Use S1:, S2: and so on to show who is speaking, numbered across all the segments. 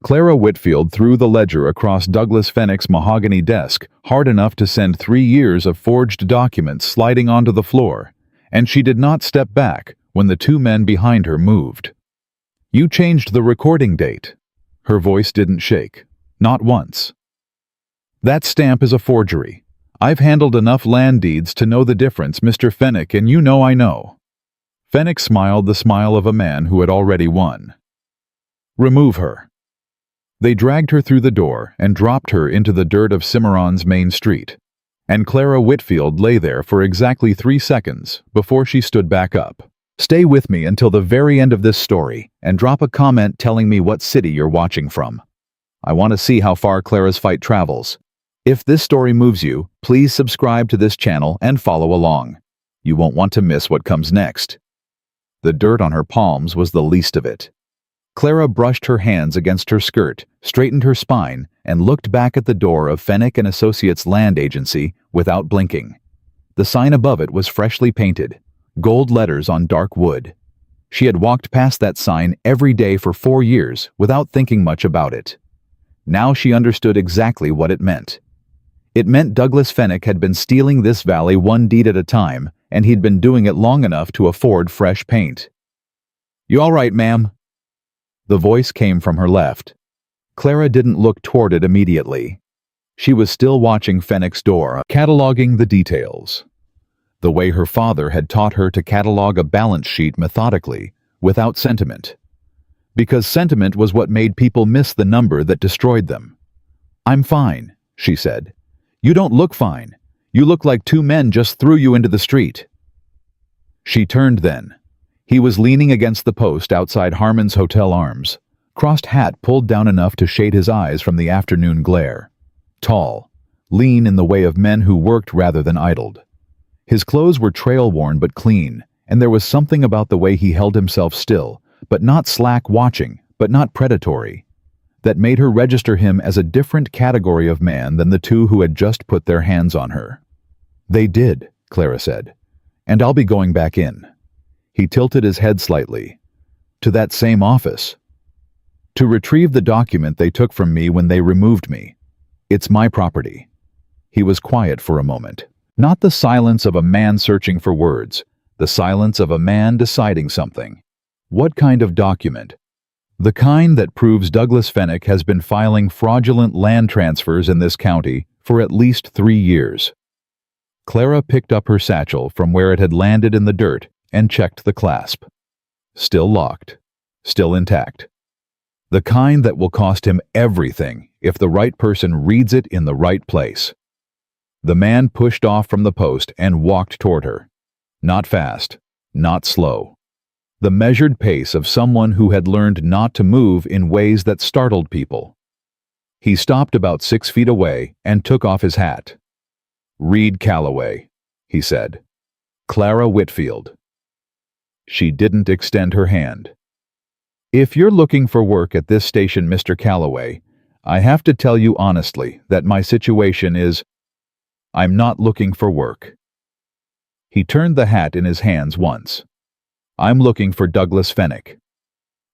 S1: Clara Whitfield threw the ledger across Douglas Fenwick's mahogany desk, hard enough to send 3 years of forged documents sliding onto the floor, and she did not step back when the two men behind her moved. "You changed the recording date." Her voice didn't shake. Not once. "That stamp is a forgery. I've handled enough land deeds to know the difference, Mr. Fenwick, and you know I know." Fenwick smiled the smile of a man who had already won. "Remove her." They dragged her through the door and dropped her into the dirt of Cimarron's main street, and Clara Whitfield lay there for exactly 3 seconds before she stood back up. Stay with me until the very end of this story and drop a comment telling me what city you're watching from. I want to see how far Clara's fight travels. If this story moves you, please subscribe to this channel and follow along. You won't want to miss what comes next. The dirt on her palms was the least of it. Clara brushed her hands against her skirt, straightened her spine, and looked back at the door of Fenwick & Associates Land Agency without blinking. The sign above it was freshly painted, gold letters on dark wood. She had walked past that sign every day for 4 years without thinking much about it. Now she understood exactly what it meant. It meant Douglas Fenwick had been stealing this valley one deed at a time, and he'd been doing it long enough to afford fresh paint. "You all right, ma'am?" The voice came from her left. Clara didn't look toward it immediately. She was still watching Fenwick's door, cataloging the details. The way her father had taught her to catalog a balance sheet methodically, without sentiment. Because sentiment was what made people miss the number that destroyed them. "I'm fine," she said. "You don't look fine. You look like 2 men just threw you into the street." She turned then. He was leaning against the post outside Harmon's Hotel Arms, crossed hat pulled down enough to shade his eyes from the afternoon glare. Tall, lean in the way of men who worked rather than idled. His clothes were trail-worn but clean, and there was something about the way he held himself still, but not slack watching, but not predatory, that made her register him as a different category of man than the two who had just put their hands on her. "They did," Clara said, "and I'll be going back in." He tilted his head slightly. "To that same office. To retrieve the document they took from me when they removed me. It's my property." He was quiet for a moment. Not the silence of a man searching for words, the silence of a man deciding something. What kind of document? The kind that proves Douglas Fenwick has been filing fraudulent land transfers in this county for at least 3 years. Clara picked up her satchel from where it had landed in the dirt and checked the clasp. Still locked. Still intact. The kind that will cost him everything if the right person reads it in the right place. The man pushed off from the post and walked toward her. Not fast, not slow. The measured pace of someone who had learned not to move in ways that startled people. He stopped about 6 feet away and took off his hat. "Reed Calloway," he said. "Clara Whitfield." She didn't extend her hand. "If you're looking for work at this station, Mr. Calloway, I have to tell you honestly that my situation is... I'm not looking for work." He turned the hat in his hands once. "I'm looking for Douglas Fenwick."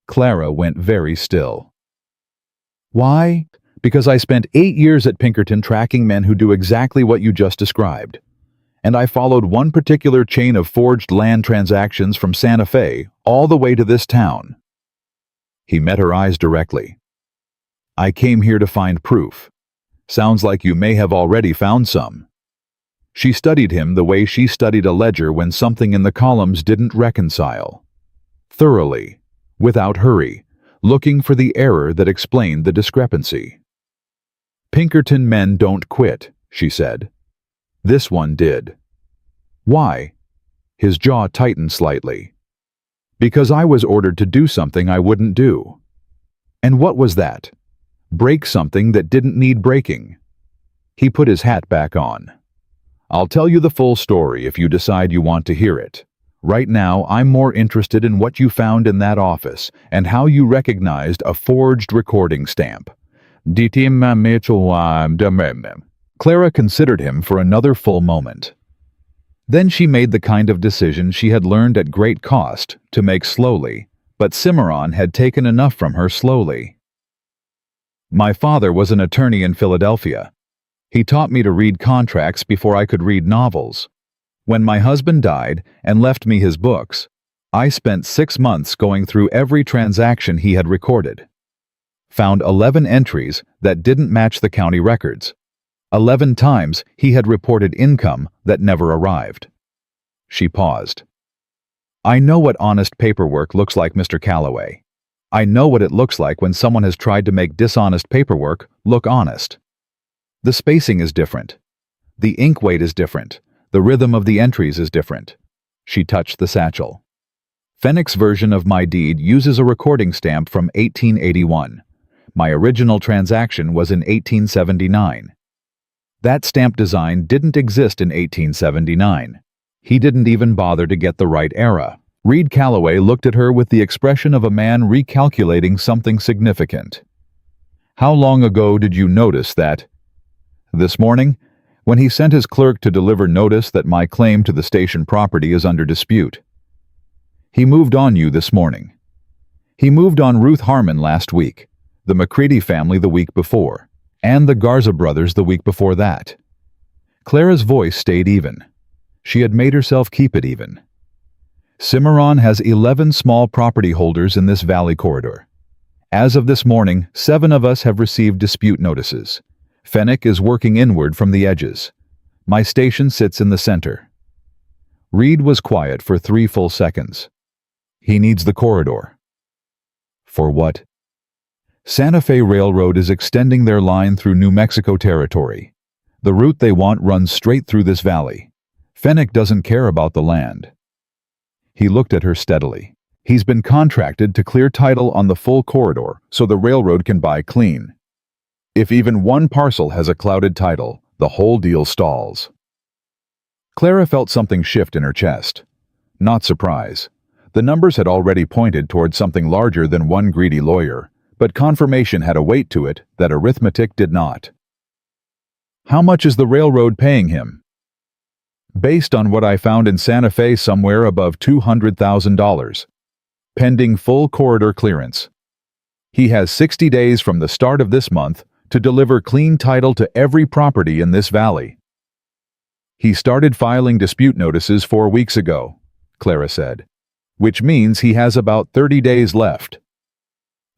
S1: Clara went very still. "Why?" "Because I spent 8 years at Pinkerton tracking men who do exactly what you just described. And I followed one particular chain of forged land transactions from Santa Fe all the way to this town." He met her eyes directly. "I came here to find proof. Sounds like you may have already found some." She studied him the way she studied a ledger when something in the columns didn't reconcile. Thoroughly, without hurry, looking for the error that explained the discrepancy. "Pinkerton men don't quit," she said. "This one did." "Why?" His jaw tightened slightly. "Because I was ordered to do something I wouldn't do." "And what was that?" "Break something that didn't need breaking." He put his hat back on. "I'll tell you the full story if you decide you want to hear it. Right now, I'm more interested in what you found in that office and how you recognized a forged recording stamp." Clara considered him for another full moment. Then she made the kind of decision she had learned at great cost to make slowly, but Cimarron had taken enough from her slowly. My father was an attorney in Philadelphia. He taught me to read contracts before I could read novels. When my husband died and left me his books, I spent 6 months going through every transaction he had recorded. Found 11 entries that didn't match the county records. 11 times he had reported income that never arrived. She paused. I know what honest paperwork looks like, Mr. Calloway. I know what it looks like when someone has tried to make dishonest paperwork look honest. The spacing is different. The ink weight is different. The rhythm of the entries is different. She touched the satchel. Fenwick's version of my deed uses a recording stamp from 1881. My original transaction was in 1879. That stamp design didn't exist in 1879. He didn't even bother to get the right era. Reed Calloway looked at her with the expression of a man recalculating something significant. How long ago did you notice that? This morning, when he sent his clerk to deliver notice that my claim to the station property is under dispute. He moved on you this morning. He moved on Ruth Harmon last week, the McCready family the week before, and the Garza brothers the week before that. Clara's voice stayed even. She had made herself keep it even. Cimarron has 11 small property holders in this valley corridor. As of this morning, 7 of us have received dispute notices. Fenwick is working inward from the edges. My station sits in the center. Reed was quiet for 3 full seconds. He needs the corridor. For what? Santa Fe Railroad is extending their line through New Mexico territory. The route they want runs straight through this valley. Fenwick doesn't care about the land. He looked at her steadily. He's been contracted to clear title on the full corridor so the railroad can buy clean. If even one parcel has a clouded title, the whole deal stalls. Clara felt something shift in her chest. Not surprise. The numbers had already pointed toward something larger than one greedy lawyer, but confirmation had a weight to it that arithmetic did not. How much is the railroad paying him? Based on what I found in Santa Fe, somewhere above $200,000. Pending full corridor clearance. He has 60 days from the start of this month to deliver clean title to every property in this valley. He started filing dispute notices 4 weeks ago, Clara said, which means he has about 30 days left.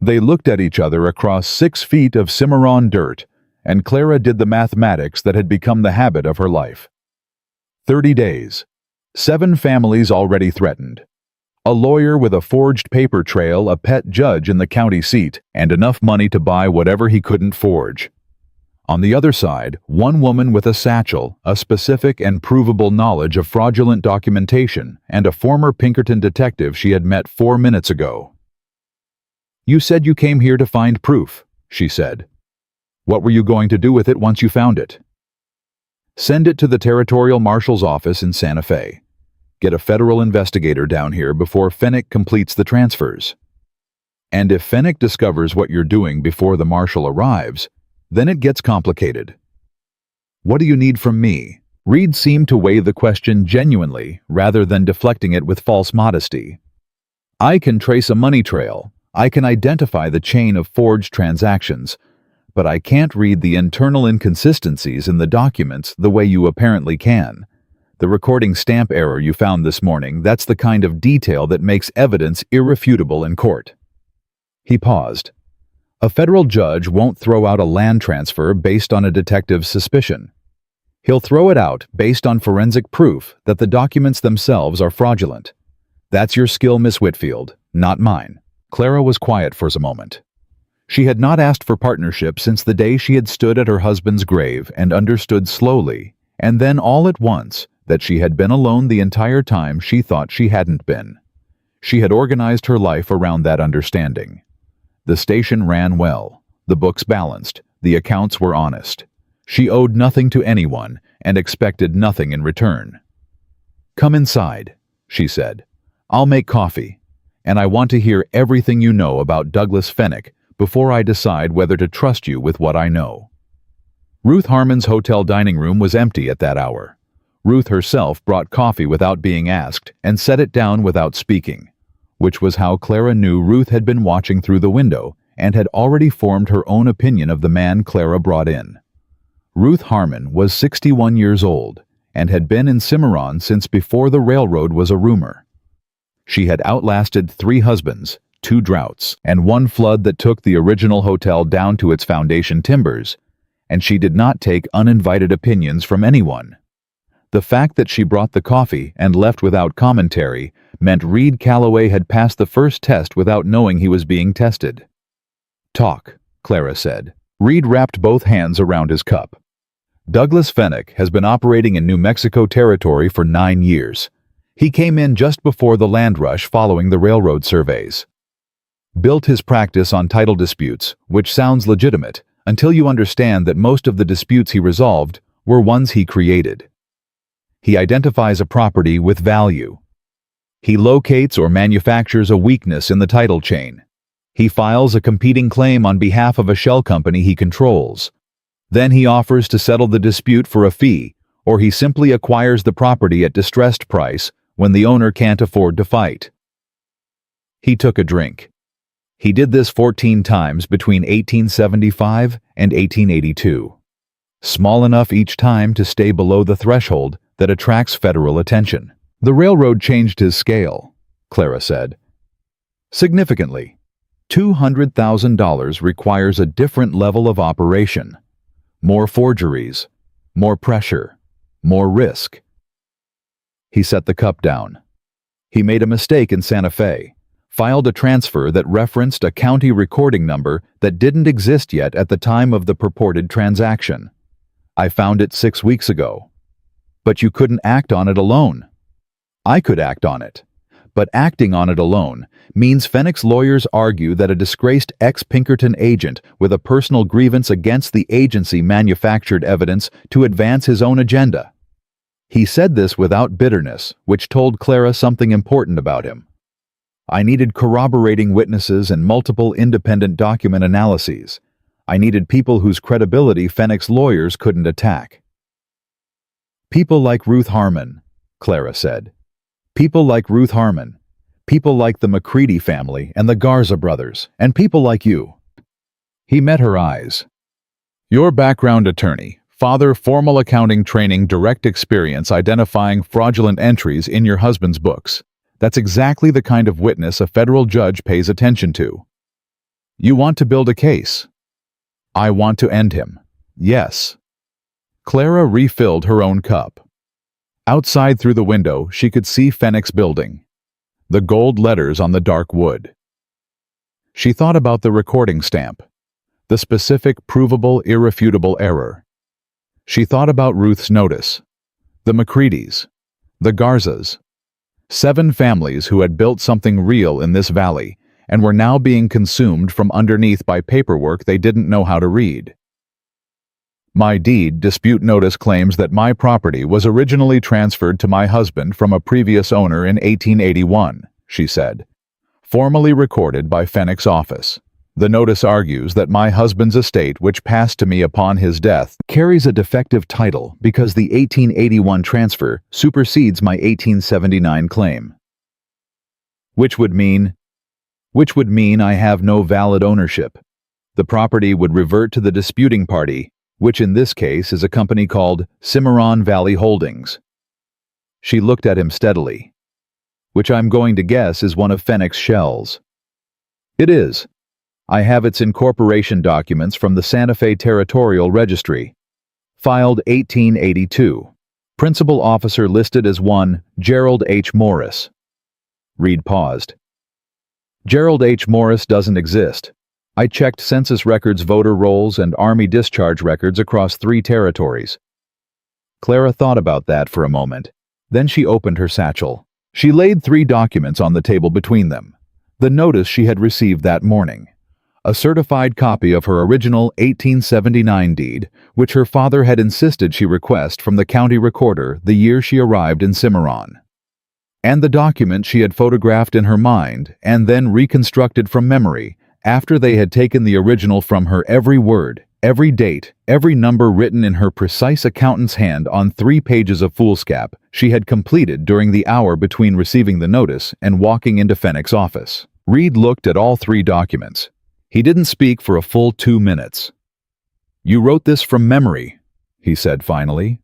S1: They looked at each other across 6 feet of Cimarron dirt, and Clara did the mathematics that had become the habit of her life. 30 days. 7 families already threatened. A lawyer with a forged paper trail, a pet judge in the county seat, and enough money to buy whatever he couldn't forge. On the other side, one woman with a satchel, a specific and provable knowledge of fraudulent documentation, and a former Pinkerton detective she had met 4 minutes ago. You said you came here to find proof, she said. What were you going to do with it once you found it? Send it to the Territorial Marshal's office in Santa Fe. Get a federal investigator down here before Fenwick completes the transfers. And if Fenwick discovers what you're doing before the marshal arrives, then it gets complicated. What do you need from me? Reed seemed to weigh the question genuinely rather than deflecting it with false modesty. I can trace a money trail. I can identify the chain of forged transactions, but I can't read the internal inconsistencies in the documents the way you apparently can. The recording stamp error you found this morning, that's the kind of detail that makes evidence irrefutable in court. He paused. A federal judge won't throw out a land transfer based on a detective's suspicion. He'll throw it out based on forensic proof that the documents themselves are fraudulent. That's your skill, Miss Whitfield, not mine. Clara was quiet for a moment. She had not asked for partnership since the day she had stood at her husband's grave and understood slowly, and then all at once, that she had been alone the entire time she thought she hadn't been. She had organized her life around that understanding. The station ran well, the books balanced, the accounts were honest. She owed nothing to anyone and expected nothing in return. Come inside, she said. I'll make coffee, and I want to hear everything you know about Douglas Fenwick before I decide whether to trust you with what I know. Ruth Harmon's hotel dining room was empty at that hour. Ruth herself brought coffee without being asked and set it down without speaking, which was how Clara knew Ruth had been watching through the window and had already formed her own opinion of the man Clara brought in. Ruth Harmon was 61 years old and had been in Cimarron since before the railroad was a rumor. She had outlasted 3 husbands, 2 droughts, and 1 flood that took the original hotel down to its foundation timbers, and she did not take uninvited opinions from anyone. The fact that she brought the coffee and left without commentary meant Reed Calloway had passed the first test without knowing he was being tested. "Talk," Clara said. Reed wrapped both hands around his cup. "Douglas Fenwick has been operating in New Mexico territory for 9 years. He came in just before the land rush following the railroad surveys. Built his practice on title disputes, which sounds legitimate, until you understand that most of the disputes he resolved were ones he created. He identifies a property with value. He locates or manufactures a weakness in the title chain. He files a competing claim on behalf of a shell company he controls. Then he offers to settle the dispute for a fee, or he simply acquires the property at distressed price when the owner can't afford to fight." He took a drink. He did this 14 times between 1875 and 1882. Small enough each time to stay below the threshold that attracts federal attention. "The railroad changed his scale," Clara said. "Significantly. $200,000 requires a different level of operation. More forgeries, more pressure, more risk." He set the cup down. He made a mistake in Santa Fe, filed a transfer that referenced a county recording number that didn't exist yet at the time of the purported transaction. "I found it 6 weeks ago." "But you couldn't act on it alone." "I could act on it. But acting on it alone means Fenwick's lawyers argue that a disgraced ex-Pinkerton agent with a personal grievance against the agency manufactured evidence to advance his own agenda." He said this without bitterness, which told Clara something important about him. "I needed corroborating witnesses and multiple independent document analyses. I needed people whose credibility Fenwick's lawyers couldn't attack." "People like Ruth Harmon," Clara said. "People like Ruth Harmon. People like the McCready family and the Garza brothers, and people like you." He met her eyes. "Your background attorney, father, formal accounting training, direct experience identifying fraudulent entries in your husband's books. That's exactly the kind of witness a federal judge pays attention to. You want to build a case." "I want to end him." "Yes." Clara refilled her own cup. Outside through the window, she could see Fenwick's building, the gold letters on the dark wood. She thought about the recording stamp, the specific, provable, irrefutable error. She thought about Ruth's notice, the McCreadys, the Garzas, 7 families who had built something real in this valley and were now being consumed from underneath by paperwork they didn't know how to read. "My deed dispute notice claims that my property was originally transferred to my husband from a previous owner in 1881, she said. "Formally recorded by Fenwick's office. The notice argues that my husband's estate, which passed to me upon his death, carries a defective title because the 1881 transfer supersedes my 1879 claim. Which would mean I have no valid ownership. The property would revert to the disputing party, which in this case is a company called Cimarron Valley Holdings." She looked at him steadily. "Which I'm going to guess is one of Fenwick's shells." "It is. I have its incorporation documents from the Santa Fe Territorial Registry. Filed 1882. Principal officer listed as one Gerald H. Morris." Reed paused. "Gerald H. Morris doesn't exist. I checked census records, voter rolls, and Army discharge records across 3 territories." Clara thought about that for a moment. Then she opened her satchel. She laid 3 documents on the table between them. The notice she had received that morning. A certified copy of her original 1879 deed, which her father had insisted she request from the county recorder the year she arrived in Cimarron. And the document she had photographed in her mind and then reconstructed from memory after they had taken the original from her, every word, every date, every number written in her precise accountant's hand on 3 pages of foolscap she had completed during the hour between receiving the notice and walking into Fenwick's office. Reed looked at all 3 documents. He didn't speak for a full 2 minutes. "You wrote this from memory," he said finally.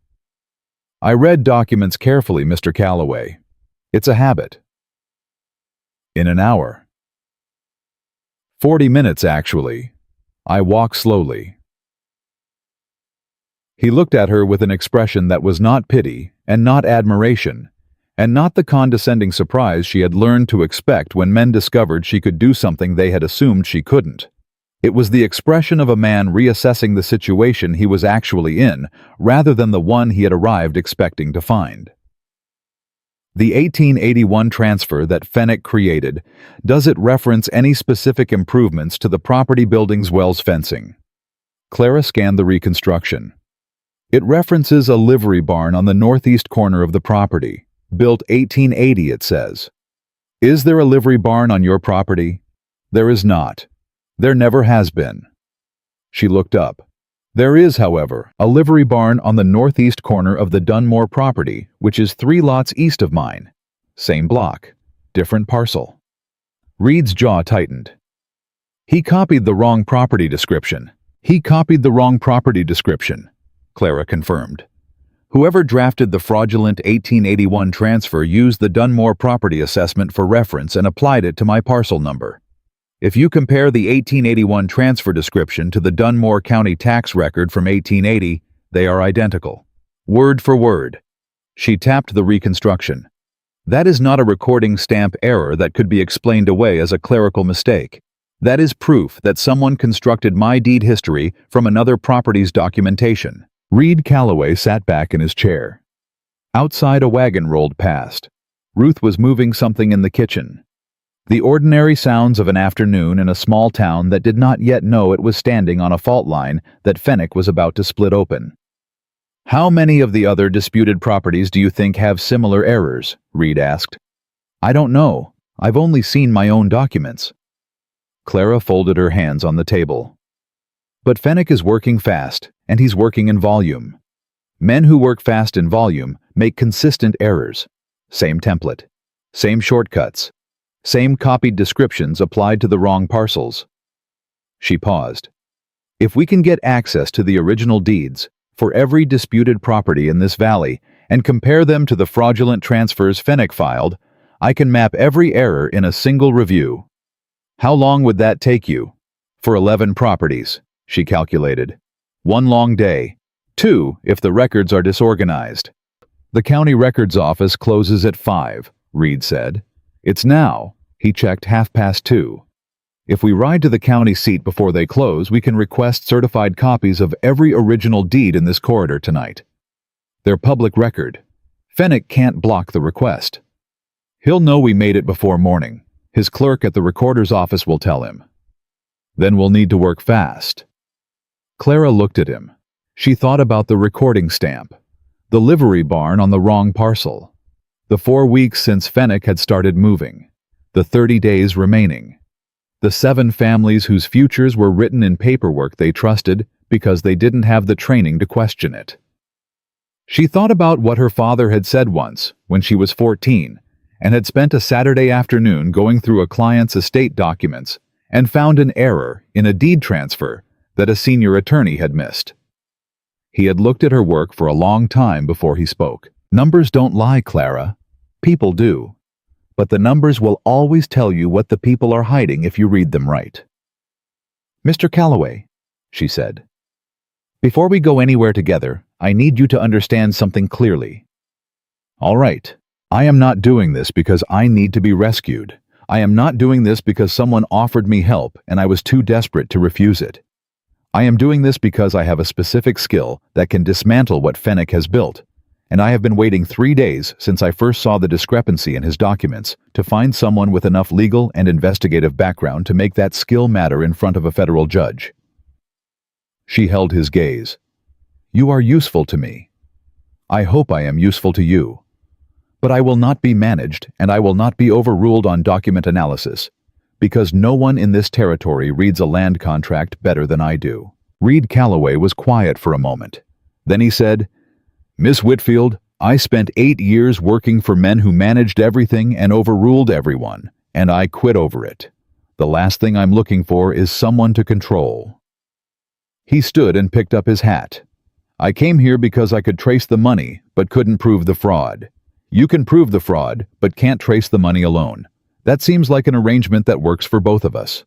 S1: "I read documents carefully, Mr. Calloway. It's a habit." "In an hour." 40 minutes, actually. I walk slowly." He looked at her with an expression that was not pity and not admiration, and not the condescending surprise she had learned to expect when men discovered she could do something they had assumed she couldn't. It was the expression of a man reassessing the situation he was actually in, rather than the one he had arrived expecting to find. "The 1881 transfer that Fenwick created, does it reference any specific improvements to the property building's Wells fencing?" Clara scanned the reconstruction. "It references a livery barn on the northeast corner of the property. Built 1880, it says. Is there a livery barn on your property?" "There is not. There never has been." She looked up. "There is, however, a livery barn on the northeast corner of the Dunmore property, which is 3 lots east of mine. Same block, different parcel." Reed's jaw tightened. "He copied the wrong property description." "He copied the wrong property description," Clara confirmed. "Whoever drafted the fraudulent 1881 transfer used the Dunmore property assessment for reference and applied it to my parcel number. If you compare the 1881 transfer description to the Dunmore County tax record from 1880, they are identical. Word for word." She tapped the reconstruction. "That is not a recording stamp error that could be explained away as a clerical mistake. That is proof that someone constructed my deed history from another property's documentation." Reed Calloway sat back in his chair. Outside, a wagon rolled past. Ruth was moving something in the kitchen. The ordinary sounds of an afternoon in a small town that did not yet know it was standing on a fault line that Fenwick was about to split open. "How many of the other disputed properties do you think have similar errors?" Reed asked. "I don't know. I've only seen my own documents." Clara folded her hands on the table. "But Fenwick is working fast, and he's working in volume. Men who work fast in volume make consistent errors. Same template, same shortcuts, same copied descriptions applied to the wrong parcels." She paused. "If we can get access to the original deeds for every disputed property in this valley and compare them to the fraudulent transfers Fenwick filed, I can map every error in a single review." "How long would that take you?" "For 11 properties," she calculated. 1 long day. 2 if the records are disorganized." "The county records office closes at 5, Reed said. "It's now." He checked 2:30. "If we ride to the county seat before they close, we can request certified copies of every original deed in this corridor tonight. They're public record. Fenwick can't block the request. He'll know we made it before morning. His clerk at the recorder's office will tell him. Then we'll need to work fast." Clara looked at him. She thought about the recording stamp, the livery barn on the wrong parcel, the 4 weeks since Fenwick had started moving, the 30 days remaining, the 7 families whose futures were written in paperwork they trusted because they didn't have the training to question it. She thought about what her father had said once, when she was 14, and had spent a Saturday afternoon going through a client's estate documents and found an error in a deed transfer that a senior attorney had missed. He had looked at her work for a long time before he spoke. "Numbers don't lie, Clara. People do. But the numbers will always tell you what the people are hiding if you read them right." "Mr. Calloway," she said, "before we go anywhere together, I need you to understand something clearly." "All right. I am not doing this because I need to be rescued. I am not doing this because someone offered me help and I was too desperate to refuse it. I am doing this because I have a specific skill that can dismantle what Fenwick has built, and I have been waiting 3 days since I first saw the discrepancy in his documents to find someone with enough legal and investigative background to make that skill matter in front of a federal judge." She held his gaze. "You are useful to me. I hope I am useful to you. But I will not be managed, and I will not be overruled on document analysis, because no one in this territory reads a land contract better than I do." Reed Calloway was quiet for a moment. Then he said, "Miss Whitfield, I spent 8 years working for men who managed everything and overruled everyone, and I quit over it. The last thing I'm looking for is someone to control." He stood and picked up his hat. "I came here because I could trace the money, but couldn't prove the fraud. You can prove the fraud, but can't trace the money alone. That seems like an arrangement that works for both of us."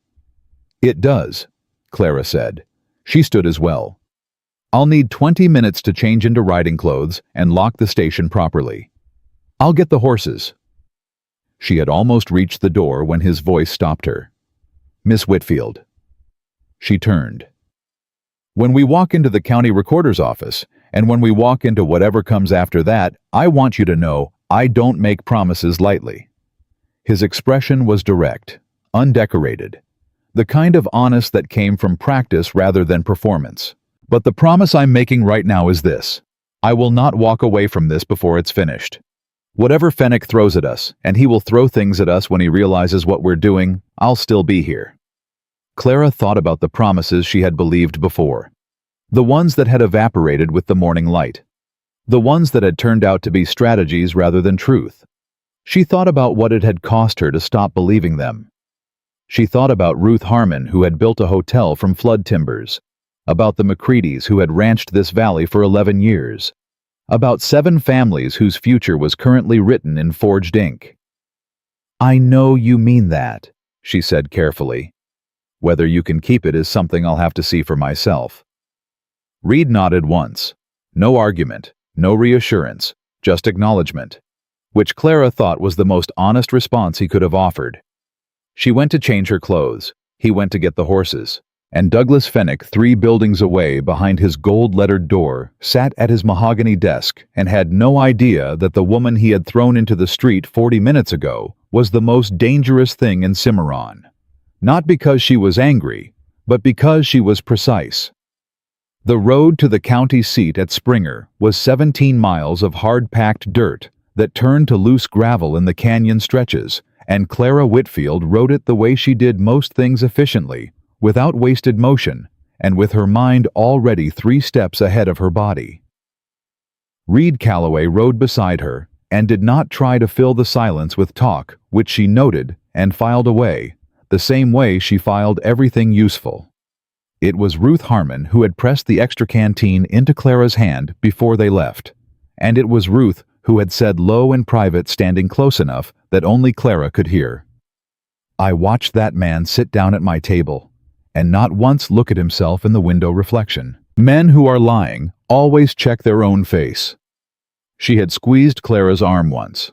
S1: "It does," Clara said. She stood as well. "I'll need 20 minutes to change into riding clothes and lock the station properly. I'll get the horses." She had almost reached the door when his voice stopped her. "Miss Whitfield." She turned. "When we walk into the county recorder's office, and when we walk into whatever comes after that, I want you to know I don't make promises lightly." His expression was direct, undecorated, the kind of honest that came from practice rather than performance. "But the promise I'm making right now is this. I will not walk away from this before it's finished. Whatever Fennec throws at us, and he will throw things at us when he realizes what we're doing, I'll still be here." Clara thought about the promises she had believed before. The ones that had evaporated with the morning light. The ones that had turned out to be strategies rather than truth. She thought about what it had cost her to stop believing them. She thought about Ruth Harmon, who had built a hotel from flood timbers. About the McCreadys, who had ranched this valley for 11 years. About 7 families whose future was currently written in forged ink. "I know you mean that," she said carefully. "Whether you can keep it is something I'll have to see for myself." Reed nodded once. No argument, no reassurance, just acknowledgement, which Clara thought was the most honest response he could have offered. She went to change her clothes. He went to get the horses. And Douglas Fenwick, 3 buildings away behind his gold-lettered door, sat at his mahogany desk and had no idea that the woman he had thrown into the street 40 minutes ago was the most dangerous thing in Cimarron. Not because she was angry, but because she was precise. The road to the county seat at Springer was 17 miles of hard-packed dirt that turned to loose gravel in the canyon stretches, and Clara Whitfield rode it the way she did most things efficiently, without wasted motion, and with her mind already 3 steps ahead of her body. Reed Calloway rode beside her, and did not try to fill the silence with talk, which she noted and filed away, the same way she filed everything useful. It was Ruth Harmon who had pressed the extra canteen into Clara's hand before they left, and it was Ruth who had said low and private, standing close enough that only Clara could hear, "I watched that man sit down at my table, and not once look at himself in the window reflection. Men who are lying always check their own face." She had squeezed Clara's arm once.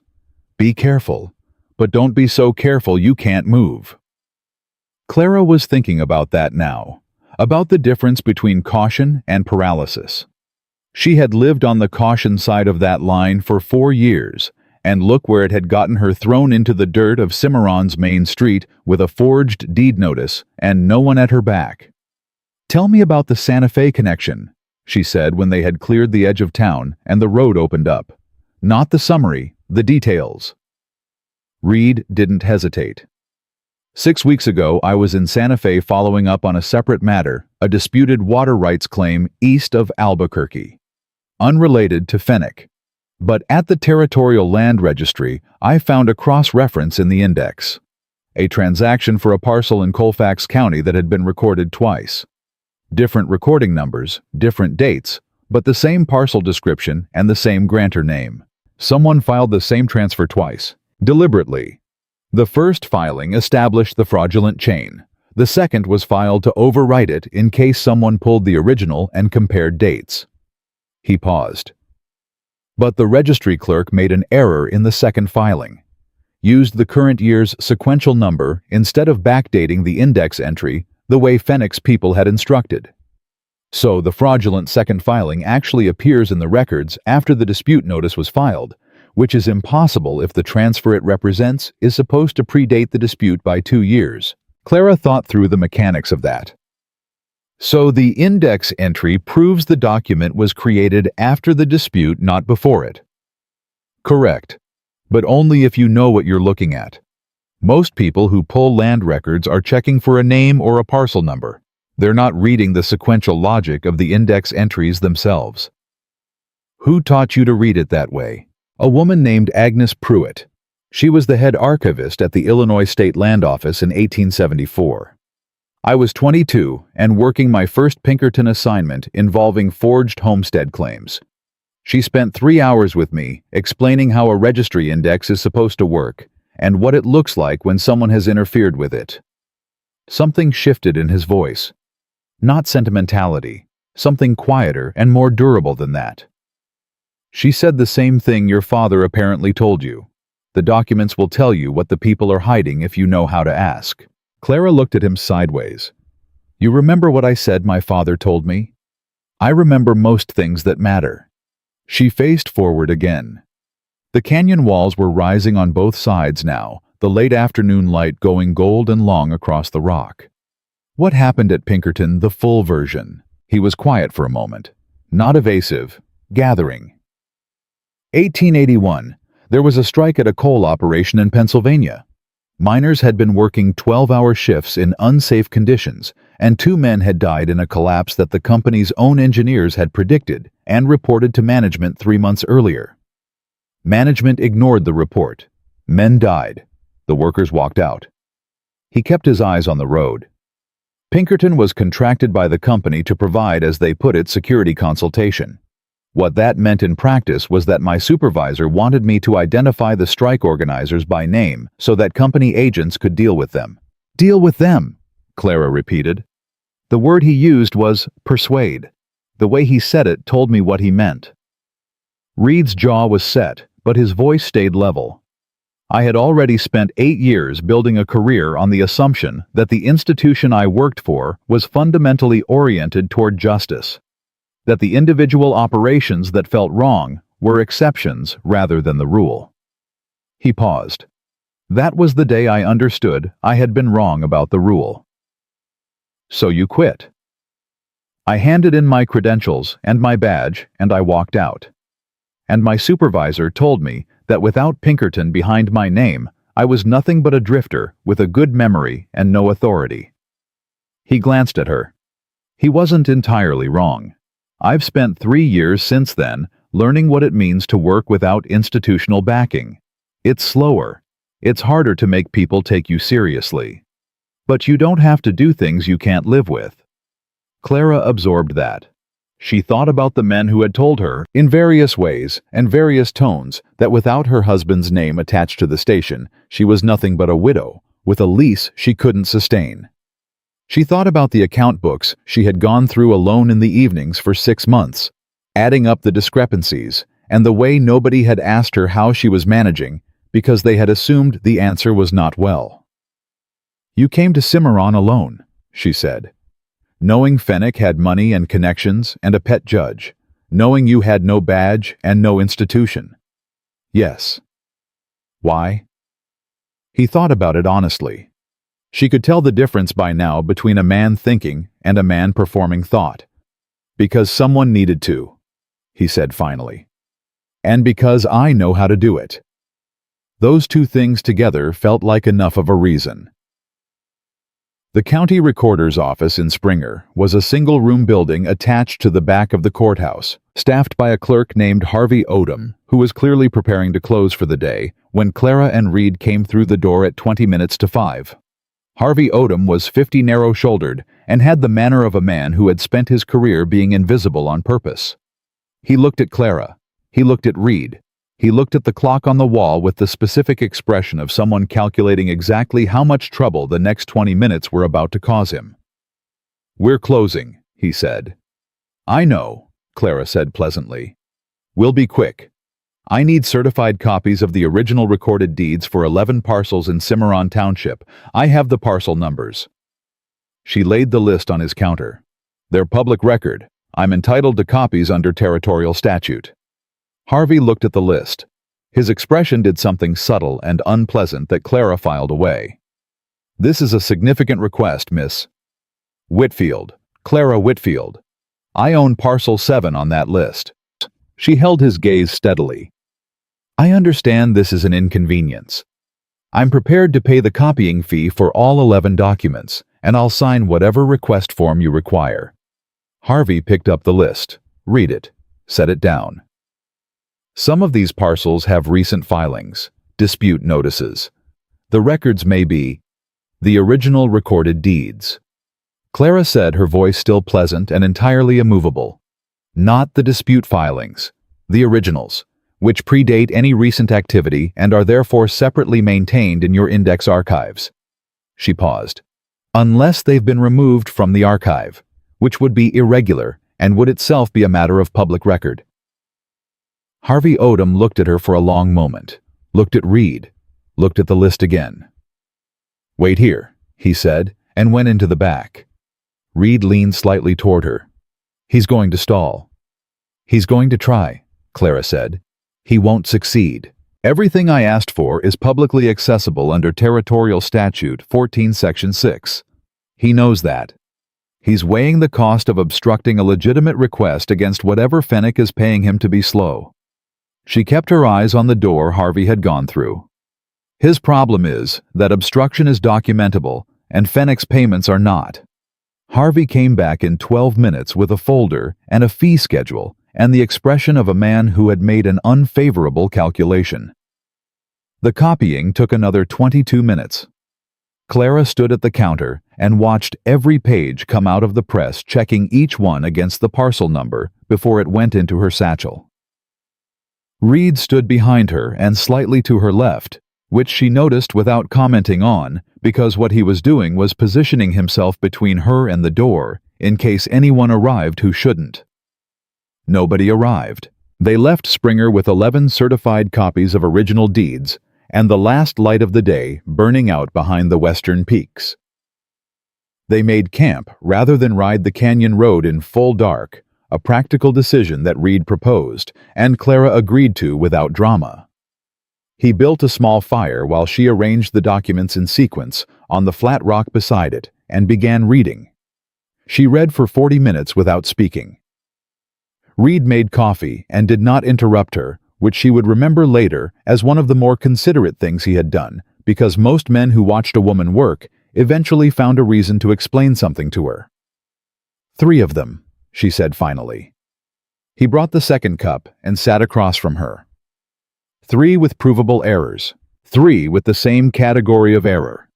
S1: "Be careful, but don't be so careful you can't move." Clara was thinking about that now, about the difference between caution and paralysis. She had lived on the caution side of that line for 4 years, and look where it had gotten her, thrown into the dirt of Cimarron's main street with a forged deed notice and no one at her back. "Tell me about the Santa Fe connection," she said when they had cleared the edge of town and the road opened up. "Not the summary, the details." Reed didn't hesitate. 6 weeks ago, I was in Santa Fe following up on a separate matter, a disputed water rights claim east of Albuquerque. Unrelated to Fenwick. But at the Territorial Land Registry, I found a cross-reference in the index. A transaction for a parcel in Colfax County that had been recorded twice. Different recording numbers, different dates, but the same parcel description and the same grantor name. Someone filed the same transfer twice, deliberately. The first filing established the fraudulent chain. The second was filed to overwrite it in case someone pulled the original and compared dates. He paused. But the registry clerk made an error in the second filing. Used the current year's sequential number instead of backdating the index entry the way Fenwick's people had instructed. So the fraudulent second filing actually appears in the records after the dispute notice was filed, which is impossible if the transfer it represents is supposed to predate the dispute by 2 years. Clara thought through the mechanics of that. So the index entry proves the document was created after the dispute, not before it. Correct, but only if you know what you're looking at. Most people who pull land records are checking for a name or a parcel number. They're not reading the sequential logic of the index entries themselves. Who taught you to read it that way? A woman named Agnes Pruitt. She was the head archivist at the Illinois State Land Office in 1874. I was 22 and working my first Pinkerton assignment involving forged homestead claims. She spent 3 hours with me explaining how a registry index is supposed to work and what it looks like when someone has interfered with it. Something shifted in his voice. Not sentimentality, something quieter and more durable than that. She said the same thing your father apparently told you. The documents will tell you what the people are hiding if you know how to ask. Clara looked at him sideways. You remember what I said my father told me? I remember most things that matter. She faced forward again. The canyon walls were rising on both sides now, the late afternoon light going gold and long across the rock. What happened at Pinkerton, the full version? He was quiet for a moment. Not evasive, gathering. 1881. There was a strike at a coal operation in Pennsylvania. Miners had been working 12-hour shifts in unsafe conditions, and 2 men had died in a collapse that the company's own engineers had predicted and reported to management 3 months earlier. Management ignored the report. Men died. The workers walked out. He kept his eyes on the road. Pinkerton was contracted by the company to provide, as they put it, security consultation. What that meant in practice was that my supervisor wanted me to identify the strike organizers by name so that company agents could deal with them. Deal with them, Clara repeated. The word he used was persuade. The way he said it told me what he meant. Reed's jaw was set, but his voice stayed level. I had already spent 8 years building a career on the assumption that the institution I worked for was fundamentally oriented toward justice, that the individual operations that felt wrong were exceptions rather than the rule. He paused. That was the day I understood I had been wrong about the rule. So you quit. I handed in my credentials and my badge, and I walked out. And my supervisor told me that without Pinkerton behind my name, I was nothing but a drifter with a good memory and no authority. He glanced at her. He wasn't entirely wrong. I've spent 3 years since then learning what it means to work without institutional backing. It's slower. It's harder to make people take you seriously. But you don't have to do things you can't live with. Clara absorbed that. She thought about the men who had told her, in various ways and various tones, that without her husband's name attached to the station, she was nothing but a widow, with a lease she couldn't sustain. She thought about the account books she had gone through alone in the evenings for 6 months, adding up the discrepancies, and the way nobody had asked her how she was managing, because they had assumed the answer was not well. You came to Cimarron alone, she said. Knowing Fenwick had money and connections and a pet judge, knowing you had no badge and no institution. Yes. Why? He thought about it honestly. She could tell the difference by now between a man thinking and a man performing thought. Because someone needed to, he said finally. And because I know how to do it. Those 2 things together felt like enough of a reason. The county recorder's office in Springer was a single-room building attached to the back of the courthouse, staffed by a clerk named Harvey Odom, who was clearly preparing to close for the day when Clara and Reed came through the door at 20 minutes to 5. Harvey Odom was 50 narrow-shouldered and had the manner of a man who had spent his career being invisible on purpose. He looked at Clara. He looked at Reed. He looked at the clock on the wall with the specific expression of someone calculating exactly how much trouble the next 20 minutes were about to cause him. We're closing, he said. I know, Clara said pleasantly. We'll be quick. I need certified copies of the original recorded deeds for 11 parcels in Cimarron Township. I have the parcel numbers. She laid the list on his counter. They're public record. I'm entitled to copies under territorial statute. Harvey looked at the list. His expression did something subtle and unpleasant that Clara filed away. This is a significant request, Miss Whitfield, Clara Whitfield. I own parcel 7 on that list. She held his gaze steadily. I understand this is an inconvenience. I'm prepared to pay the copying fee for all 11 documents, and I'll sign whatever request form you require. Harvey picked up the list. Read it. Set it down. Some of these parcels have recent filings, dispute notices. The records may be the original recorded deeds. Clara said, her voice still pleasant and entirely immovable. Not the dispute filings, the originals, which predate any recent activity and are therefore separately maintained in your index archives. She paused. Unless they've been removed from the archive, which would be irregular and would itself be a matter of public record. Harvey Odom looked at her for a long moment, looked at Reed, looked at the list again. "Wait here," he said, and went into the back. Reed leaned slightly toward her. "He's going to stall." "He's going to try," Clara said. "He won't succeed. Everything I asked for is publicly accessible under Territorial Statute 14 Section 6. He knows that. He's weighing the cost of obstructing a legitimate request against whatever Fenwick is paying him to be slow." She kept her eyes on the door Harvey had gone through. "His problem is that obstruction is documentable and Fenwick's payments are not." Harvey came back in 12 minutes with a folder and a fee schedule and the expression of a man who had made an unfavorable calculation. The copying took another 22 minutes. Clara stood at the counter and watched every page come out of the press, checking each one against the parcel number before it went into her satchel. Reed stood behind her and slightly to her left, which she noticed without commenting on, because what he was doing was positioning himself between her and the door in case anyone arrived who shouldn't. Nobody arrived. They left Springer with 11 certified copies of original deeds and the last light of the day burning out behind the western peaks. They made camp rather than ride the canyon road in full dark, a practical decision that Reed proposed and Clara agreed to without drama. He built a small fire while she arranged the documents in sequence on the flat rock beside it and began reading. She read for 40 minutes without speaking. Reed made coffee and did not interrupt her, which she would remember later as one of the more considerate things he had done, because most men who watched a woman work eventually found a reason to explain something to her. "3 of them," she said finally. He brought the second cup and sat across from her. 3 with provable errors. 3 with the same category of error.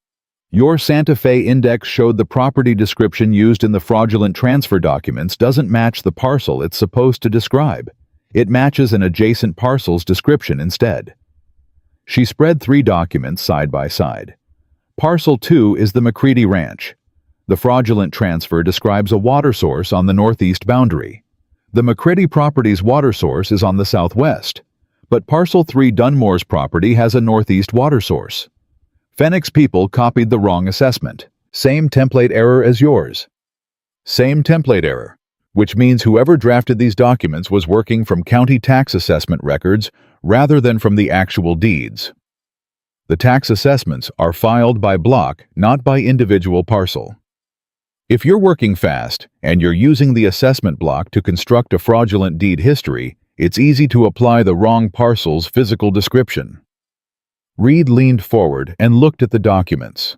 S1: Your Santa Fe index showed the property description used in the fraudulent transfer documents doesn't match the parcel it's supposed to describe. It matches an adjacent parcel's description instead. She spread 3 documents side by side. Parcel 2 is the McCready Ranch. The fraudulent transfer describes a water source on the northeast boundary. The McCready property's water source is on the southwest, but Parcel 3 Dunmore's property has a northeast water source. Fenwick's people copied the wrong assessment. Same template error as yours. Same template error, which means whoever drafted these documents was working from county tax assessment records rather than from the actual deeds. The tax assessments are filed by block, not by individual parcel. If you're working fast and you're using the assessment block to construct a fraudulent deed history, it's easy to apply the wrong parcel's physical description. Reed leaned forward and looked at the documents.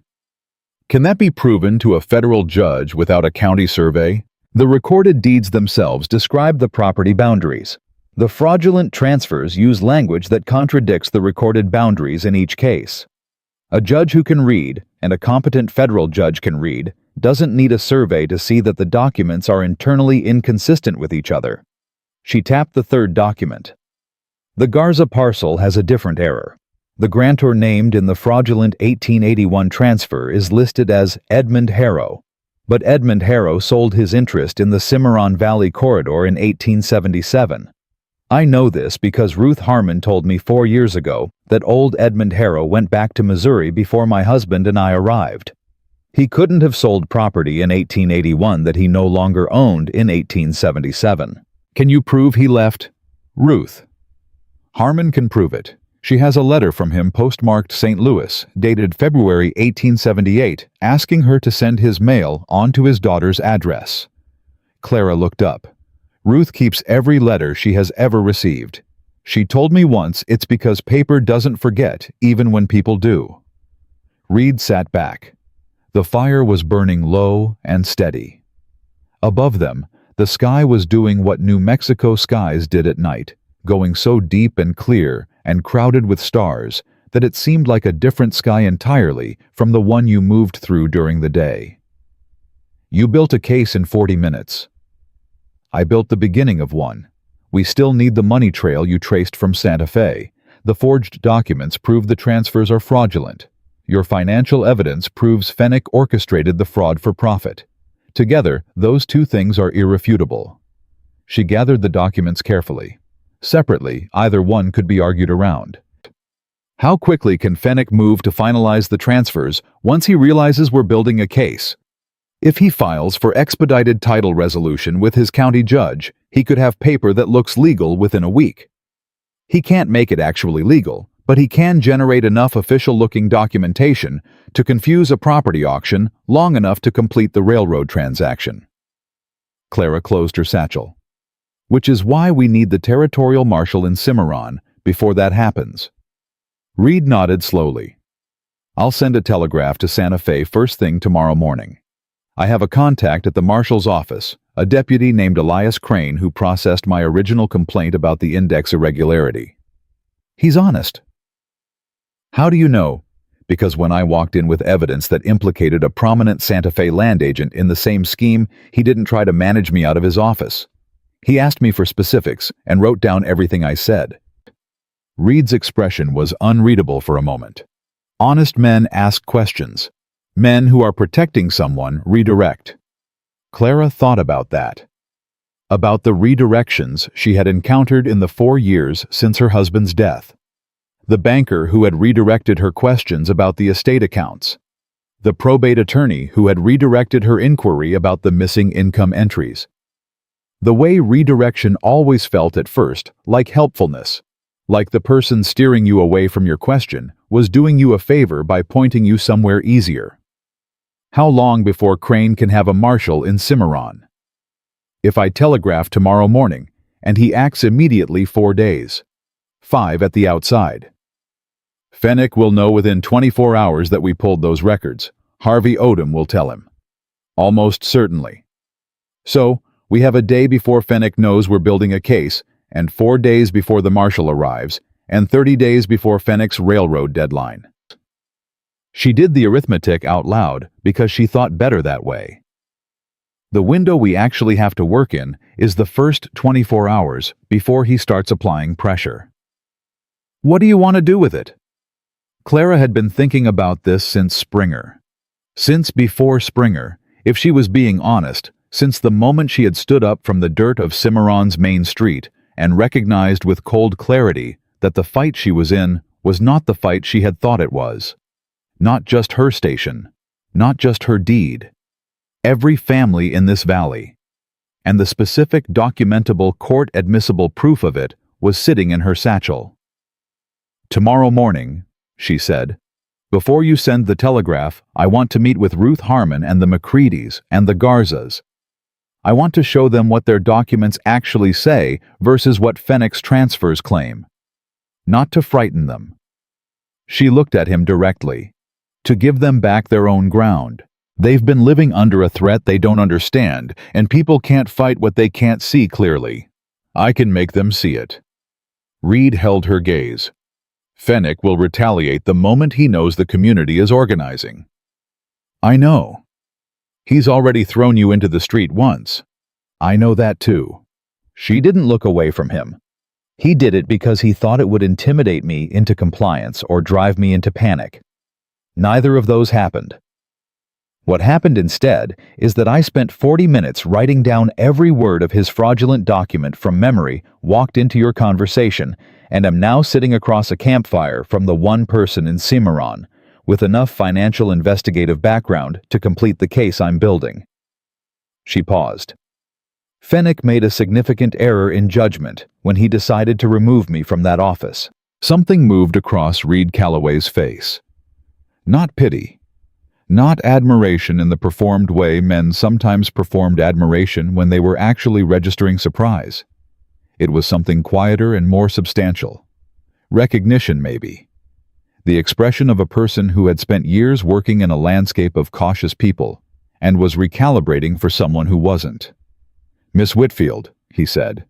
S1: Can that be proven to a federal judge without a county survey? The recorded deeds themselves describe the property boundaries. The fraudulent transfers use language that contradicts the recorded boundaries in each case. A judge who can read, and a competent federal judge can read, doesn't need a survey to see that the documents are internally inconsistent with each other. She tapped the 3rd document. The Garza parcel has a different error. The grantor named in the fraudulent 1881 transfer is listed as Edmund Harrow, but Edmund Harrow sold his interest in the Cimarron Valley corridor in 1877. I know this because Ruth Harmon told me 4 years ago that old Edmund Harrow went back to Missouri before my husband and I arrived. He couldn't have sold property in 1881 that he no longer owned in 1877. Can you prove he left? Ruth. Harmon can prove it. She has a letter from him postmarked St. Louis, dated February 1878, asking her to send his mail on to his daughter's address. Clara looked up. Ruth keeps every letter she has ever received. She told me once it's because paper doesn't forget even when people do. Reed sat back. The fire was burning low and steady. Above them, the sky was doing what New Mexico skies did at night, going so deep and clear and crowded with stars that it seemed like a different sky entirely from the one you moved through during the day. You built a case in 40 minutes. I built the beginning of one. We still need the money trail you traced from Santa Fe. The forged documents prove the transfers are fraudulent. Your financial evidence proves Fenwick orchestrated the fraud for profit. Together, those two things are irrefutable. She gathered the documents carefully. Separately, either one could be argued around. How quickly can Fenwick move to finalize the transfers once he realizes we're building a case? If he files for expedited title resolution with his county judge, he could have paper that looks legal within a week. He can't make it actually legal, but he can generate enough official-looking documentation to confuse a property auction long enough to complete the railroad transaction. Clara closed her satchel. Which is why we need the territorial marshal in Cimarron before that happens. Reed nodded slowly. I'll send a telegraph to Santa Fe first thing tomorrow morning. I have a contact at the marshal's office, a deputy named Elias Crane who processed my original complaint about the index irregularity. He's honest. How do you know? Because when I walked in with evidence that implicated a prominent Santa Fe land agent in the same scheme, he didn't try to manage me out of his office. He asked me for specifics and wrote down everything I said. Reed's expression was unreadable for a moment. Honest men ask questions. Men who are protecting someone redirect. Clara thought about that. About the redirections she had encountered in the 4 years since her husband's death. The banker who had redirected her questions about the estate accounts. The probate attorney who had redirected her inquiry about the missing income entries. The way redirection always felt at first like helpfulness, like the person steering you away from your question was doing you a favor by pointing you somewhere easier. How long before Crane can have a marshal in Cimarron? If I telegraph tomorrow morning, and he acts immediately 4 days. 5 at the outside. Fenwick will know within 24 hours that we pulled those records. Harvey Odom will tell him. Almost certainly. So, we have a day before Fenwick knows we're building a case, and 4 days before the marshal arrives, and 30 days before Fenwick's railroad deadline. She did the arithmetic out loud because she thought better that way. The window we actually have to work in is the first 24 hours before he starts applying pressure. What do you want to do with it? Clara had been thinking about this since Springer. Since before Springer, if she was being honest, since the moment she had stood up from the dirt of Cimarron's main street and recognized with cold clarity that the fight she was in was not the fight she had thought it was. Not just her station, not just her deed. Every family in this valley. And the specific documentable court-admissible proof of it was sitting in her satchel. Tomorrow morning, she said, before you send the telegraph, I want to meet with Ruth Harmon and the Macreadys and the Garzas. I want to show them what their documents actually say versus what Fenwick's transfers claim. Not to frighten them. She looked at him directly. To give them back their own ground. They've been living under a threat they don't understand, and people can't fight what they can't see clearly. I can make them see it. Reed held her gaze. Fenwick will retaliate the moment he knows the community is organizing. I know. He's already thrown you into the street once. I know that too. She didn't look away from him. He did it because he thought it would intimidate me into compliance or drive me into panic. Neither of those happened. What happened instead is that I spent 40 minutes writing down every word of his fraudulent document from memory, walked into your conversation, and am now sitting across a campfire from the one person in Cimarron, with enough financial investigative background to complete the case I'm building. She paused. Fenwick made a significant error in judgment when he decided to remove me from that office. Something moved across Reed Calloway's face. Not pity. Not admiration in the performed way men sometimes performed admiration when they were actually registering surprise. It was something quieter and more substantial. Recognition, maybe. The expression of a person who had spent years working in a landscape of cautious people and was recalibrating for someone who wasn't. Miss Whitfield, he said,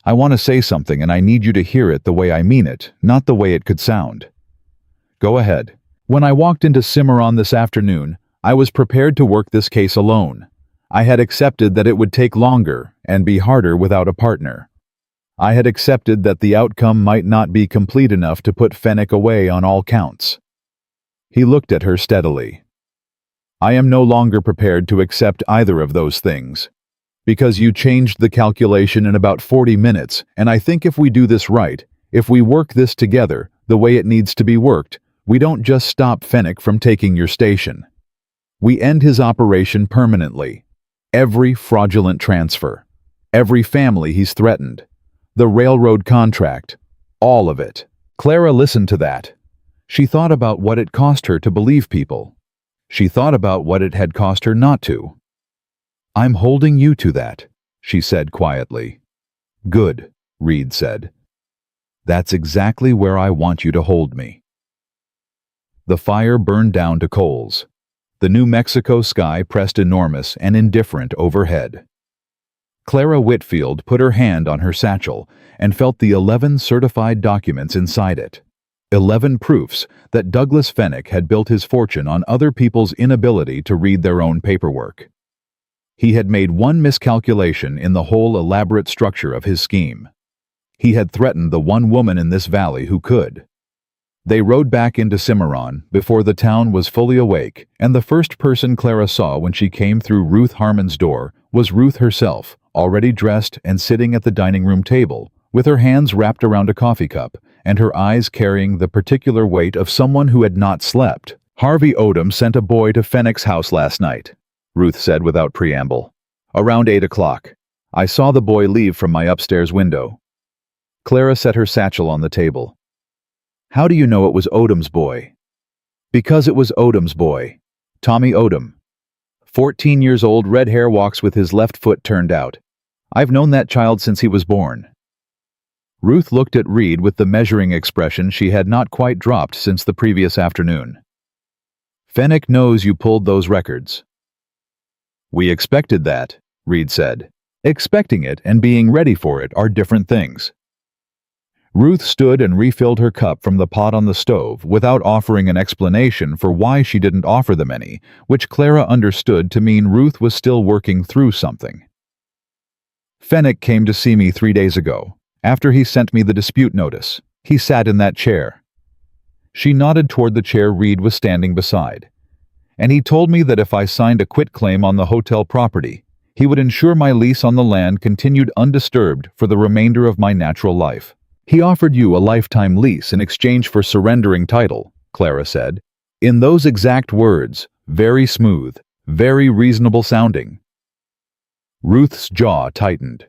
S1: I want to say something and I need you to hear it the way I mean it, not the way it could sound. Go ahead. When I walked into Cimarron this afternoon, I was prepared to work this case alone. I had accepted that it would take longer and be harder without a partner. I had accepted that the outcome might not be complete enough to put Fennec away on all counts. He looked at her steadily. I am no longer prepared to accept either of those things. Because you changed the calculation in about 40 minutes, and I think if we do this right, if we work this together, the way it needs to be worked, we don't just stop Fennec from taking your station. We end his operation permanently. Every fraudulent transfer. Every family he's threatened. The railroad contract. All of it. Clara listened to that. She thought about what it cost her to believe people. She thought about what it had cost her not to. I'm holding you to that, she said quietly. Good, Reed said. That's exactly where I want you to hold me. The fire burned down to coals. The New Mexico sky pressed enormous and indifferent overhead. Clara Whitfield put her hand on her satchel and felt the 11 certified documents inside it. 11 proofs that Douglas Fennec had built his fortune on other people's inability to read their own paperwork. He had made one miscalculation in the whole elaborate structure of his scheme. He had threatened the one woman in this valley who could. They rode back into Cimarron before the town was fully awake, and the first person Clara saw when she came through Ruth Harmon's door was Ruth herself, already dressed and sitting at the dining room table, with her hands wrapped around a coffee cup, and her eyes carrying the particular weight of someone who had not slept. Harvey Odom sent a boy to Fennec's house last night, Ruth said without preamble. Around 8 o'clock. I saw the boy leave from my upstairs window. Clara set her satchel on the table. How do you know it was Odom's boy? Because it was Odom's boy. Tommy Odom. 14 years old, red hair, walks with his left foot turned out. I've known that child since he was born. Ruth looked at Reed with the measuring expression she had not quite dropped since the previous afternoon. Fennec knows you pulled those records. We expected that, Reed said. Expecting it and being ready for it are different things. Ruth stood and refilled her cup from the pot on the stove without offering an explanation for why she didn't offer them any, which Clara understood to mean Ruth was still working through something. Fennec came to see me 3 days ago, after he sent me the dispute notice. He sat in that chair. She nodded toward the chair Reed was standing beside. And he told me that if I signed a quitclaim on the hotel property, he would ensure my lease on the land continued undisturbed for the remainder of my natural life. He offered you a lifetime lease in exchange for surrendering title, Clara said. In those exact words, very smooth, very reasonable sounding. Ruth's jaw tightened.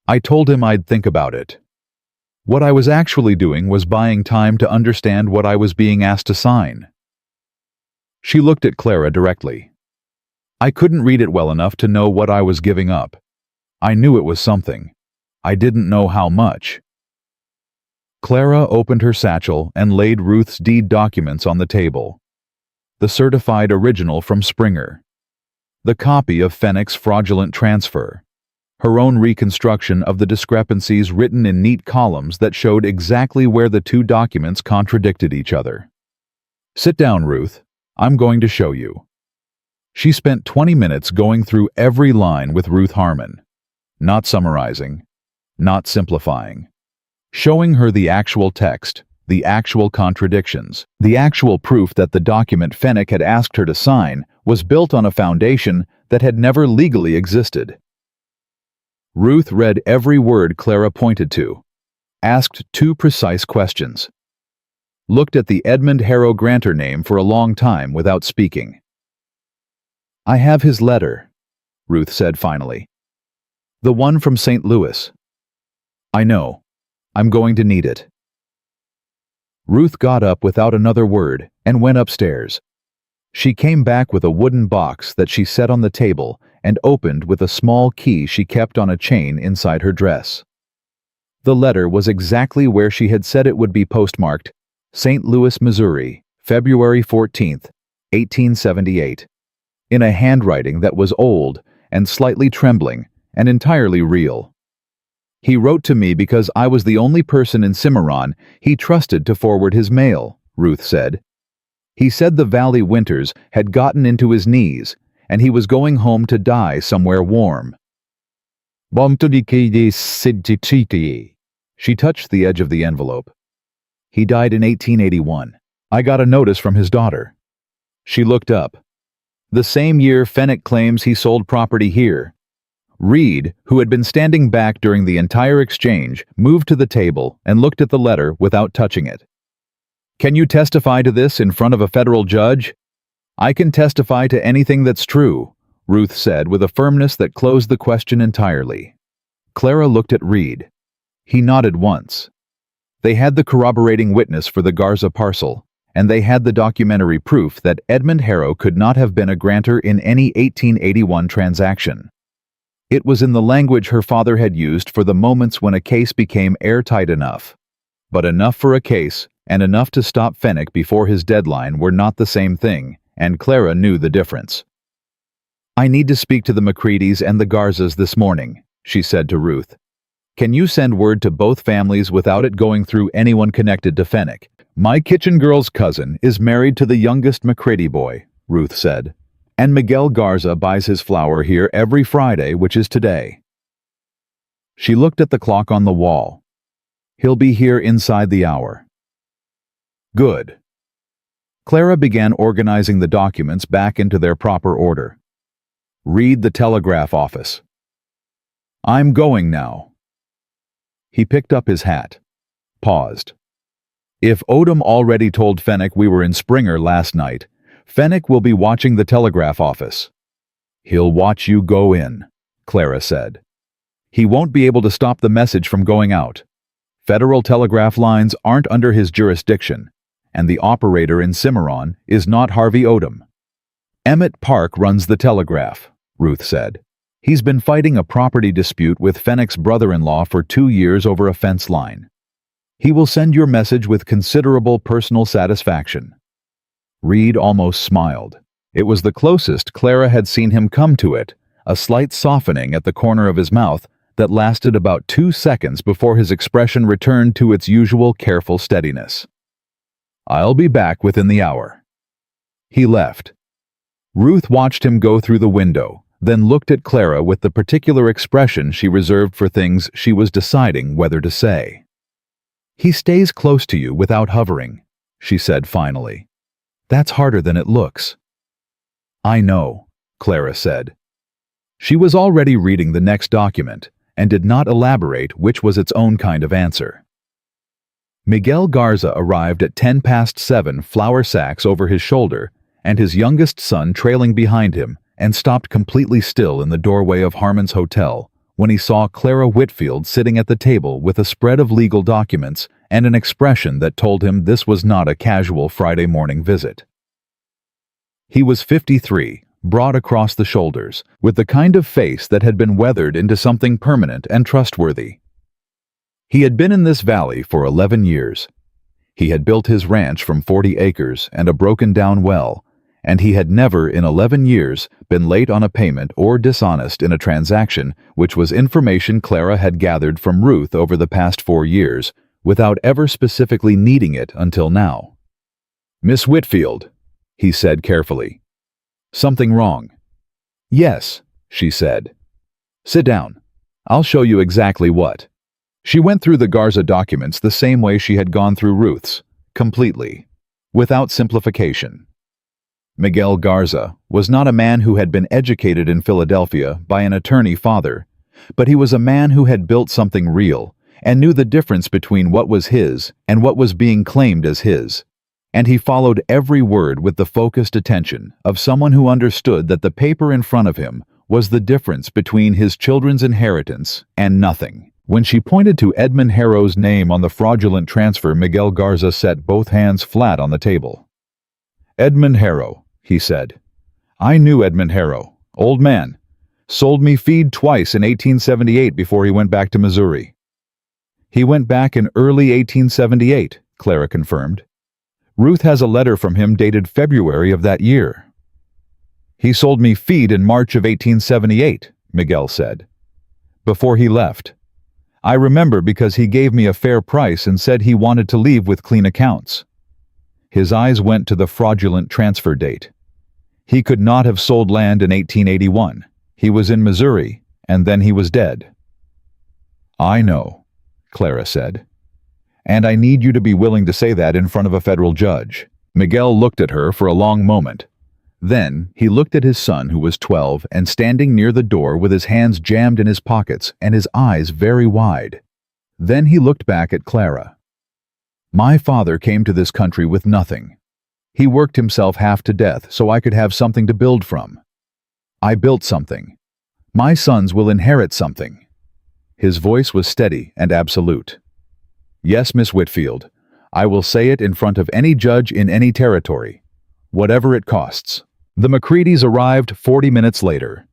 S1: I told him I'd think about it. What I was actually doing was buying time to understand what I was being asked to sign. She looked at Clara directly. I couldn't read it well enough to know what I was giving up. I knew it was something. I didn't know how much. Clara opened her satchel and laid Ruth's deed documents on the table. The certified original from Springer. The copy of Fennec's fraudulent transfer. Her own reconstruction of the discrepancies written in neat columns that showed exactly where the two documents contradicted each other. Sit down, Ruth. I'm going to show you. She spent 20 minutes going through every line with Ruth Harmon. Not summarizing. Not simplifying. Showing her the actual text, the actual contradictions, the actual proof that the document Fennec had asked her to sign was built on a foundation that had never legally existed. Ruth read every word Clara pointed to, asked 2 precise questions, looked at the Edmund Harrow grantor name for a long time without speaking. I have his letter, Ruth said finally. The one from St. Louis. I know. I'm going to need it. Ruth got up without another word and went upstairs. She came back with a wooden box that she set on the table and opened with a small key she kept on a chain inside her dress. The letter was exactly where she had said it would be, postmarked St. Louis, Missouri, February 14th, 1878, in a handwriting that was old and slightly trembling and entirely real. He wrote to me because I was the only person in Cimarron he trusted to forward his mail, Ruth said. He said the valley winters had gotten into his knees, and he was going home to die somewhere warm. She touched the edge of the envelope. He died in 1881. I got a notice from his daughter. She looked up. The same year Fenwick claims he sold property here. Reed, who had been standing back during the entire exchange, moved to the table and looked at the letter without touching it. Can you testify to this in front of a federal judge? I can testify to anything that's true, Ruth said with a firmness that closed the question entirely. Clara looked at Reed. He nodded once. They had the corroborating witness for the Garza parcel, and they had the documentary proof that Edmund Harrow could not have been a grantor in any 1881 transaction. It was in the language her father had used for the moments when a case became airtight enough. But enough for a case, and enough to stop Fenwick before his deadline were not the same thing, and Clara knew the difference. I need to speak to the Macreadys and the Garzas this morning, she said to Ruth. Can you send word to both families without it going through anyone connected to Fenwick? My kitchen girl's cousin is married to the youngest Macready boy, Ruth said, and Miguel Garza buys his flour here every Friday, which is today. She looked at the clock on the wall. He'll be here inside the hour. Good. Clara began organizing the documents back into their proper order. Read the telegraph office. I'm going now. He picked up his hat. Paused. If Odom already told Fenwick we were in Springer last night, Fenwick will be watching the telegraph office. He'll watch you go in, Clara said. He won't be able to stop the message from going out. Federal telegraph lines aren't under his jurisdiction, and the operator in Cimarron is not Harvey Odom. Emmett Park runs the telegraph, Ruth said. He's been fighting a property dispute with Fenwick's brother-in-law for 2 years over a fence line. He will send your message with considerable personal satisfaction. Reed almost smiled. It was the closest Clara had seen him come to it, a slight softening at the corner of his mouth that lasted about 2 seconds before his expression returned to its usual careful steadiness. I'll be back within the hour. He left. Ruth watched him go through the window, then looked at Clara with the particular expression she reserved for things she was deciding whether to say. He stays close to you without hovering, she said finally. That's harder than it looks. I know, Clara said. She was already reading the next document and did not elaborate, which was its own kind of answer. Miguel Garza arrived at 7:10, flour sacks over his shoulder, and his youngest son trailing behind him, and stopped completely still in the doorway of Harmon's Hotel when he saw Clara Whitfield sitting at the table with a spread of legal documents and an expression that told him this was not a casual Friday morning visit. He was 53, broad across the shoulders, with the kind of face that had been weathered into something permanent and trustworthy. He had been in this valley for 11 years. He had built his ranch from 40 acres and a broken-down well, and he had never in 11 years been late on a payment or dishonest in a transaction, which was information Clara had gathered from Ruth over the past 4 years, without ever specifically needing it until now. Miss Whitfield, he said carefully. Something wrong? Yes, she said. Sit down. I'll show you exactly what. She went through the Garza documents the same way she had gone through Ruth's, completely, without simplification. Miguel Garza was not a man who had been educated in Philadelphia by an attorney father, but he was a man who had built something real and knew the difference between what was his and what was being claimed as his. And he followed every word with the focused attention of someone who understood that the paper in front of him was the difference between his children's inheritance and nothing. When she pointed to Edmund Harrow's name on the fraudulent transfer, Miguel Garza set both hands flat on the table. Edmund Harrow, he said. I knew Edmund Harrow, old man. Sold me feed twice in 1878 before he went back to Missouri. He went back in early 1878, Clara confirmed. Ruth has a letter from him dated February of that year. He sold me feed in March of 1878, Miguel said. Before he left. I remember because he gave me a fair price and said he wanted to leave with clean accounts. His eyes went to the fraudulent transfer date. He could not have sold land in 1881. He was in Missouri, and then he was dead. I know, Clara said. And I need you to be willing to say that in front of a federal judge. Miguel looked at her for a long moment. Then he looked at his son, who was 12 and standing near the door with his hands jammed in his pockets and his eyes very wide. Then he looked back at Clara. My father came to this country with nothing. He worked himself half to death so I could have something to build from. I built something. My sons will inherit something. His voice was steady and absolute. Yes, Miss Whitfield, I will say it in front of any judge in any territory, whatever it costs. The Macreadys arrived 40 minutes later.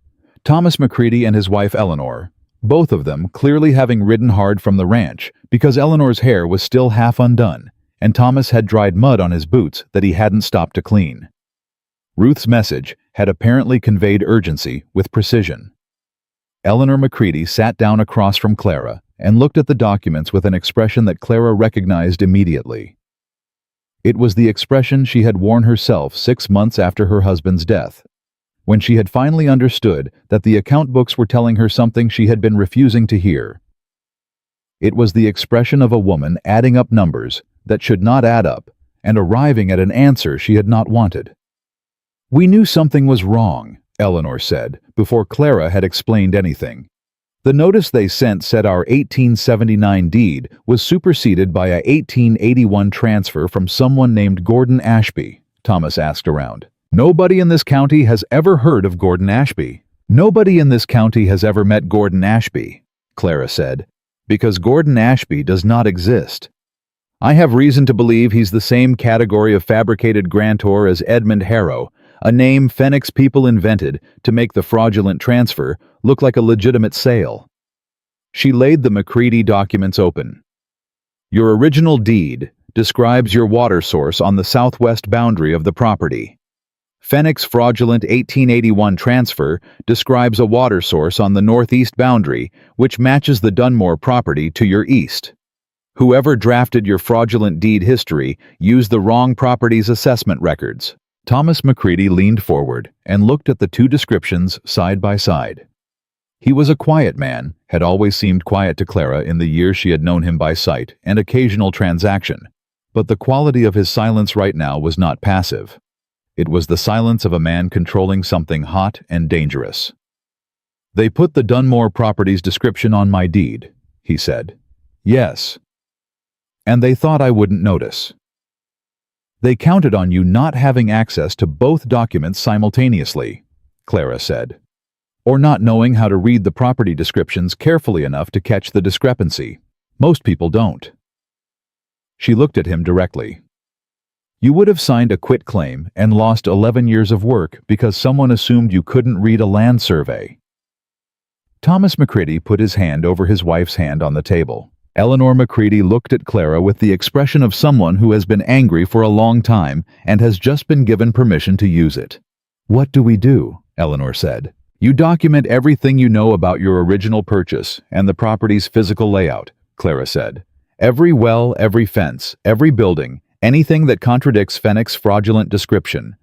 S1: Thomas Macready and his wife Eleanor, both of them clearly having ridden hard from the ranch because Eleanor's hair was still half undone, and Thomas had dried mud on his boots that he hadn't stopped to clean. Ruth's message had apparently conveyed urgency with precision. Eleanor Macready sat down across from Clara and looked at the documents with an expression that Clara recognized immediately. It was the expression she had worn herself 6 months after her husband's death, when she had finally understood that the account books were telling her something she had been refusing to hear. It was the expression of a woman adding up numbers that should not add up and arriving at an answer she had not wanted. We knew something was wrong, Eleanor said, before Clara had explained anything. The notice they sent said our 1879 deed was superseded by a 1881 transfer from someone named Gordon Ashby, Thomas asked around. Nobody in this county has ever heard of Gordon Ashby. Nobody in this county has ever met Gordon Ashby, Clara said, because Gordon Ashby does not exist. I have reason to believe he's the same category of fabricated grantor as Edmund Harrow, a name Phoenix people invented to make the fraudulent transfer look like a legitimate sale. She laid the Macready documents open. Your original deed describes your water source on the southwest boundary of the property. Phoenix fraudulent 1881 transfer describes a water source on the northeast boundary which matches the Dunmore property to your east. Whoever drafted your fraudulent deed history used the wrong property's assessment records. Thomas Macready leaned forward and looked at the two descriptions side by side. He was a quiet man, had always seemed quiet to Clara in the years she had known him by sight and occasional transaction, but the quality of his silence right now was not passive. It was the silence of a man controlling something hot and dangerous. They put the Dunmore property's description on my deed, he said. Yes. And they thought I wouldn't notice. They counted on you not having access to both documents simultaneously, Clara said, or not knowing how to read the property descriptions carefully enough to catch the discrepancy. Most people don't. She looked at him directly. You would have signed a quitclaim and lost 11 years of work because someone assumed you couldn't read a land survey. Thomas Macready put his hand over his wife's hand on the table. Eleanor Macready looked at Clara with the expression of someone who has been angry for a long time and has just been given permission to use it. What do we do? Eleanor said. You document everything you know about your original purchase and the property's physical layout, Clara said. Every well, every fence, every building, anything that contradicts Phoenix's fraudulent description.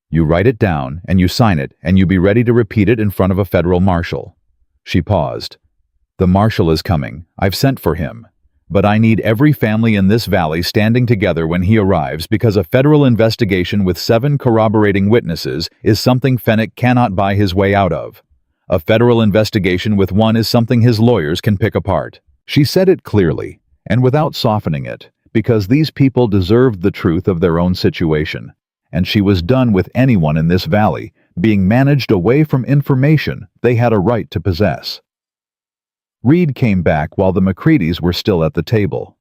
S1: You write it down and you sign it and you be ready to repeat it in front of a federal marshal. She paused. The marshal is coming. I've sent for him. But I need every family in this valley standing together when he arrives because a federal investigation with 7 corroborating witnesses is something Fennec cannot buy his way out of. A federal investigation with 1 is something his lawyers can pick apart. She said it clearly, and without softening it, because these people deserved the truth of their own situation, and she was done with anyone in this valley being managed away from information they had a right to possess. Reed came back while the Macreadys were still at the table.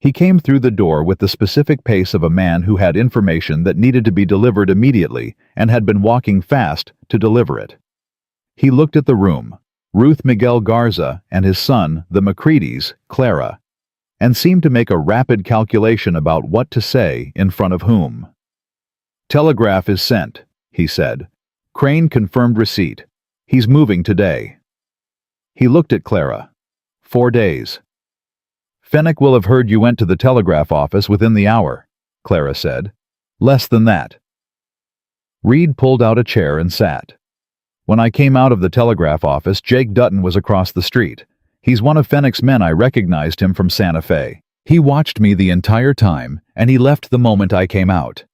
S1: He came through the door with the specific pace of a man who had information that needed to be delivered immediately and had been walking fast to deliver it. He looked at the room, Ruth Miguel Garza and his son, the Macreadys, Clara, and seemed to make a rapid calculation about what to say in front of whom. Telegraph is sent, he said. Crane confirmed receipt. He's moving today. He looked at Clara. 4 days. Fennec will have heard you went to the telegraph office within the hour, Clara said. Less than that. Reed pulled out a chair and sat. When I came out of the telegraph office, Jake Dutton was across the street. He's one of Fennec's men. I recognized him from Santa Fe. He watched me the entire time, and he left the moment I came out.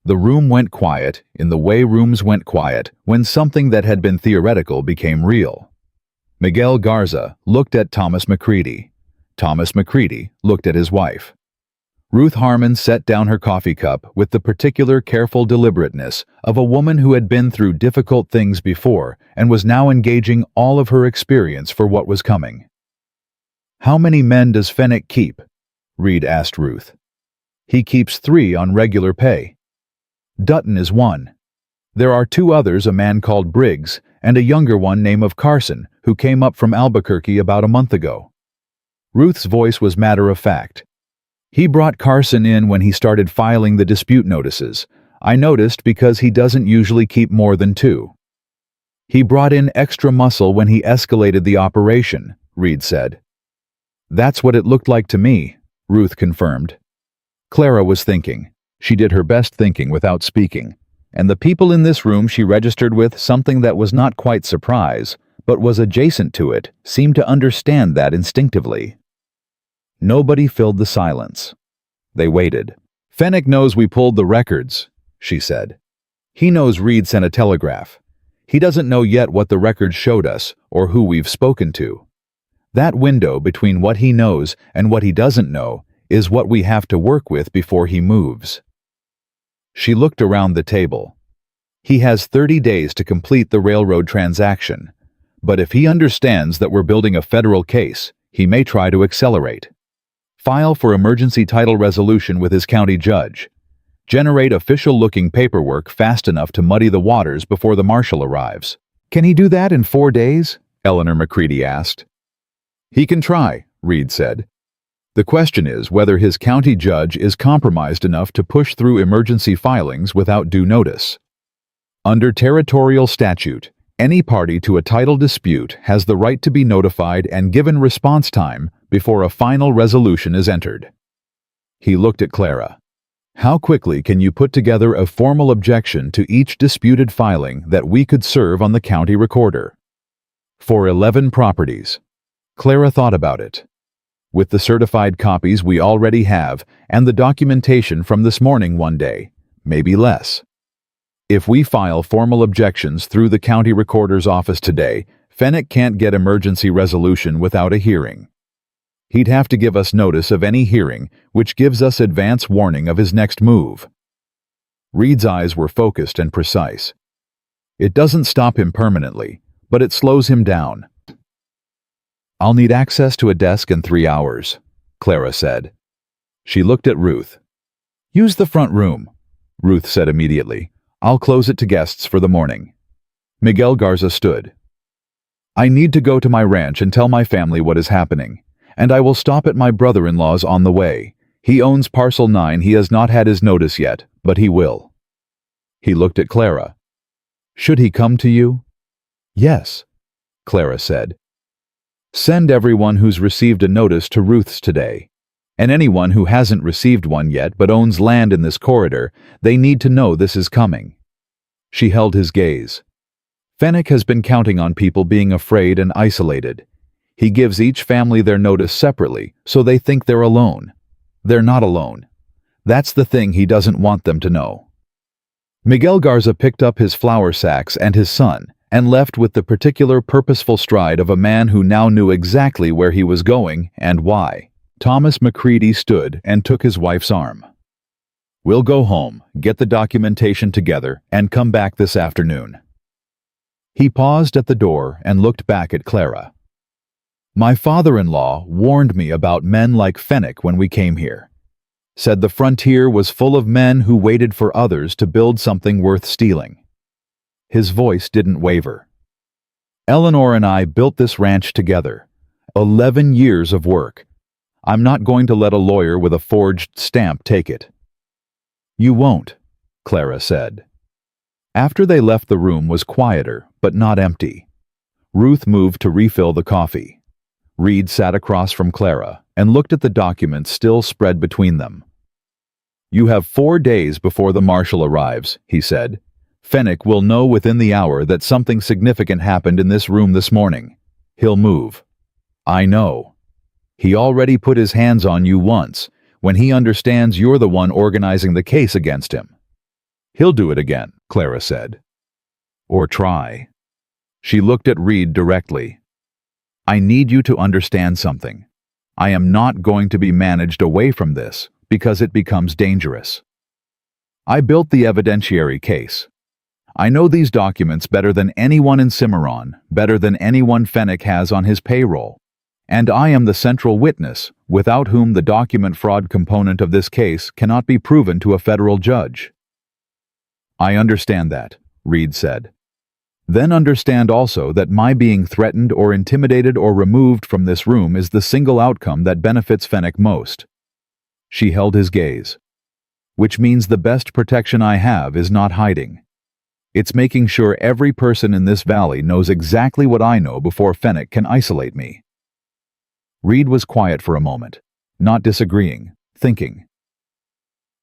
S1: The room went quiet, in the way rooms went quiet, when something that had been theoretical became real. Miguel Garza looked at Thomas McCready. Thomas McCready looked at his wife. Ruth Harmon set down her coffee cup with the particular careful deliberateness of a woman who had been through difficult things before and was now engaging all of her experience for what was coming. "How many men does Fennec keep?" Reed asked Ruth. "He keeps 3 on regular pay. Dutton is 1. There are 2 others, a man called Briggs and a younger one named of Carson, who came up from Albuquerque about a month ago." Ruth's voice was matter-of-fact. "He brought Carson in when he started filing the dispute notices. I noticed because he doesn't usually keep more than 2. He brought in extra muscle when he escalated the operation," Reed said. "That's what it looked like to me," Ruth confirmed. Clara was thinking. She did her best thinking without speaking, and the people in this room she registered with something that was not quite surprise, but was adjacent to it, seemed to understand that instinctively. Nobody filled the silence. They waited. "Fennec knows we pulled the records," she said. "He knows Reed sent a telegraph. He doesn't know yet what the records showed us or who we've spoken to. That window between what he knows and what he doesn't know is what we have to work with before he moves." She looked around the table. "He has 30 days to complete the railroad transaction, but if he understands that we're building a federal case, he may try to accelerate. File for emergency title resolution with his county judge. Generate official-looking paperwork fast enough to muddy the waters before the marshal arrives." "Can he do that in 4 days?" Eleanor McCready asked. "He can try," Reed said. "The question is whether his county judge is compromised enough to push through emergency filings without due notice. Under territorial statute, any party to a title dispute has the right to be notified and given response time before a final resolution is entered." He looked at Clara. "How quickly can you put together a formal objection to each disputed filing that we could serve on the county recorder?" "For 11 properties." Clara thought about it. "With the certified copies we already have and the documentation from this morning, 1 day, maybe less. If we file formal objections through the county recorder's office today, Fennec can't get emergency resolution without a hearing. He'd have to give us notice of any hearing, which gives us advance warning of his next move." Reed's eyes were focused and precise. "It doesn't stop him permanently, but it slows him down." "I'll need access to a desk in 3 hours," Clara said. She looked at Ruth. "Use the front room," Ruth said immediately. "I'll close it to guests for the morning." Miguel Garza stood. "I need to go to my ranch and tell my family what is happening, and I will stop at my brother-in-law's on the way. He owns Parcel 9. He has not had his notice yet, but he will." He looked at Clara. "Should he come to you?" "Yes," Clara said. "Send everyone who's received a notice to Ruth's today. And anyone who hasn't received one yet but owns land in this corridor, they need to know this is coming." She held his gaze. "Fennec has been counting on people being afraid and isolated. He gives each family their notice separately, so they think they're alone. They're not alone. That's the thing he doesn't want them to know." Miguel Garza picked up his flour sacks and his son, and left with the particular purposeful stride of a man who now knew exactly where he was going and why. Thomas McCready stood and took his wife's arm. "We'll go home, get the documentation together, and come back this afternoon." He paused at the door and looked back at Clara. "My father-in-law warned me about men like Fennec when we came here. Said the frontier was full of men who waited for others to build something worth stealing." His voice didn't waver. "Eleanor and I built this ranch together. 11 years of work. I'm not going to let a lawyer with a forged stamp take it." "You won't," Clara said. After they left, the room was quieter, but not empty. Ruth moved to refill the coffee. Reed sat across from Clara and looked at the documents still spread between them. You have 4 days before the marshal arrives, he said. Fennec will know within the hour that something significant happened in this room this morning. He'll move. I know. He already put his hands on you once, when he understands you're the one organizing the case against him. He'll do it again, Clara said. Or try. She looked at Reed directly. I need you to understand something. I am not going to be managed away from this, because it becomes dangerous. I built the evidentiary case. I know these documents better than anyone in Cimarron, better than anyone Fennec has on his payroll. And I am the central witness, without whom the document fraud component of this case cannot be proven to a federal judge. I understand that, Reed said. Then understand also that my being threatened or intimidated or removed from this room is the single outcome that benefits Fennec most. She held his gaze. Which means the best protection I have is not hiding. It's making sure every person in this valley knows exactly what I know before Fennec can isolate me. Reed was quiet for a moment, not disagreeing, thinking.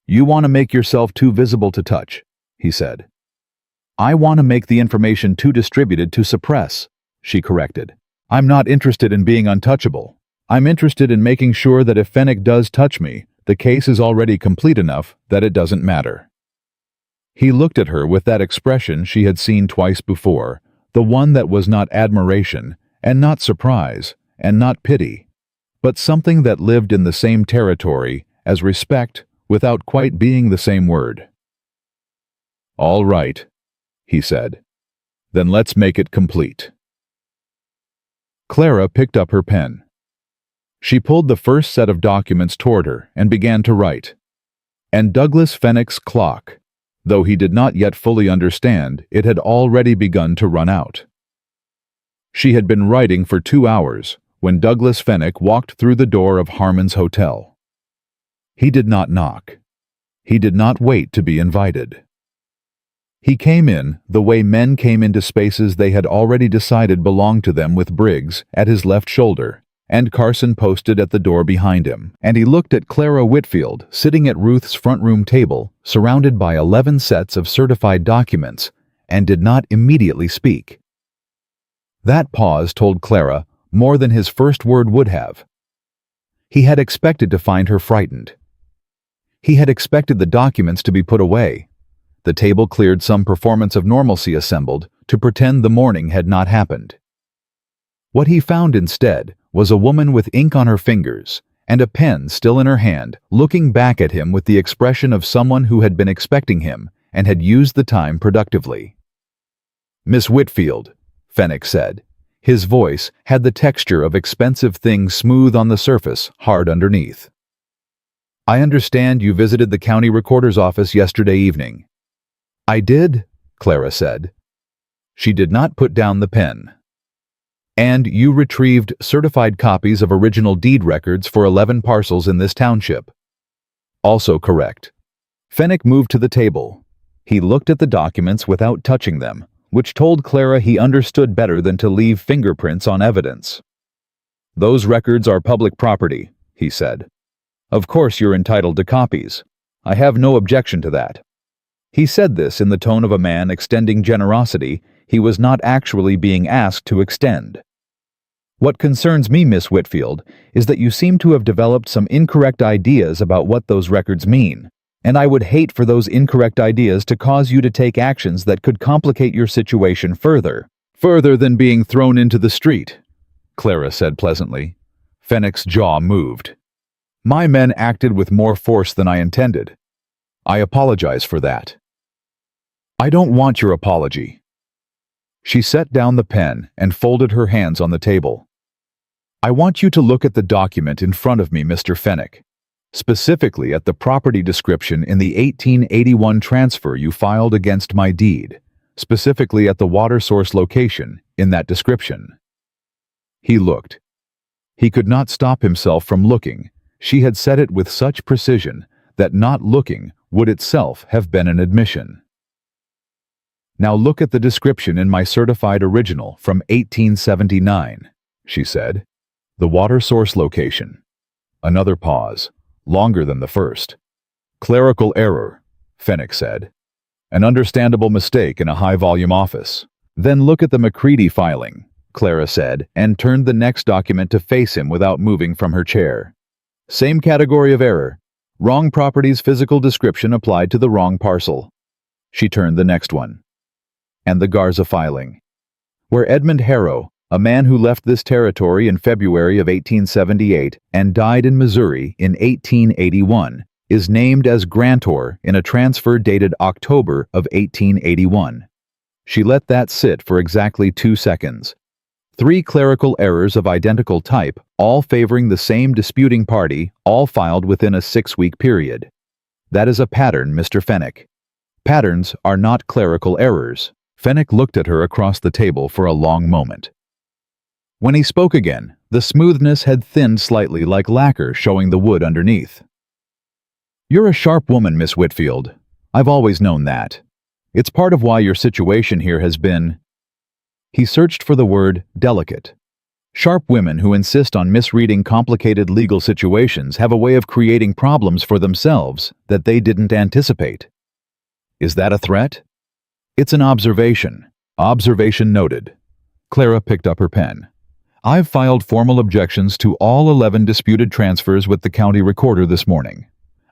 S1: You want to make yourself too visible to touch, he said. I want to make the information too distributed to suppress, she corrected. I'm not interested in being untouchable. I'm interested in making sure that if Fennec does touch me, the case is already complete enough that it doesn't matter. He looked at her with that expression she had seen twice before, the one that was not admiration, and not surprise, and not pity, but something that lived in the same territory as respect without quite being the same word. All right, he said. Then let's make it complete. Clara picked up her pen. She pulled the first set of documents toward her and began to write. And Douglas Fennec's clock, though he did not yet fully understand, it had already begun to run out. She had been writing for 2 hours when Douglas Fennec walked through the door of Harmon's hotel. He did not knock. He did not wait to be invited. He came in the way men came into spaces they had already decided belonged to them, with Briggs at his left shoulder and Carson posted at the door behind him, and he looked at Clara Whitfield sitting at Ruth's front room table, surrounded by 11 sets of certified documents, and did not immediately speak. That pause told Clara more than his first word would have. He had expected to find her frightened. He had expected the documents to be put away. The table cleared, some performance of normalcy assembled to pretend the morning had not happened. What he found instead was a woman with ink on her fingers and a pen still in her hand, looking back at him with the expression of someone who had been expecting him and had used the time productively. "Miss Whitfield," Fennec said. His voice had the texture of expensive things, smooth on the surface, hard underneath. "I understand you visited the county recorder's office yesterday evening." "I did," Clara said. She did not put down the pen. "And you retrieved certified copies of original deed records for 11 parcels in this township." "Also correct." Fennec moved to the table. He looked at the documents without touching them, which told Clara he understood better than to leave fingerprints on evidence. "Those records are public property," he said. "Of course you're entitled to copies. I have no objection to that." He said this in the tone of a man extending generosity he was not actually being asked to extend. "What concerns me, Miss Whitfield, is that you seem to have developed some incorrect ideas about what those records mean, and I would hate for those incorrect ideas to cause you to take actions that could complicate your situation further than being thrown into the street," Clara said pleasantly. Fennec's jaw moved. "My men acted with more force than I intended. I apologize for that." "I don't want your apology." She set down the pen and folded her hands on the table. "I want you to look at the document in front of me, Mr. Fennec, specifically at the property description in the 1881 transfer you filed against my deed, specifically at the water source location in that description." He looked. He could not stop himself from looking. She had said it with such precision that not looking would itself have been an admission. "Now look at the description in my certified original from 1879, she said. "The water source location." Another pause, longer than the first. Clerical error, Fenwick said. An understandable mistake in a high-volume office. Then look at the McCready filing, Clara said, and turned the next document to face him without moving from her chair. Same category of error. Wrong property's physical description applied to the wrong parcel. She turned the next one. And the Garza filing, where Edmund Harrow, a man who left this territory in February of 1878 and died in Missouri in 1881, is named as grantor in a transfer dated October of 1881. She let that sit for exactly 2 seconds. 3 clerical errors of identical type, all favoring the same disputing party, all filed within a 6-week period. That is a pattern, Mr. Fenwick. Patterns are not clerical errors. Fenwick looked at her across the table for a long moment. When he spoke again, the smoothness had thinned slightly like lacquer showing the wood underneath. You're a sharp woman, Miss Whitfield. I've always known that. It's part of why your situation here has been... He searched for the word delicate. Sharp women who insist on misreading complicated legal situations have a way of creating problems for themselves that they didn't anticipate. Is that a threat? It's an observation. Observation noted. Clara picked up her pen. I've filed formal objections to all 11 disputed transfers with the county recorder this morning.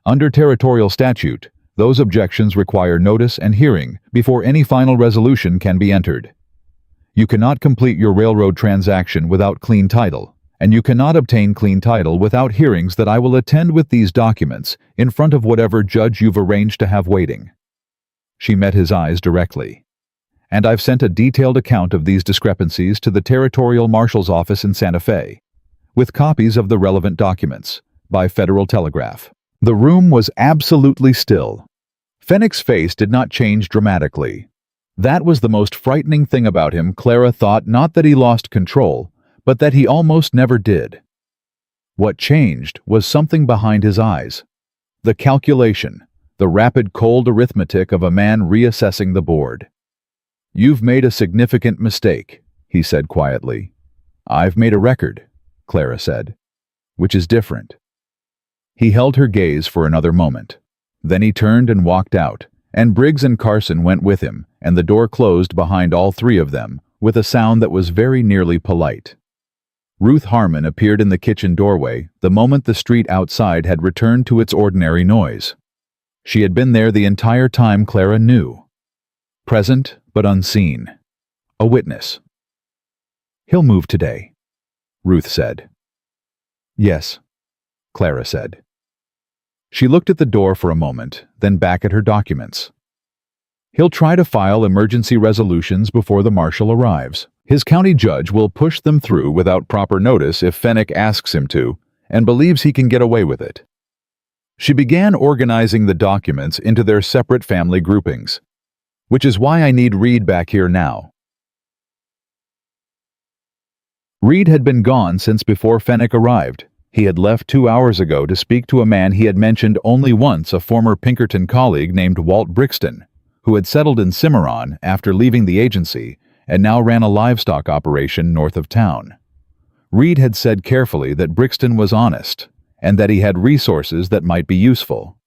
S1: Under territorial statute, those objections require notice and hearing before any final resolution can be entered. You cannot complete your railroad transaction without clean title, and you cannot obtain clean title without hearings that I will attend with these documents in front of whatever judge you've arranged to have waiting. She met his eyes directly. And I've sent a detailed account of these discrepancies to the Territorial Marshal's office in Santa Fe, with copies of the relevant documents, by Federal Telegraph. The room was absolutely still. Fenwick's face did not change dramatically. That was the most frightening thing about him. Clara thought not that he lost control, but that he almost never did. What changed was something behind his eyes. The calculation, the rapid cold arithmetic of a man reassessing the board. You've made a significant mistake, he said quietly. I've made a record, Clara said, which is different. He held her gaze for another moment. Then he turned and walked out, and Briggs and Carson went with him, and the door closed behind all 3 of them, with a sound that was very nearly polite. Ruth Harmon appeared in the kitchen doorway the moment the street outside had returned to its ordinary noise. She had been there the entire time Clara knew. Present but unseen. A witness. He'll move today, Ruth said. Yes, Clara said. She looked at the door for a moment, then back at her documents. He'll try to file emergency resolutions before the marshal arrives. His county judge will push them through without proper notice if Fenwick asks him to, and believes he can get away with it. She began organizing the documents into their separate family groupings, which is why I need Reed back here now. Reed had been gone since before Fenwick arrived. He had left 2 hours ago to speak to a man he had mentioned only once, a former Pinkerton colleague named Walt Brixton, who had settled in Cimarron after leaving the agency and now ran a livestock operation north of town. Reed had said carefully that Brixton was honest and that he had resources that might be useful.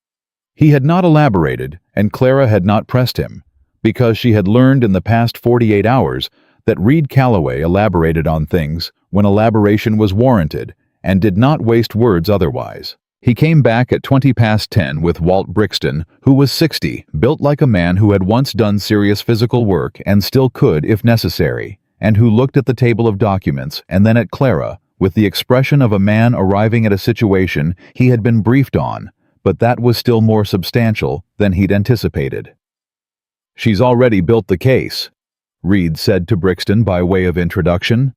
S1: He had not elaborated, and Clara had not pressed him, because she had learned in the past 48 hours that Reed Calloway elaborated on things when elaboration was warranted and did not waste words otherwise. He came back at 10:20 with Walt Brixton, who was 60, built like a man who had once done serious physical work and still could if necessary, and who looked at the table of documents and then at Clara with the expression of a man arriving at a situation he had been briefed on, but that was still more substantial than he'd anticipated. She's already built the case, Reed said to Brixton by way of introduction.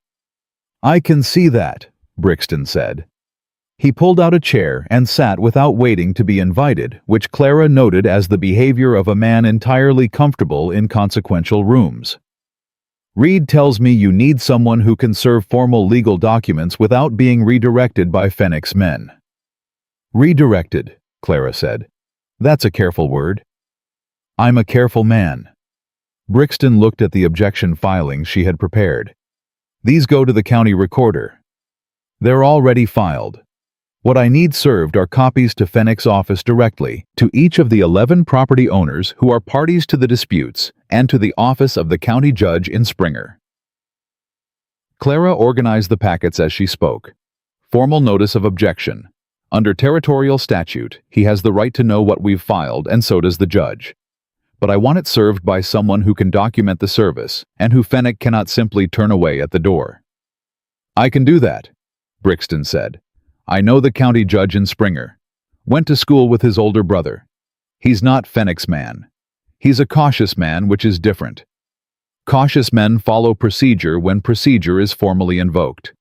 S1: I can see that, Brixton said. He pulled out a chair and sat without waiting to be invited, which Clara noted as the behavior of a man entirely comfortable in consequential rooms. Reed tells me you need someone who can serve formal legal documents without being redirected by Fenwick's men. Redirected, Clara said. That's a careful word. I'm a careful man. Brixton looked at the objection filings she had prepared. These go to the county recorder. They're already filed. What I need served are copies to Fenwick's office directly, to each of the 11 property owners who are parties to the disputes, and to the office of the county judge in Springer. Clara organized the packets as she spoke. Formal notice of objection. Under territorial statute, he has the right to know what we've filed, and so does the judge. But I want it served by someone who can document the service, and who Fenwick cannot simply turn away at the door. I can do that, Brixton said. I know the county judge in Springer. Went to school with his older brother. He's not Fenwick's man. He's a cautious man, which is different. Cautious men follow procedure when procedure is formally invoked.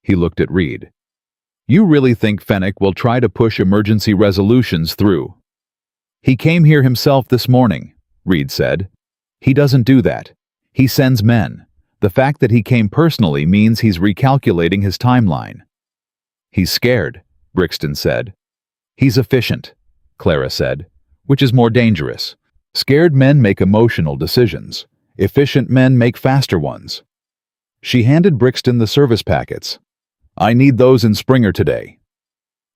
S1: He looked at Reed. You really think Fenwick will try to push emergency resolutions through? He came here himself this morning, Reed said. He doesn't do that. He sends men. The fact that he came personally means he's recalculating his timeline. He's scared, Brixton said. He's efficient, Clara said, which is more dangerous. Scared men make emotional decisions. Efficient men make faster ones. She handed Brixton the service packets. I need those in Springer today.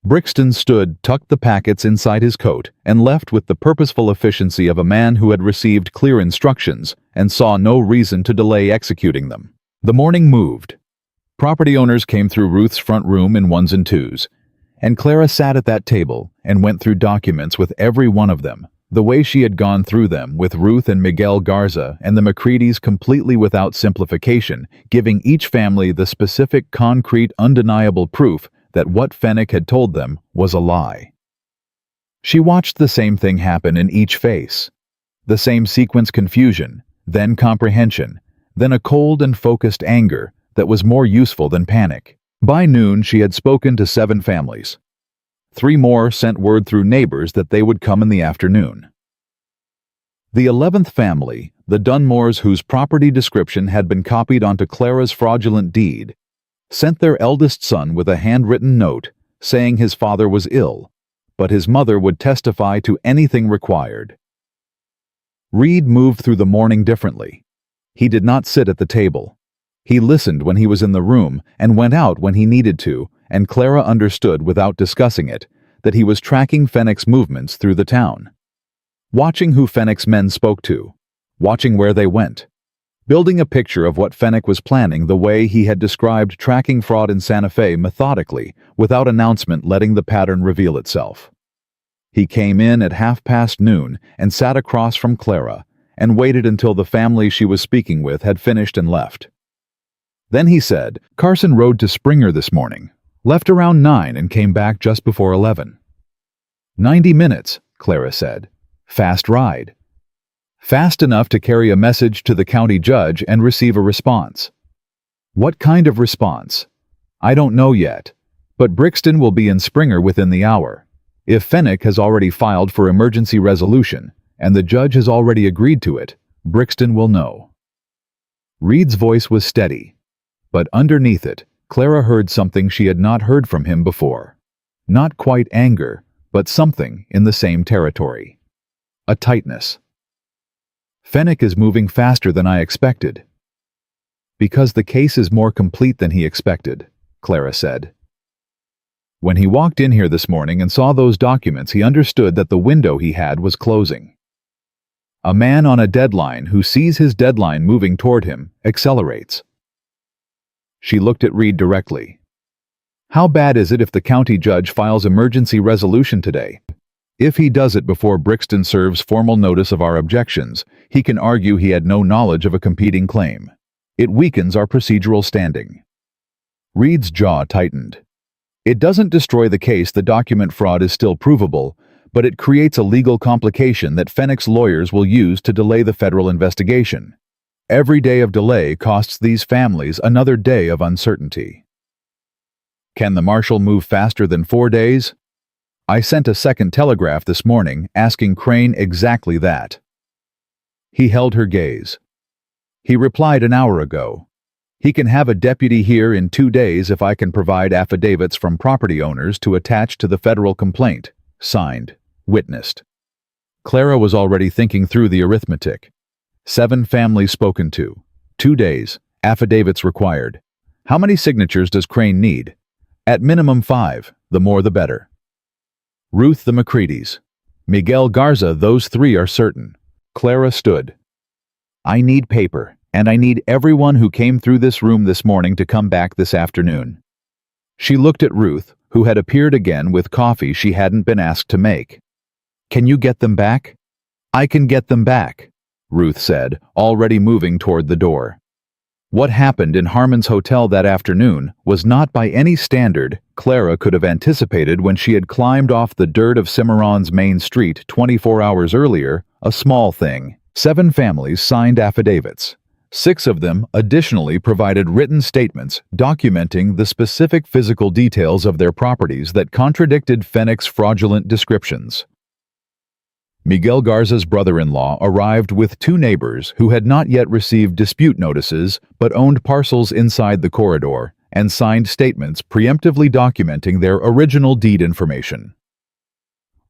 S1: Brixton stood, tucked the packets inside his coat, and left with the purposeful efficiency of a man who had received clear instructions and saw no reason to delay executing them. The morning moved. Property owners came through Ruth's front room in ones and twos, and Clara sat at that table and went through documents with every one of them, the way she had gone through them with Ruth and Miguel Garza and the Macreadys, completely without simplification, giving each family the specific, concrete, undeniable proof that what Fenwick had told them was a lie. She watched the same thing happen in each face. The same sequence: confusion, then comprehension, then a cold and focused anger that was more useful than panic. By noon, she had spoken to 7 families. 3 more sent word through neighbors that they would come in the afternoon. The 11th family, the Dunmores, whose property description had been copied onto Clara's fraudulent deed, sent their eldest son with a handwritten note saying his father was ill, but his mother would testify to anything required. Reed moved through the morning differently. He did not sit at the table. He listened when he was in the room and went out when he needed to, and Clara understood without discussing it that he was tracking Fenwick's movements through the town. Watching who Fenwick's men spoke to, watching where they went, building a picture of what Fenwick was planning the way he had described tracking fraud in Santa Fe methodically, without announcement, letting the pattern reveal itself. He came in at noon and sat across from Clara and waited until the family she was speaking with had finished and left. Then he said, Carson rode to Springer this morning, left around 9 and came back just before 11. 90 minutes, Clara said. Fast ride. Fast enough to carry a message to the county judge and receive a response. What kind of response? I don't know yet, but Brixton will be in Springer within the hour. If Fenwick has already filed for emergency resolution, and the judge has already agreed to it, Brixton will know. Reed's voice was steady, but underneath it, Clara heard something she had not heard from him before. Not quite anger, but something in the same territory. A tightness. Fenwick is moving faster than I expected. Because the case is more complete than he expected, Clara said. When he walked in here this morning and saw those documents, he understood that the window he had was closing. A man on a deadline who sees his deadline moving toward him accelerates. She looked at Reed directly. How bad is it if the county judge files emergency resolution today? If he does it before Brixton serves formal notice of our objections, he can argue he had no knowledge of a competing claim. It weakens our procedural standing. Reed's jaw tightened. It doesn't destroy the case. The document fraud is still provable, but it creates a legal complication that Fenwick's lawyers will use to delay the federal investigation. Every day of delay costs these families another day of uncertainty. Can the marshal move faster than 4 days? I sent a second telegraph this morning asking Crane exactly that. He held her gaze. He replied an hour ago. He can have a deputy here in 2 days if I can provide affidavits from property owners to attach to the federal complaint. Signed, witnessed. Clara was already thinking through the arithmetic. 7 families spoken to. 2 days. Affidavits required. How many signatures does Crane need? At minimum 5, the more the better. Ruth the Macready's. Miguel Garza, those three are certain. Clara stood. I need paper, and I need everyone who came through this room this morning to come back this afternoon. She looked at Ruth, who had appeared again with coffee she hadn't been asked to make. Can you get them back? I can get them back, Ruth said, already moving toward the door. What happened in Harmon's hotel that afternoon was not by any standard Clara could have anticipated when she had climbed off the dirt of Cimarron's main street 24 hours earlier, a small thing. 7 families signed affidavits. 6 of them additionally provided written statements documenting the specific physical details of their properties that contradicted Fenwick's fraudulent descriptions. Miguel Garza's brother-in-law arrived with 2 neighbors who had not yet received dispute notices but owned parcels inside the corridor and signed statements preemptively documenting their original deed information.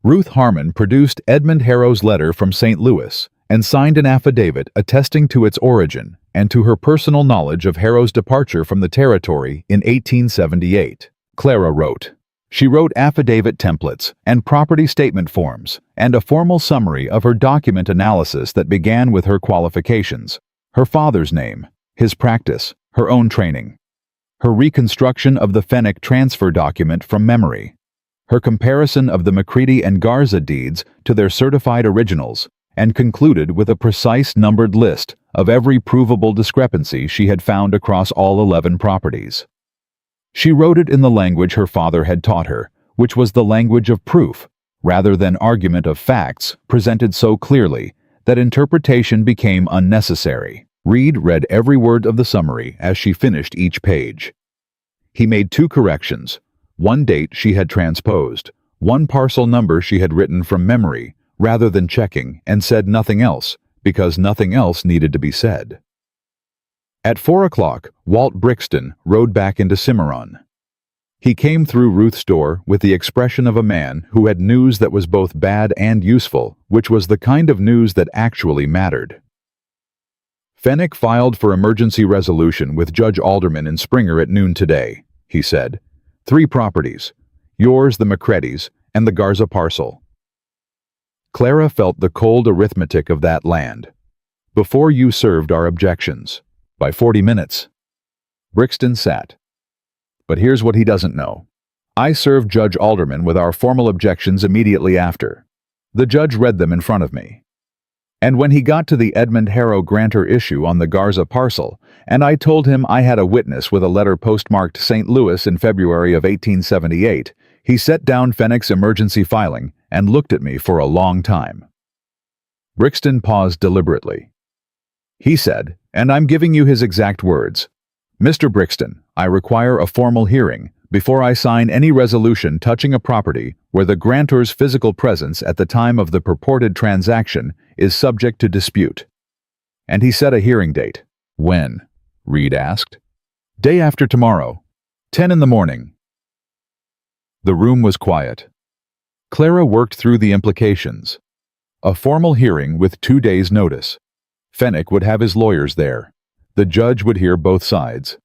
S1: Ruth Harmon produced Edmund Harrow's letter from St. Louis and signed an affidavit attesting to its origin and to her personal knowledge of Harrow's departure from the territory in 1878. Clara wrote. She wrote affidavit templates and property statement forms and a formal summary of her document analysis that began with her qualifications, her father's name, his practice, her own training, her reconstruction of the Fenwick transfer document from memory, her comparison of the Macready and Garza deeds to their certified originals, and concluded with a precise numbered list of every provable discrepancy she had found across all 11 properties. She wrote it in the language her father had taught her, which was the language of proof, rather than argument of facts presented so clearly that interpretation became unnecessary. Reed read every word of the summary as she finished each page. He made 2 corrections, 1 date she had transposed, 1 parcel number she had written from memory, rather than checking, and said nothing else, because nothing else needed to be said. At 4 o'clock, Walt Brixton rode back into Cimarron. He came through Ruth's door with the expression of a man who had news that was both bad and useful, which was the kind of news that actually mattered. Fenwick filed for emergency resolution with Judge Alderman in Springer at noon today, he said. 3 properties, yours, the Macready's, and the Garza parcel. Clara felt the cold arithmetic of that land. Before you served our objections. By 40 minutes. Brixton sat. But here's what he doesn't know. I served Judge Alderman with our formal objections immediately after. The judge read them in front of me. And when he got to the Edmund Harrow grantor issue on the Garza parcel, and I told him I had a witness with a letter postmarked St. Louis in February of 1878, he set down Fenwick's emergency filing and looked at me for a long time. Brixton paused deliberately. He said, and I'm giving you his exact words, Mr. Brixton, I require a formal hearing before I sign any resolution touching a property where the grantor's physical presence at the time of the purported transaction is subject to dispute. And he set a hearing date. When? Reed asked. Day after tomorrow. 10 in the morning. The room was quiet. Clara worked through the implications. A formal hearing with 2 days' notice. Fenwick would have his lawyers there. The judge would hear both sides.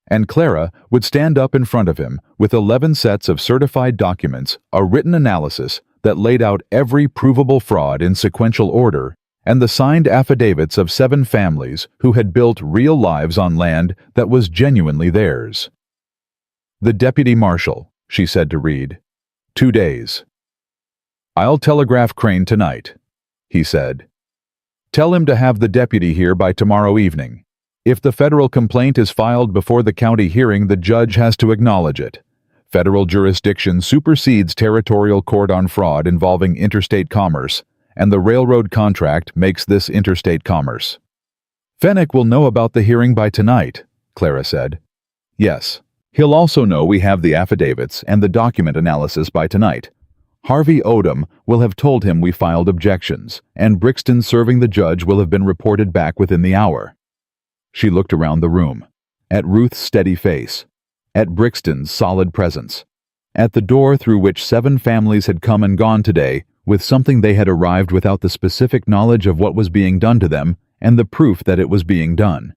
S1: And Clara would stand up in front of him with 11 sets of certified documents, a written analysis that laid out every provable fraud in sequential order, and the signed affidavits of 7 families who had built real lives on land that was genuinely theirs. The deputy marshal, she said to Reed. 2 days. I'll telegraph Crane tonight, he said. Tell him to have the deputy here by tomorrow evening. If the federal complaint is filed before the county hearing, the judge has to acknowledge it. Federal jurisdiction supersedes territorial court on fraud involving interstate commerce, and the railroad contract makes this interstate commerce. Fenwick will know about the hearing by tonight, Clara said. Yes. He'll also know we have the affidavits and the document analysis by tonight. Harvey Odom will have told him we filed objections, and Brixton serving the judge will have been reported back within the hour. She looked around the room, at Ruth's steady face, at Brixton's solid presence, at the door through which 7 families had come and gone today with something they had arrived without the specific knowledge of what was being done to them and the proof that it was being done.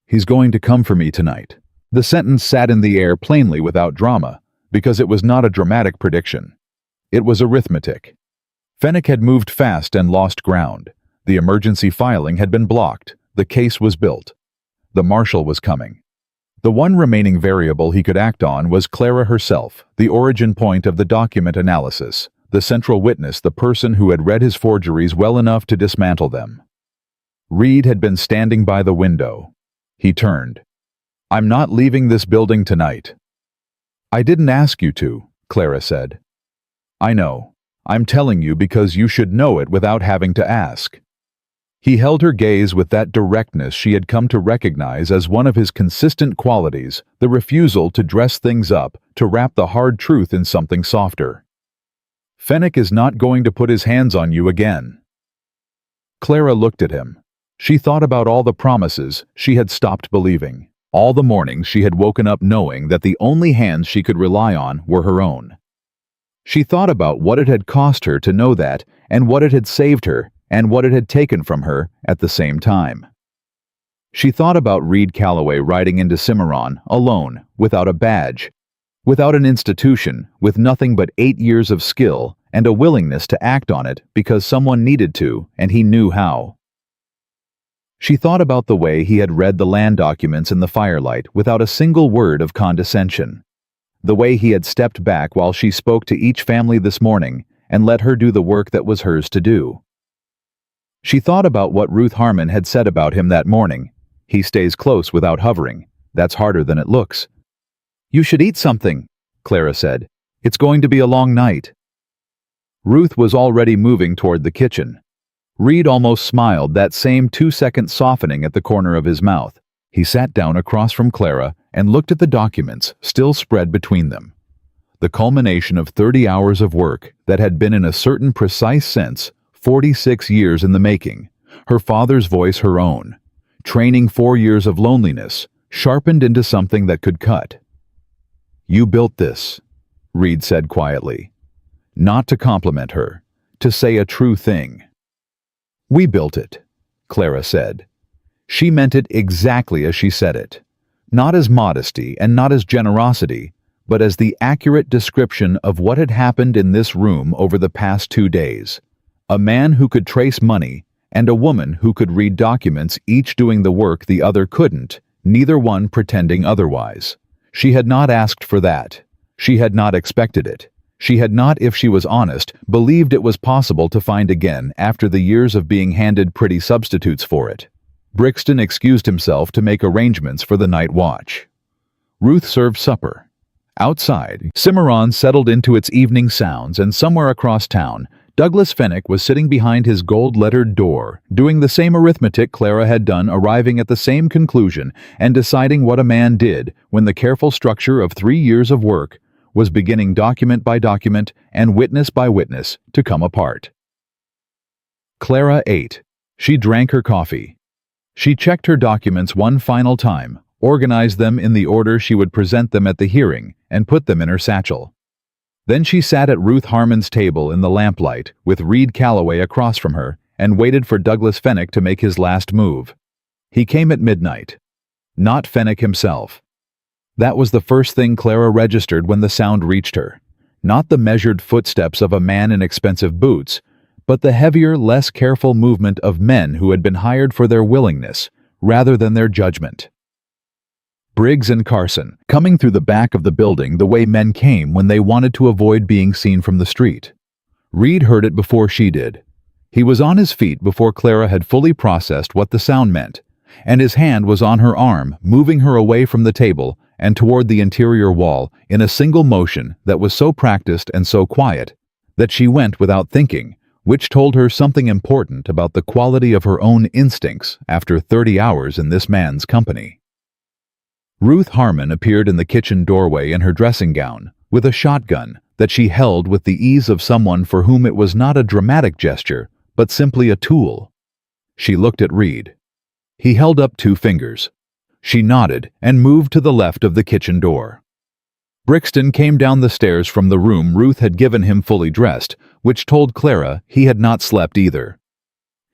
S1: He's going to come for me tonight. The sentence sat in the air plainly without drama. because it was not a dramatic prediction. It was arithmetic. Fenwick had moved fast and lost ground. The emergency filing had been blocked. The case was built. The marshal was coming. The one remaining variable he could act on was Clara herself, the origin point of the document analysis, the central witness, the person who had read his forgeries well enough to dismantle them. Reed had been standing by the window. He turned. "I'm not leaving this building tonight." "I didn't ask you to," Clara said. "I know. I'm telling you because you should know it without having to ask." He held her gaze with that directness she had come to recognize as one of his consistent qualities, the refusal to dress things up, to wrap the hard truth in something softer. "Fenwick is not going to put his hands on you again." Clara looked at him. She thought about all the promises she had stopped believing, all the mornings she had woken up knowing that the only hands she could rely on were her own. She thought about what it had cost her to know that, and what it had saved her, and what it had taken from her at the same time. She thought about Reed Calloway riding into Cimarron, alone, without a badge, without an institution, with nothing but 8 years of skill and a willingness to act on it because someone needed to and he knew how. She thought about the way he had read the land documents in the firelight without a single word of condescension, the way he had stepped back while she spoke to each family this morning and let her do the work that was hers to do. She thought about what Ruth Harmon had said about him that morning. "He stays close without hovering. That's harder than it looks." "You should eat something," Clara said. "It's going to be a long night." Ruth was already moving toward the kitchen. Reed almost smiled, that same 2-second softening at the corner of his mouth. He sat down across from Clara and looked at the documents still spread between them. The culmination of 30 hours of work that had been, in a certain precise sense, 46 years in the making, her father's voice her own, training 4 years of loneliness, sharpened into something that could cut. "You built this," Reed said quietly, not to compliment her, to say a true thing. "We built it," Clara said. She meant it exactly as she said it, not as modesty and not as generosity, but as the accurate description of what had happened in this room over the past 2 days. A man who could trace money, and a woman who could read documents, each doing the work the other couldn't, neither one pretending otherwise. She had not asked for that. She had not expected it. She had not, if she was honest, believed it was possible to find again after the years of being handed pretty substitutes for it. Brixton excused himself to make arrangements for the night watch. Ruth served supper. Outside, Cimarron settled into its evening sounds, and somewhere across town, Douglas Fenwick was sitting behind his gold-lettered door, doing the same arithmetic Clara had done, arriving at the same conclusion and deciding what a man did when the careful structure of 3 years of work was beginning document by document and witness by witness to come apart. Clara ate. She drank her coffee. She checked her documents one final time, organized them in the order she would present them at the hearing, and put them in her satchel. Then she sat at Ruth Harmon's table in the lamplight, with Reed Calloway across from her, and waited for Douglas Fenwick to make his last move. He came at midnight. Not Fenwick himself. That was the first thing Clara registered when the sound reached her. Not the measured footsteps of a man in expensive boots, but the heavier, less careful movement of men who had been hired for their willingness, rather than their judgment. Briggs and Carson, coming through the back of the building the way men came when they wanted to avoid being seen from the street. Reed heard it before she did. He was on his feet before Clara had fully processed what the sound meant, and his hand was on her arm, moving her away from the table and toward the interior wall in a single motion that was so practiced and so quiet that she went without thinking, which told her something important about the quality of her own instincts after 30 hours in this man's company. Ruth Harmon appeared in the kitchen doorway in her dressing gown, with a shotgun that she held with the ease of someone for whom it was not a dramatic gesture, but simply a tool. She looked at Reed. He held up 2 fingers. She nodded and moved to the left of the kitchen door. Brixton came down the stairs from the room Ruth had given him fully dressed, which told Clara he had not slept either.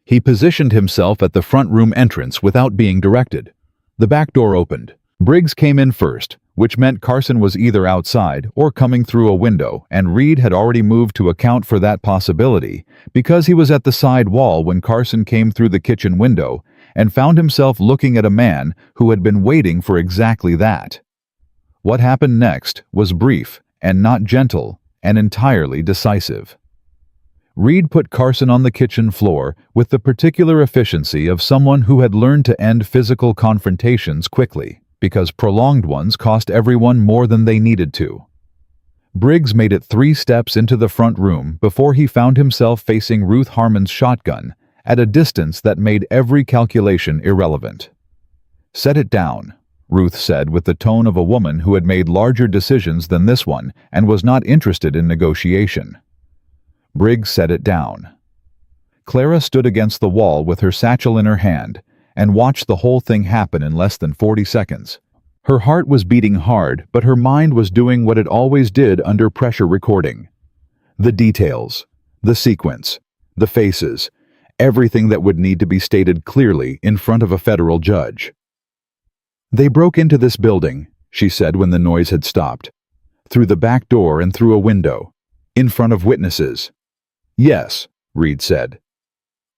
S1: He positioned himself at the front room entrance without being directed. The back door opened. Briggs came in first, which meant Carson was either outside or coming through a window, and Reed had already moved to account for that possibility because he was at the side wall when Carson came through the kitchen window and found himself looking at a man who had been waiting for exactly that. What happened next was brief and not gentle and entirely decisive. Reed put Carson on the kitchen floor with the particular efficiency of someone who had learned to end physical confrontations quickly, because prolonged ones cost everyone more than they needed to. Briggs made it 3 steps into the front room before he found himself facing Ruth Harmon's shotgun at a distance that made every calculation irrelevant. "Set it down," Ruth said with the tone of a woman who had made larger decisions than this one and was not interested in negotiation. Briggs set it down. Clara stood against the wall with her satchel in her hand and watched the whole thing happen in less than 40 seconds. Her heart was beating hard, but her mind was doing what it always did under pressure recording. The details, the sequence, the faces, everything that would need to be stated clearly in front of a federal judge. "They broke into this building," she said when the noise had stopped. "Through the back door and through a window. In front of witnesses." "Yes," Reed said.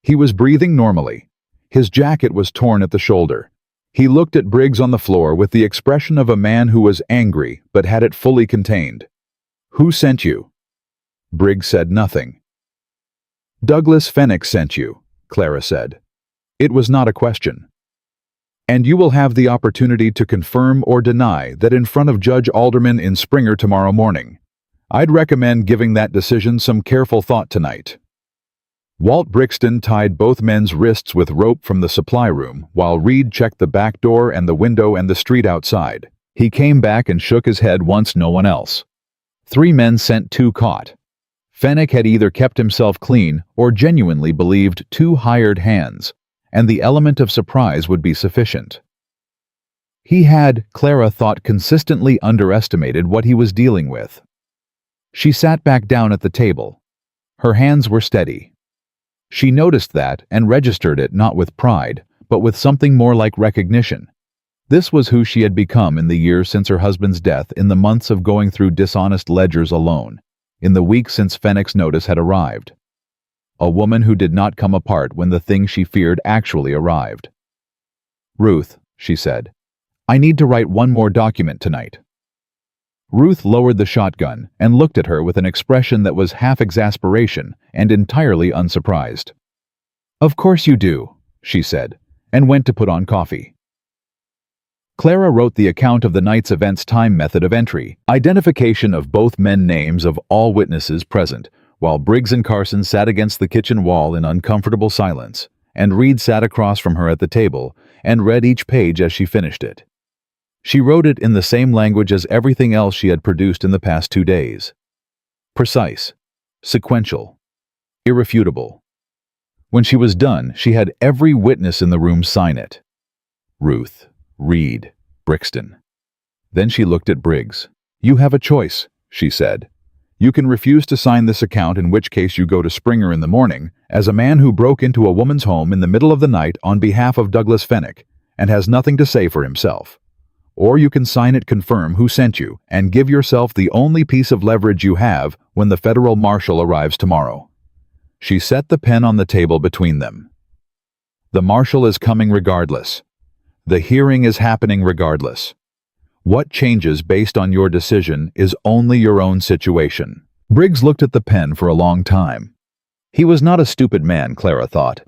S1: He was breathing normally. His jacket was torn at the shoulder. He looked at Briggs on the floor with the expression of a man who was angry but had it fully contained. "Who sent you?" Briggs said nothing. "Douglas Fenwick sent you," Clara said. It was not a question. "And you will have the opportunity to confirm or deny that in front of Judge Alderman in Springer tomorrow morning. I'd recommend giving that decision some careful thought tonight." Walt Brixton tied both men's wrists with rope from the supply room while Reed checked the back door and the window and the street outside. He came back and shook his head once no one else. 3 men sent 2 caught. Fenwick had either kept himself clean or genuinely believed 2 hired hands, and the element of surprise would be sufficient. He had, Clara thought, consistently underestimated what he was dealing with. She sat back down at the table. Her hands were steady. She noticed that and registered it not with pride, but with something more like recognition. This was who she had become in the years since her husband's death, in the months of going through dishonest ledgers alone, in the weeks since Fenwick's notice had arrived. A woman who did not come apart when the thing she feared actually arrived. "Ruth," she said, "I need to write one more document tonight." Ruth lowered the shotgun and looked at her with an expression that was half exasperation and entirely unsurprised. "Of course you do," she said, and went to put on coffee. Clara wrote the account of the night's events, time, method of entry, identification of both men, names of all witnesses present, while Briggs and Carson sat against the kitchen wall in uncomfortable silence, and Reed sat across from her at the table and read each page as she finished it. She wrote it in the same language as everything else she had produced in the past 2 days. Precise, sequential, irrefutable. When she was done, she had every witness in the room sign it. Ruth, Reed, Brixton. Then she looked at Briggs. "You have a choice," she said. "You can refuse to sign this account, in which case you go to Springer in the morning, as a man who broke into a woman's home in the middle of the night on behalf of Douglas Fenwick, and has nothing to say for himself. Or you can sign it, confirm who sent you, and give yourself the only piece of leverage you have when the federal marshal arrives tomorrow." She set the pen on the table between them. "The marshal is coming regardless. The hearing is happening regardless. What changes based on your decision is only your own situation." Briggs looked at the pen for a long time. He was not a stupid man, Clara thought.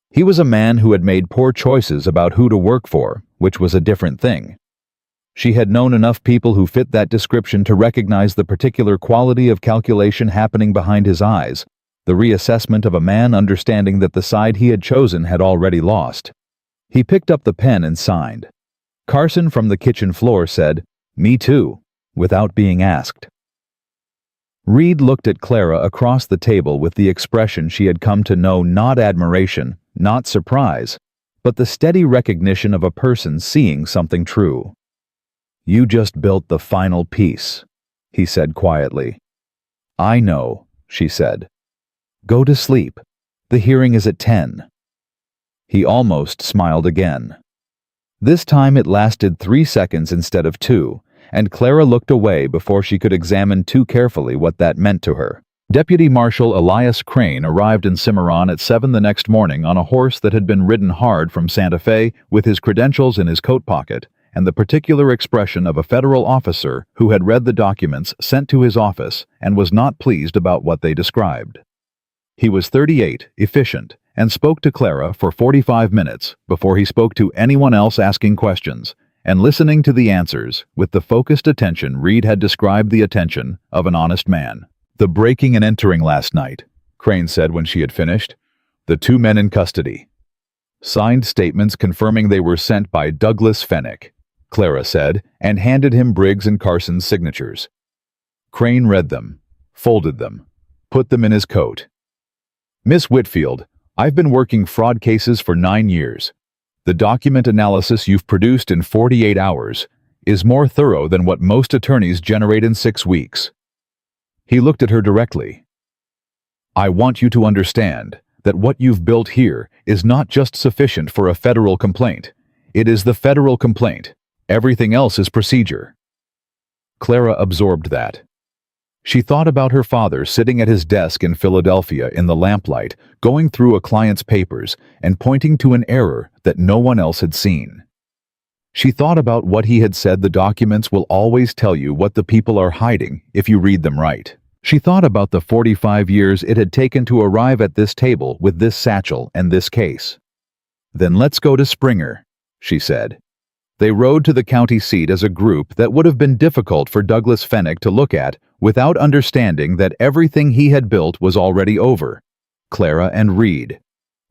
S1: He was a man who had made poor choices about who to work for, which was a different thing. She had known enough people who fit that description to recognize the particular quality of calculation happening behind his eyes, the reassessment of a man understanding that the side he had chosen had already lost. He picked up the pen and signed. Carson from the kitchen floor said, "Me too," without being asked. Reed looked at Clara across the table with the expression she had come to know, not admiration, not surprise, but the steady recognition of a person seeing something true. "You just built the final piece," he said quietly. "I know," she said. "Go to sleep. The hearing is at 10. He almost smiled again. This time it lasted 3 seconds instead of 2, and Clara looked away before she could examine too carefully what that meant to her. Deputy Marshal Elias Crane arrived in Cimarron at 7 the next morning on a horse that had been ridden hard from Santa Fe, with his credentials in his coat pocket and the particular expression of a federal officer who had read the documents sent to his office and was not pleased about what they described. He was 38, efficient, and spoke to Clara for 45 minutes before he spoke to anyone else asking questions and listening to the answers with the focused attention Reed had described the attention of an honest man. "The breaking and entering last night," Crane said when she had finished. "The 2 men in custody." "Signed statements confirming they were sent by Douglas Fenwick," Clara said, and handed him Briggs and Carson's signatures. Crane read them, folded them, put them in his coat. "Miss Whitfield, I've been working fraud cases for 9 years. The document analysis you've produced in 48 hours is more thorough than what most attorneys generate in 6 weeks. He looked at her directly. "I want you to understand that what you've built here is not just sufficient for a federal complaint. It is the federal complaint. Everything else is procedure." Clara absorbed that. She thought about her father sitting at his desk in Philadelphia in the lamplight, going through a client's papers and pointing to an error that no one else had seen. She thought about what he had said: the documents will always tell you what the people are hiding if you read them right. She thought about the 45 years it had taken to arrive at this table with this satchel and this case. "Then let's go to Springer," she said. They rode to the county seat as a group that would have been difficult for Douglas Fenwick to look at without understanding that everything he had built was already over. Clara and Reed,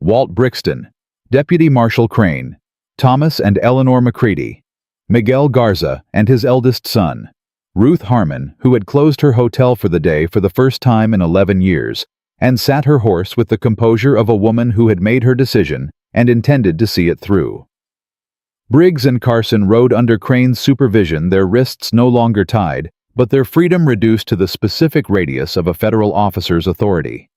S1: Walt Brixton, Deputy Marshal Crane, Thomas and Eleanor McCready, Miguel Garza and his eldest son, Ruth Harmon, who had closed her hotel for the day for the first time in 11 years, and sat her horse with the composure of a woman who had made her decision and intended to see it through. Briggs and Carson rode under Crane's supervision, their wrists no longer tied, but their freedom reduced to the specific radius of a federal officer's authority.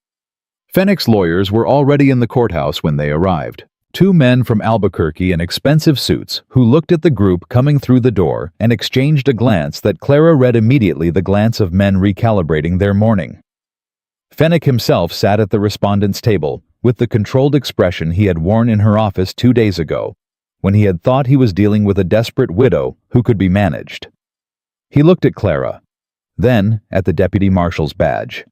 S1: Fenwick's lawyers were already in the courthouse when they arrived. 2 men from Albuquerque in expensive suits who looked at the group coming through the door and exchanged a glance that Clara read immediately, the glance of men recalibrating their mourning. Fenwick himself sat at the respondent's table with the controlled expression he had worn in her office 2 days ago, when he had thought he was dealing with a desperate widow who could be managed. He looked at Clara, then at the deputy marshal's badge,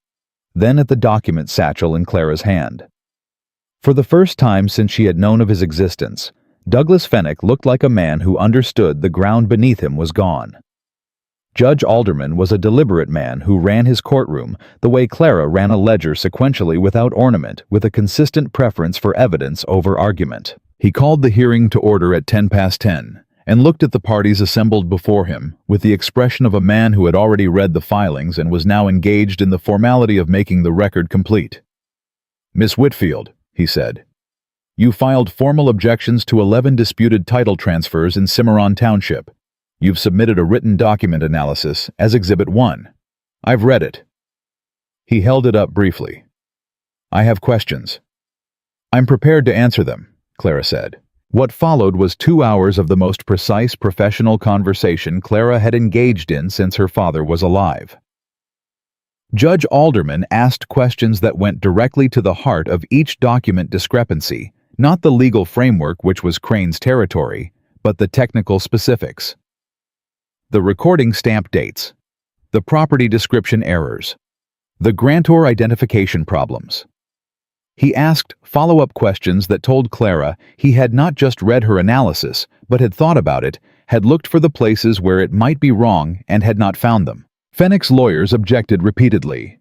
S1: then at the document satchel in Clara's hand. For the first time since she had known of his existence, Douglas Fenwick looked like a man who understood the ground beneath him was gone. Judge Alderman was a deliberate man who ran his courtroom the way Clara ran a ledger, sequentially without ornament, with a consistent preference for evidence over argument. He called the hearing to order at 10 past 10 and looked at the parties assembled before him with the expression of a man who had already read the filings and was now engaged in the formality of making the record complete. "Miss Whitfield," he said, "you filed formal objections to 11 disputed title transfers in Cimarron Township. You've submitted a written document analysis as Exhibit 1. I've read it." He held it up briefly. "I have questions." "I'm prepared to answer them," Clara said. What followed was 2 hours of the most precise professional conversation Clara had engaged in since her father was alive. Judge Alderman asked questions that went directly to the heart of each document discrepancy, not the legal framework, which was Crane's territory, but the technical specifics. The recording stamp dates, the property description errors, the grantor identification problems. He asked follow-up questions that told Clara he had not just read her analysis, but had thought about it, had looked for the places where it might be wrong, and had not found them. Fenwick's lawyers objected repeatedly.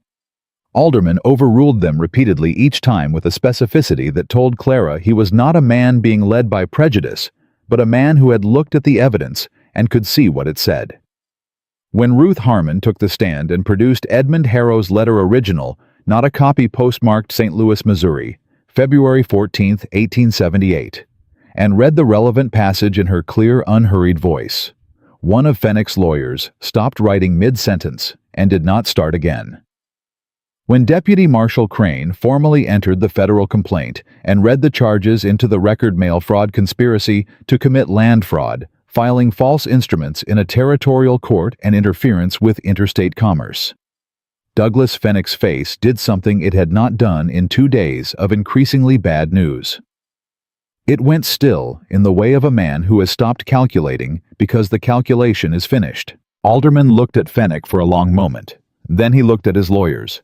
S1: Alderman overruled them repeatedly, each time with a specificity that told Clara he was not a man being led by prejudice, but a man who had looked at the evidence and could see what it said. When Ruth Harmon took the stand and produced Edmund Harrow's letter original, not a copy postmarked St. Louis, Missouri, February 14, 1878, and read the relevant passage in her clear, unhurried voice, one of Fenwick's lawyers stopped writing mid-sentence and did not start again. When Deputy Marshal Crane formally entered the federal complaint and read the charges into the record mail fraud conspiracy to commit land fraud, filing false instruments in a territorial court and interference with interstate commerce, Douglas Fenwick's face did something it had not done in 2 days of increasingly bad news. It went still in the way of a man who has stopped calculating because the calculation is finished. Alderman looked at Fenwick for a long moment. Then he looked at his lawyers.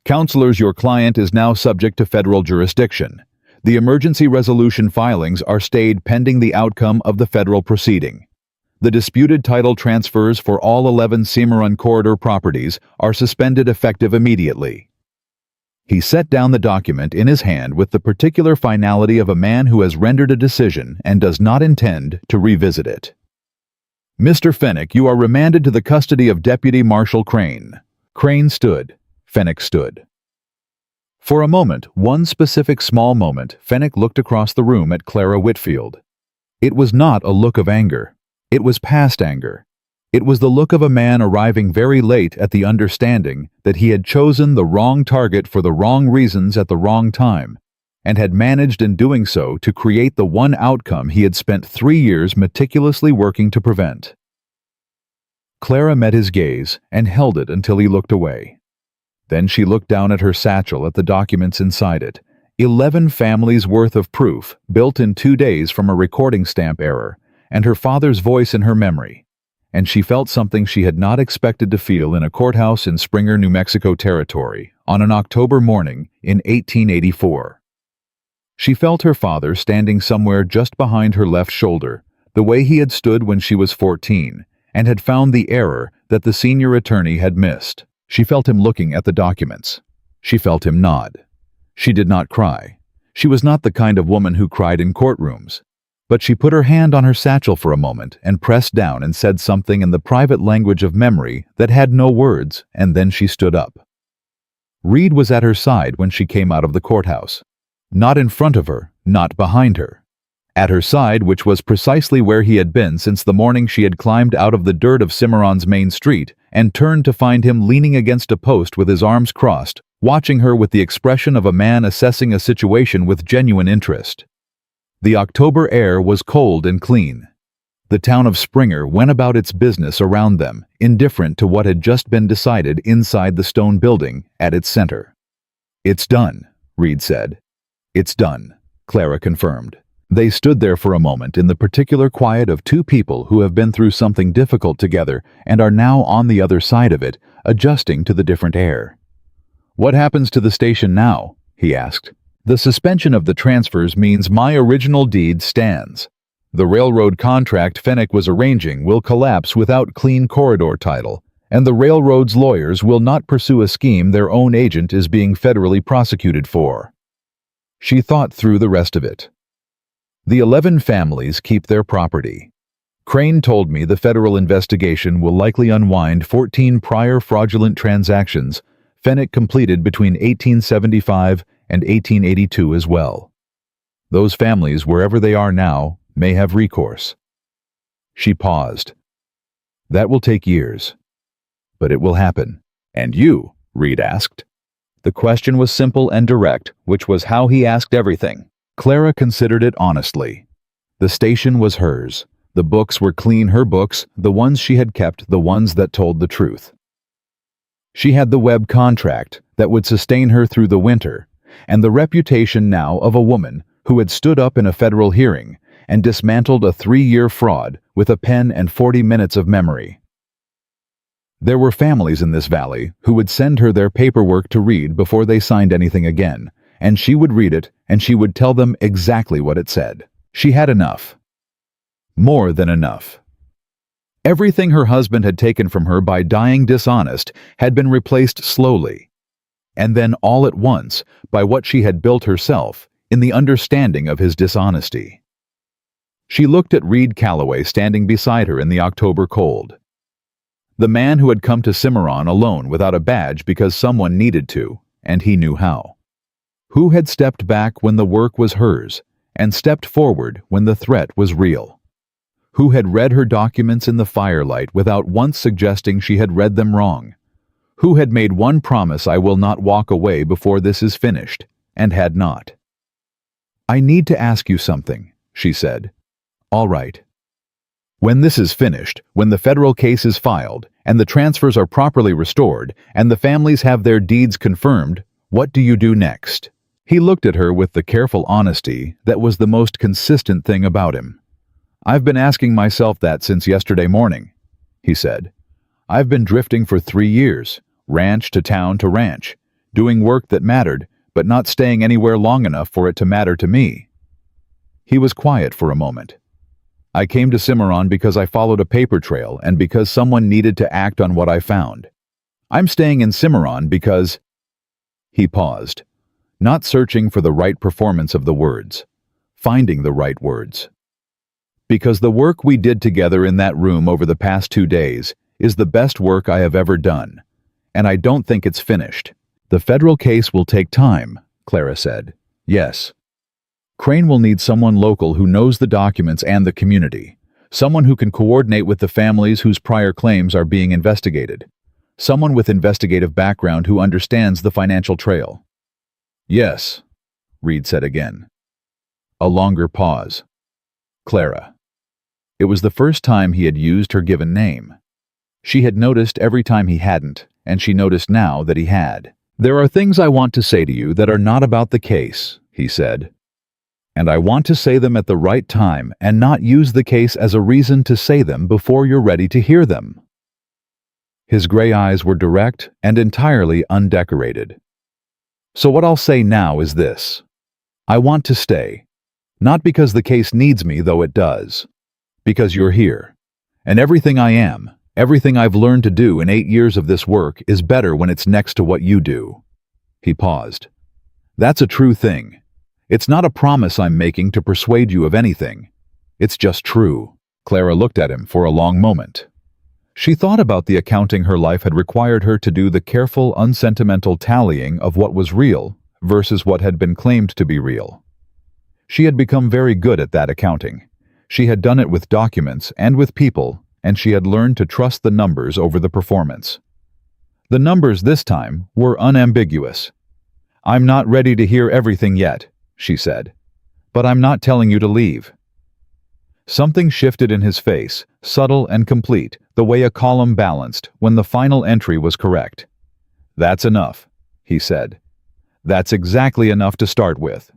S1: Counselors, your client is now subject to federal jurisdiction. The emergency resolution filings are stayed pending the outcome of the federal proceeding. The disputed title transfers for all 11 Cimarron corridor properties are suspended effective immediately. He set down the document in his hand with the particular finality of a man who has rendered a decision and does not intend to revisit it. Mr. Fenwick, you are remanded to the custody of Deputy Marshal Crane. Crane stood. Fenwick stood. For a moment, one specific small moment, Fenwick looked across the room at Clara Whitfield. It was not a look of anger. It was past anger. It was the look of a man arriving very late at the understanding that he had chosen the wrong target for the wrong reasons at the wrong time, and had managed in doing so to create the one outcome he had spent 3 years meticulously working to prevent. Clara met his gaze and held it until he looked away. Then she looked down at her satchel at the documents inside it. 11 families' worth of proof, built in 2 days from a recording stamp error, and her father's voice in her memory. And she felt something she had not expected to feel in a courthouse in Springer, New Mexico territory, on an October morning in 1884. She felt her father standing somewhere just behind her left shoulder, the way he had stood when she was 14, and had found the error that the senior attorney had missed. She felt him looking at the documents. She felt him nod. She did not cry. She was not the kind of woman who cried in courtrooms. But she put her hand on her satchel for a moment and pressed down and said something in the private language of memory that had no words, and then she stood up. Reed was at her side when she came out of the courthouse. Not in front of her, not behind her. At her side, which was precisely where he had been since the morning she had climbed out of the dirt of Cimarron's main street and turned to find him leaning against a post with his arms crossed, watching her with the expression of a man assessing a situation with genuine interest. The October air was cold and clean. The town of Springer went about its business around them, indifferent to what had just been decided inside the stone building at its center. "It's done," Reed said. "It's done," Clara confirmed. They stood there for a moment in the particular quiet of two people who have been through something difficult together and are now on the other side of it, adjusting to the different air. "What happens to the station now?" he asked. "The suspension of the transfers means my original deed stands. The railroad contract Fenwick was arranging will collapse without clean corridor title, and the railroad's lawyers will not pursue a scheme their own agent is being federally prosecuted for." She thought through the rest of it. "The 11 families keep their property. Crane told me the federal investigation will likely unwind 14 prior fraudulent transactions Fenwick completed between 1875 and 1882 as well. Those families, wherever they are now, may have recourse." She paused. "That will take years. But it will happen." "And you?" Reed asked. The question was simple and direct, which was how he asked everything. Clara considered it honestly. The station was hers. The books were clean her books, the ones she had kept, the ones that told the truth. She had the web contract that would sustain her through the winter, and the reputation now of a woman who had stood up in a federal hearing and dismantled a 3-year fraud with a pen and 40 minutes of memory. There were families in this valley who would send her their paperwork to read before they signed anything again, and she would read it and she would tell them exactly what it said. She had enough. More than enough. Everything her husband had taken from her by dying dishonest had been replaced slowly, and then all at once by what she had built herself in the understanding of his dishonesty. She looked at Reed Calloway standing beside her in the October cold. The man who had come to Cimarron alone without a badge because someone needed to, and he knew how. Who had stepped back when the work was hers, and stepped forward when the threat was real. Who had read her documents in the firelight without once suggesting she had read them wrong. who had made one promise: I will not walk away before this is finished, and had not. I need to ask you something, she said. All right. When this is finished, when the federal case is filed, and the transfers are properly restored, and the families have their deeds confirmed, what do you do next? He looked at her with the careful honesty that was the most consistent thing about him. I've been asking myself that since yesterday morning, he said. I've been drifting for 3 years, ranch to town to ranch, doing work that mattered, but not staying anywhere long enough for it to matter to me. He was quiet for a moment. I came to Cimarron because I followed a paper trail and because someone needed to act on what I found. I'm staying in Cimarron because... He paused, not searching for the right performance of the words, finding the right words. Because the work we did together in that room over the past 2 days is the best work I have ever done, and I don't think it's finished. The federal case will take time, Clara said. Yes. Crane will need someone local who knows the documents and the community, someone who can coordinate with the families whose prior claims are being investigated, someone with investigative background who understands the financial trail. Yes, Reed said again. A longer pause. Clara. It was the first time he had used her given name. She had noticed every time he hadn't, and she noticed now that he had. There are things I want to say to you that are not about the case, he said. And I want to say them at the right time and not use the case as a reason to say them before you're ready to hear them. His gray eyes were direct and entirely undecorated. So what I'll say now is this. I want to stay. Not because the case needs me, though it does. Because you're here. And everything I am, everything I've learned to do in 8 years of this work is better when it's next to what you do. He paused. That's a true thing. It's not a promise I'm making to persuade you of anything. It's just true. Clara looked at him for a long moment. She thought about the accounting her life had required her to do, the careful, unsentimental tallying of what was real versus what had been claimed to be real. She had become very good at that accounting. She had done it with documents and with people, and she had learned to trust the numbers over the performance. The numbers this time were unambiguous. I'm not ready to hear everything yet, she said, but I'm not telling you to leave. Something shifted in his face, subtle and complete, the way a column balanced when the final entry was correct. That's enough, he said. That's exactly enough to start with.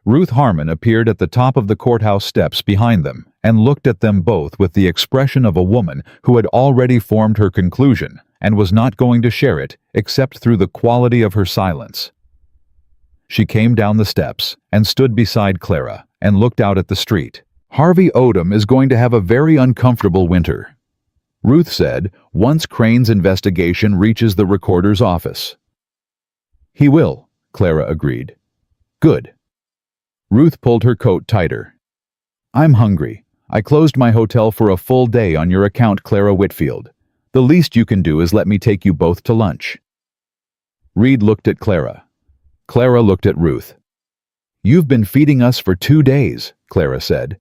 S1: Ruth Harmon appeared at the top of the courthouse steps behind them and looked at them both with the expression of a woman who had already formed her conclusion and was not going to share it except through the quality of her silence. She came down the steps and stood beside Clara and looked out at the street. Harvey Odom is going to have a very uncomfortable winter, Ruth said, once Crane's investigation reaches the recorder's office. He will, Clara agreed. Good. Ruth pulled her coat tighter. I'm hungry. I closed my hotel for a full day on your account, Clara Whitfield. The least you can do is let me take you both to lunch. Reed looked at Clara. Clara looked at Ruth. You've been feeding us for 2 days, Clara said.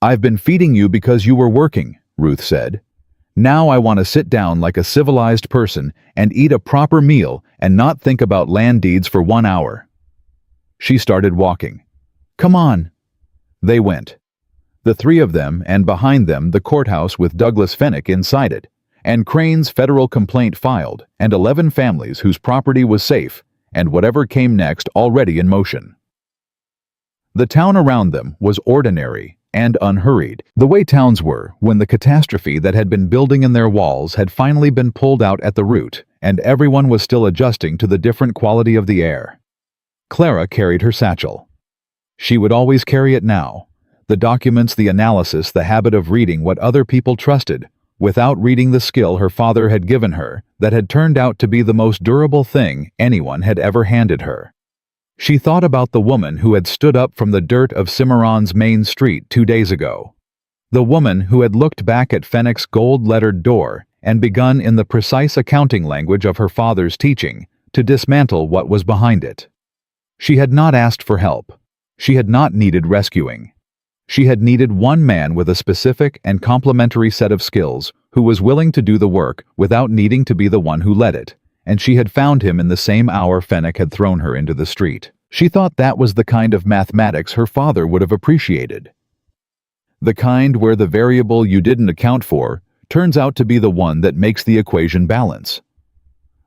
S1: I've been feeding you because you were working, Ruth said. Now I want to sit down like a civilized person and eat a proper meal and not think about land deeds for 1 hour. She started walking. Come on. They went. The 3 of them, and behind them the courthouse with Douglas Fenwick inside it, and Crane's federal complaint filed, and 11 families whose property was safe, and whatever came next already in motion. The town around them was ordinary and unhurried, the way towns were when the catastrophe that had been building in their walls had finally been pulled out at the root, and everyone was still adjusting to the different quality of the air. Clara carried her satchel. She would always carry it now, the documents, the analysis, the habit of reading what other people trusted, without reading the skill her father had given her that had turned out to be the most durable thing anyone had ever handed her. She thought about the woman who had stood up from the dirt of Cimarron's main street 2 days ago. The woman who had looked back at Fenwick's gold-lettered door and begun in the precise accounting language of her father's teaching to dismantle what was behind it. She had not asked for help. She had not needed rescuing. She had needed one man with a specific and complementary set of skills who was willing to do the work without needing to be the one who led it, and she had found him in the same hour Fennec had thrown her into the street. She thought that was the kind of mathematics her father would have appreciated. The kind where the variable you didn't account for turns out to be the one that makes the equation balance.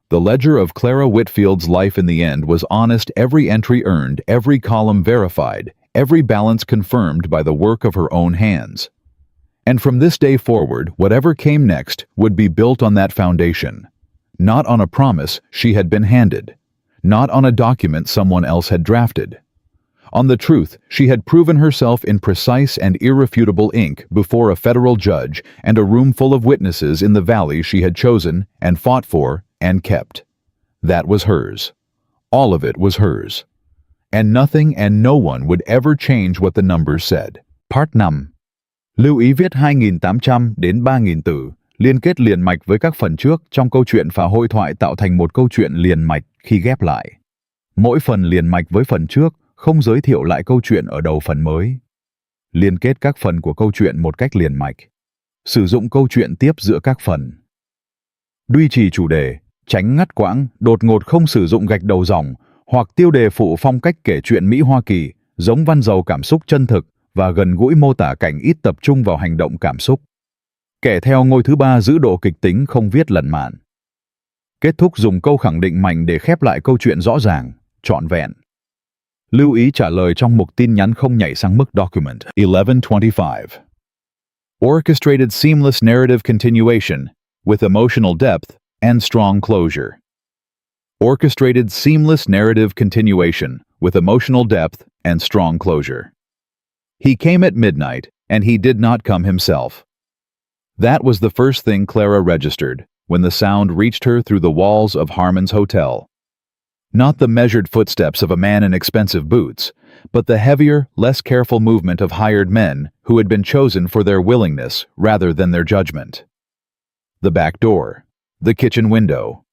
S1: The ledger of Clara Whitfield's life in the end was honest, every entry earned, every column verified, every balance confirmed by the work of her own hands. And from this day forward, whatever came next would be built on that foundation, not on a promise she had been handed, not on a document someone else had drafted, on the truth she had proven herself in precise and irrefutable ink before a federal judge and a room full of witnesses in the valley she had chosen and fought for and kept. That was hers. All of it was hers. And nothing and no one would ever change what the numbers said. Part 5. Lưu ý viết 2.800 đến 3.000 từ, liên kết liền mạch với các phần trước trong câu chuyện và hội thoại tạo thành một câu chuyện liền mạch khi ghép lại. Mỗi phần liền mạch với phần trước, không giới thiệu lại câu chuyện ở đầu phần mới. Liên kết các phần của câu chuyện một cách liền mạch. Sử dụng câu chuyện tiếp giữa các phần. Duy trì chủ đề, tránh ngắt quãng, đột ngột, không sử dụng gạch đầu dòng, hoặc tiêu đề phụ phong cách kể chuyện Mỹ Hoa Kỳ, giống văn giàu cảm xúc chân thực và gần gũi mô tả cảnh ít tập trung vào hành động cảm xúc. Kể theo ngôi thứ ba giữ độ kịch tính không viết lẩn mạn. Kết thúc dùng câu khẳng định mạnh để khép lại câu chuyện rõ ràng, trọn vẹn. Lưu ý trả lời trong mục tin nhắn không nhảy sang mức document. 1125. Orchestrated seamless narrative continuation with emotional depth and strong closure. Orchestrated seamless narrative continuation with emotional depth and strong closure. He came at midnight, and he did not come himself. That was the first thing Clara registered when the sound reached her through the walls of Harmon's hotel. Not the measured footsteps of a man in expensive boots, but the heavier, less careful movement of hired men who had been chosen for their willingness rather than their judgment. The back door. The kitchen window.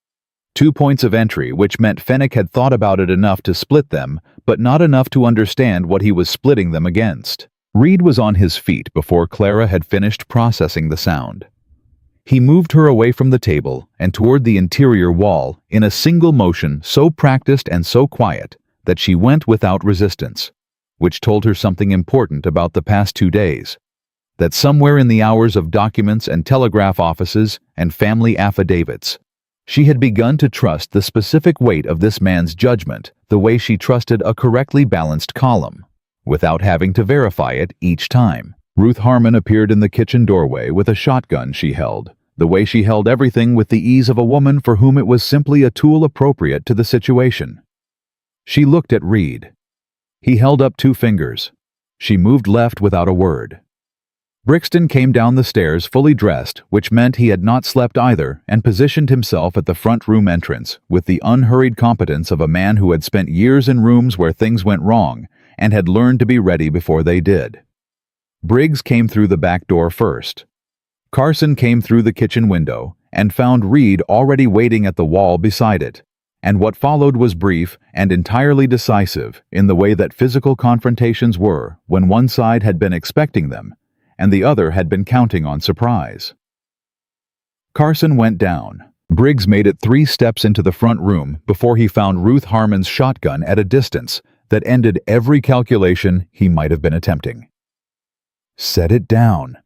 S1: 2 points of entry, which meant Fennec had thought about it enough to split them, but not enough to understand what he was splitting them against. Reed was on his feet before Clara had finished processing the sound. He moved her away from the table and toward the interior wall in a single motion so practiced and so quiet that she went without resistance, which told her something important about the past 2 days. That somewhere in the hours of documents and telegraph offices and family affidavits, she had begun to trust the specific weight of this man's judgment the way she trusted a correctly balanced column, without having to verify it each time. Ruth Harmon appeared in the kitchen doorway with a shotgun she held, the way she held everything with the ease of a woman for whom it was simply a tool appropriate to the situation. She looked at Reed. He held up 2 fingers. She moved left without a word. Brixton came down the stairs fully dressed, which meant he had not slept either, and positioned himself at the front room entrance with the unhurried competence of a man who had spent years in rooms where things went wrong and had learned to be ready before they did. Briggs came through the back door first. Carson came through the kitchen window and found Reed already waiting at the wall beside it, and what followed was brief and entirely decisive in the way that physical confrontations were when one side had been expecting them and the other had been counting on surprise. Carson went down. Briggs made it 3 steps into the front room before he found Ruth Harmon's shotgun at a distance that ended every calculation he might have been attempting. "Set it down,"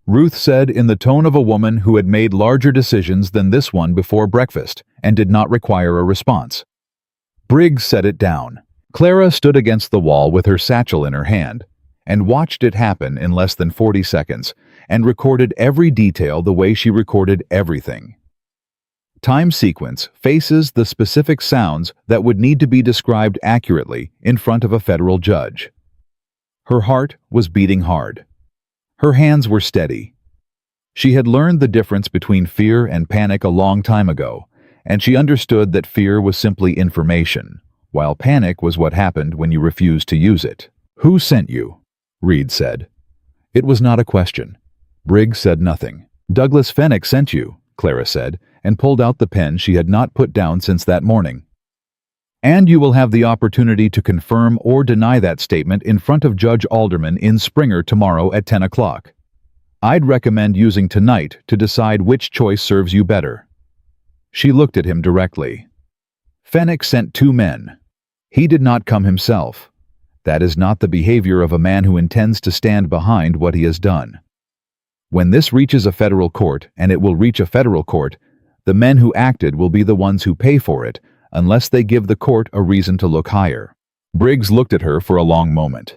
S1: Ruth said in the tone of a woman who had made larger decisions than this one before breakfast and did not require a response. Briggs set it down. Clara stood against the wall with her satchel in her hand and watched it happen in less than 40 seconds and recorded every detail the way she recorded everything. Time sequence, faces, the specific sounds that would need to be described accurately in front of a federal judge. Her heart was beating hard. Her hands were steady. She had learned the difference between fear and panic a long time ago, and she understood that fear was simply information, while panic was what happened when you refused to use it. "Who sent you?" Reed said. It was not a question. Briggs said nothing. "Douglas Fennec sent you," Clara said, and pulled out the pen she had not put down since that morning. And you will have the opportunity to confirm or deny that statement in front of Judge Alderman in Springer tomorrow at 10 o'clock. I'd recommend using tonight to decide which choice serves you better." She looked at him directly. "Fenwick sent 2 men. He did not come himself. That is not the behavior of a man who intends to stand behind what he has done. When this reaches a federal court, and it will reach a federal court, the men who acted will be the ones who pay for it, unless they give the court a reason to look higher." Briggs looked at her for a long moment.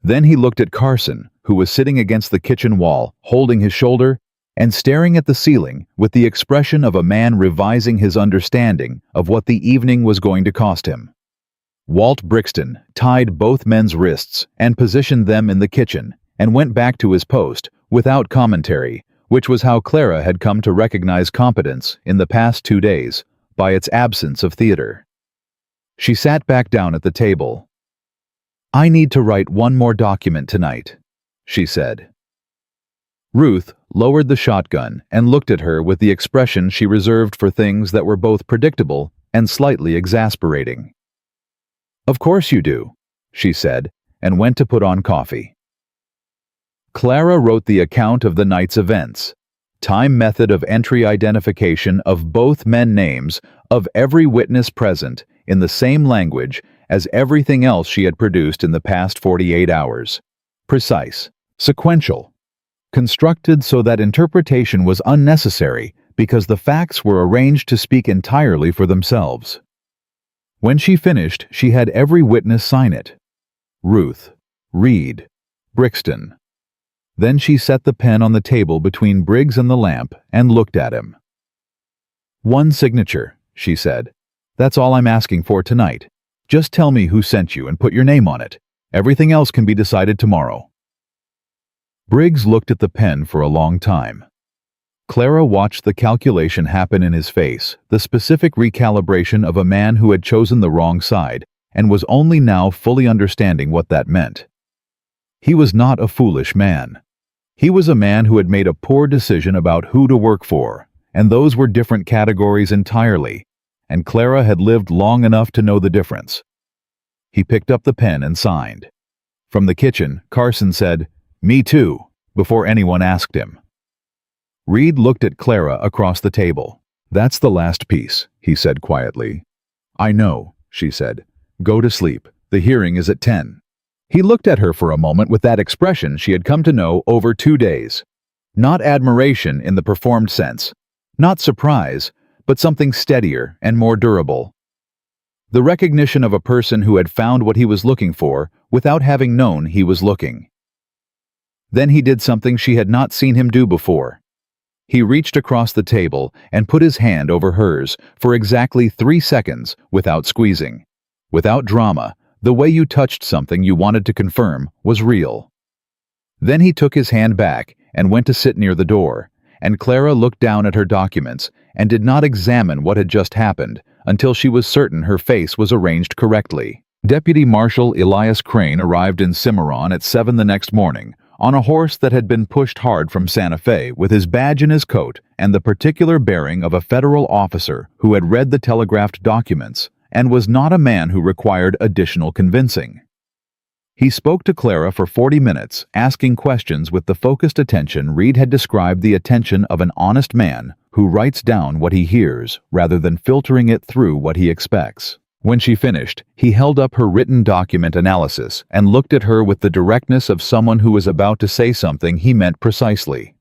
S1: Then he looked at Carson, who was sitting against the kitchen wall, holding his shoulder, and staring at the ceiling with the expression of a man revising his understanding of what the evening was going to cost him. Walt Brixton tied both men's wrists and positioned them in the kitchen and went back to his post without commentary, which was how Clara had come to recognize competence in the past 2 days by its absence of theater. She sat back down at the table. "I need to write one more document tonight," she said. Ruth lowered the shotgun and looked at her with the expression she reserved for things that were both predictable and slightly exasperating. "Of course you do," she said, and went to put on coffee. Clara wrote the account of the night's events, time method of entry identification of both men names of every witness present in the same language as everything else she had produced in the past 48 hours. Precise, sequential, constructed so that interpretation was unnecessary because the facts were arranged to speak entirely for themselves. When she finished, she had every witness sign it. Ruth, Reed, Brixton. Then she set the pen on the table between Briggs and the lamp and looked at him. "One signature," she said. "That's all I'm asking for tonight. Just tell me who sent you and put your name on it. Everything else can be decided tomorrow." Briggs looked at the pen for a long time. Clara watched the calculation happen in his face, the specific recalibration of a man who had chosen the wrong side and was only now fully understanding what that meant. He was not a foolish man. He was a man who had made a poor decision about who to work for, and those were different categories entirely, and Clara had lived long enough to know the difference. He picked up the pen and signed. From the kitchen, Carson said, "Me too," before anyone asked him. Reed looked at Clara across the table. "That's the last piece," he said quietly. "I know," she said. "Go to sleep. The hearing is at 10. He looked at her for a moment with that expression she had come to know over 2 days. Not admiration in the performed sense, not surprise, but something steadier and more durable. The recognition of a person who had found what he was looking for without having known he was looking. Then he did something she had not seen him do before. He reached across the table and put his hand over hers for exactly 3 seconds without squeezing. Without drama, the way you touched something you wanted to confirm was real. Then he took his hand back and went to sit near the door, and Clara looked down at her documents and did not examine what had just happened until she was certain her face was arranged correctly. Deputy Marshal Elias Crane arrived in Cimarron at 7 the next morning, on a horse that had been pushed hard from Santa Fe with his badge in his coat and the particular bearing of a federal officer who had read the telegraphed documents and was not a man who required additional convincing. He spoke to Clara for 40 minutes, asking questions with the focused attention Reed had described the attention of an honest man who writes down what he hears rather than filtering it through what he expects. When she finished, he held up her written document analysis and looked at her with the directness of someone who was about to say something he meant precisely.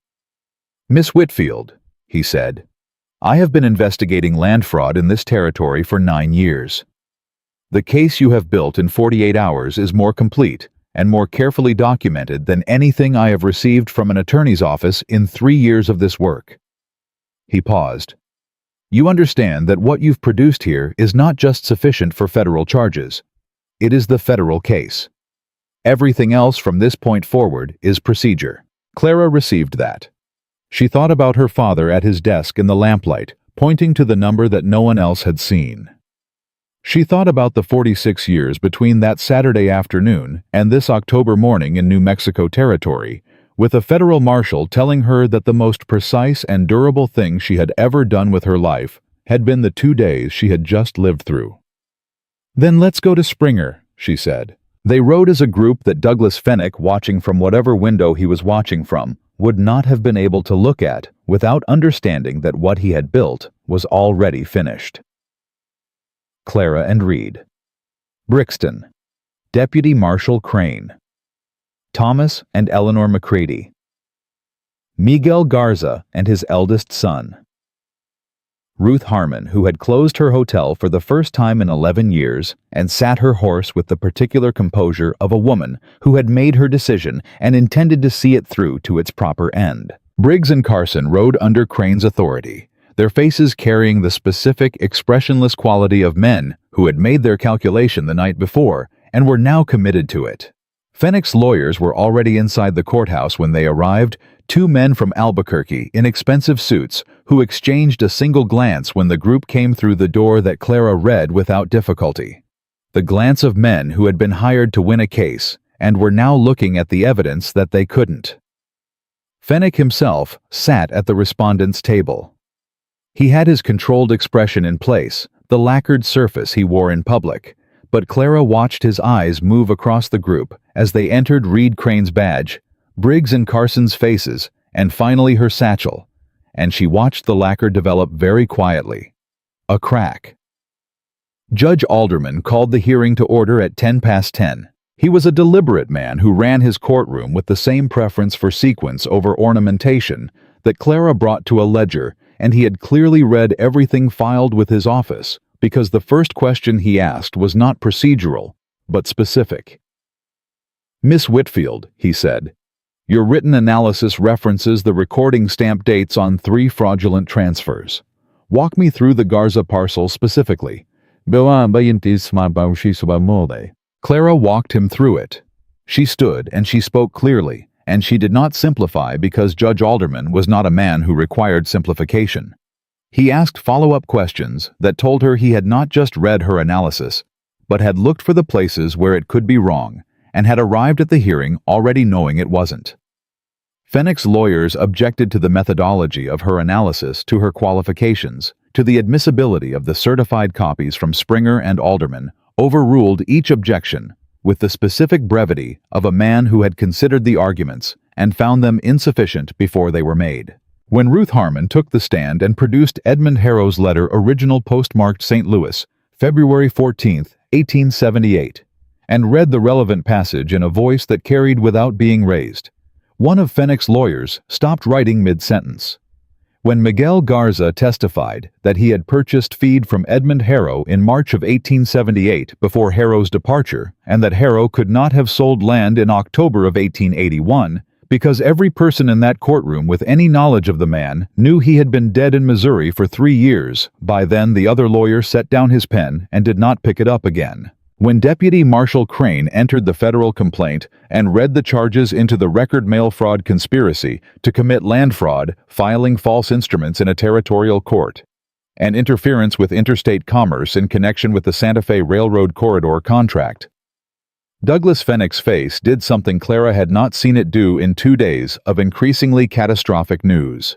S1: "Miss Whitfield," he said, "I have been investigating land fraud in this territory for 9 years. The case you have built in 48 hours is more complete and more carefully documented than anything I have received from an attorney's office in 3 years of this work." He paused. "You understand that what you've produced here is not just sufficient for federal charges. It is the federal case. Everything else from this point forward is procedure." Clara received that. She thought about her father at his desk in the lamplight, pointing to the number that no one else had seen. She thought about the 46 years between that Saturday afternoon and this October morning in New Mexico territory, with a federal marshal telling her that the most precise and durable thing she had ever done with her life had been the 2 days she had just lived through. "Then let's go to Springer," she said. They rode as a group that Douglas Fenwick, watching from whatever window he was watching from, would not have been able to look at without understanding that what he had built was already finished. Clara and Reed. Brixton. Deputy Marshal Crane. Thomas and Eleanor McCready. Miguel Garza and his eldest son. Ruth Harmon, who had closed her hotel for the first time in 11 years and sat her horse with the particular composure of a woman who had made her decision and intended to see it through to its proper end. Briggs and Carson rode under Crane's authority, their faces carrying the specific, expressionless quality of men who had made their calculation the night before and were now committed to it. Fenwick's lawyers were already inside the courthouse when they arrived, two men from Albuquerque in expensive suits who exchanged a single glance when the group came through the door that Clara read without difficulty. The glance of men who had been hired to win a case and were now looking at the evidence that they couldn't. Fenwick himself sat at the respondent's table. He had his controlled expression in place, the lacquered surface he wore in public, but Clara watched his eyes move across the group as they entered Reed Crane's badge, Briggs and Carson's faces, and finally her satchel, and she watched the lacquer develop very quietly. A crack. Judge Alderman called the hearing to order at 10 past 10. He was a deliberate man who ran his courtroom with the same preference for sequence over ornamentation that Clara brought to a ledger, and he had clearly read everything filed with his office, because the first question he asked was not procedural, but specific. "Miss Whitfield," he said, "your written analysis references the recording stamp dates on 3 fraudulent transfers. Walk me through the Garza parcel specifically." Clara walked him through it. She stood and she spoke clearly, and she did not simplify because Judge Alderman was not a man who required simplification. He asked follow-up questions that told her he had not just read her analysis, but had looked for the places where it could be wrong, and had arrived at the hearing already knowing it wasn't. Fenwick's lawyers objected to the methodology of her analysis, to her qualifications, to the admissibility of the certified copies from Springer and Alderman, overruled each objection with the specific brevity of a man who had considered the arguments and found them insufficient before they were made. When Ruth Harmon took the stand and produced Edmund Harrow's letter, original postmarked St. Louis, February 14, 1878, and read the relevant passage in a voice that carried without being raised, one of Fenwick's lawyers stopped writing mid-sentence. When Miguel Garza testified that he had purchased feed from Edmund Harrow in March of 1878 before Harrow's departure, and that Harrow could not have sold land in October of 1881, because every person in that courtroom with any knowledge of the man knew he had been dead in Missouri for 3 years. By then the other lawyer set down his pen and did not pick it up again. When Deputy Marshal Crane entered the federal complaint and read the charges into the record mail fraud conspiracy to commit land fraud, filing false instruments in a territorial court, and interference with interstate commerce in connection with the Santa Fe Railroad Corridor contract, Douglas Fenwick's face did something Clara had not seen it do in 2 days of increasingly catastrophic news.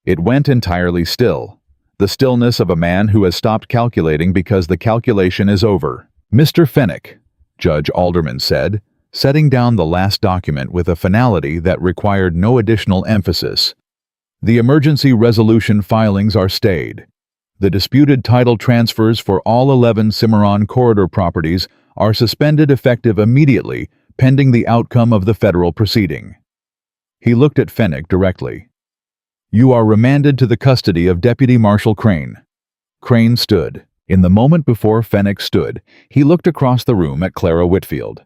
S1: It went entirely still, the stillness of a man who has stopped calculating because the calculation is over. "Mr. Fenwick," Judge Alderman said, setting down the last document with a finality that required no additional emphasis, "the emergency resolution filings are stayed. The disputed title transfers for all 11 Cimarron corridor properties are suspended effective immediately, pending the outcome of the federal proceeding." He looked at Fenwick directly. "You are remanded to the custody of Deputy Marshal Crane." Crane stood. In the moment before Fenwick stood, he looked across the room at Clara Whitfield.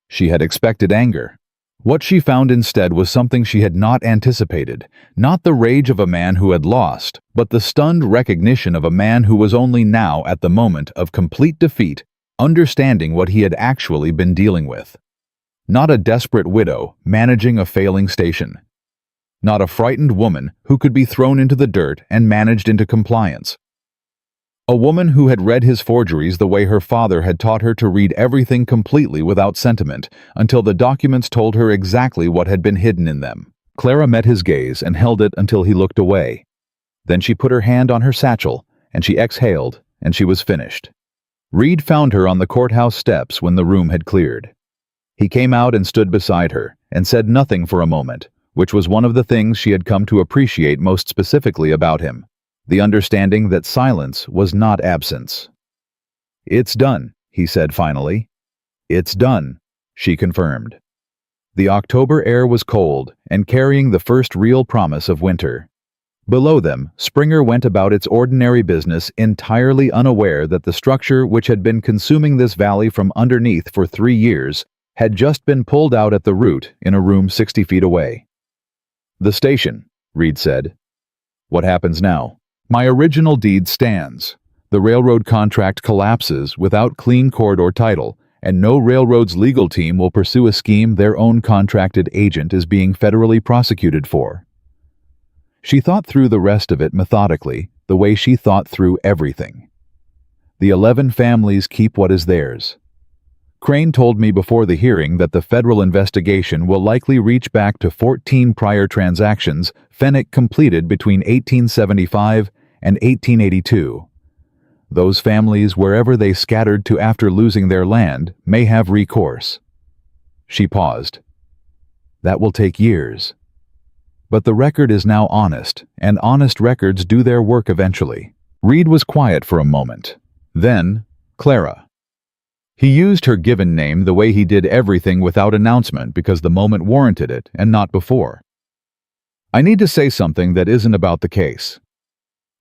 S1: She had expected anger. What she found instead was something she had not anticipated, not the rage of a man who had lost, but the stunned recognition of a man who was only now, at the moment of complete defeat, understanding what he had actually been dealing with. Not a desperate widow managing a failing station. Not a frightened woman who could be thrown into the dirt and managed into compliance. A woman who had read his forgeries the way her father had taught her to read everything completely without sentiment, until the documents told her exactly what had been hidden in them. Clara met his gaze and held it until he looked away. Then she put her hand on her satchel, and she exhaled, and she was finished. Reed found her on the courthouse steps when the room had cleared. He came out and stood beside her, and said nothing for a moment, which was one of the things she had come to appreciate most specifically about him, the understanding that silence was not absence. "It's done," he said finally. "It's done," she confirmed. The October air was cold and carrying the first real promise of winter. Below them, Springer went about its ordinary business entirely unaware that the structure which had been consuming this valley from underneath for 3 years had just been pulled out at the root in a room 60 feet away. "The station," Reed said. "What happens now?" "My original deed stands. The railroad contract collapses without clean corridor title, and no railroad's legal team will pursue a scheme their own contracted agent is being federally prosecuted for." She thought through the rest of it methodically, the way she thought through everything. The 11 families keep what is theirs. Crane told me before the hearing that the federal investigation will likely reach back to 14 prior transactions Fenwick completed between 1875 and 1882. Those families, wherever they scattered to after losing their land, may have recourse. She paused. That will take years. But the record is now honest, and honest records do their work eventually. Reed was quiet for a moment. Then, Clara. He used her given name the way he did everything without announcement because the moment warranted it and not before. "I need to say something that isn't about the case."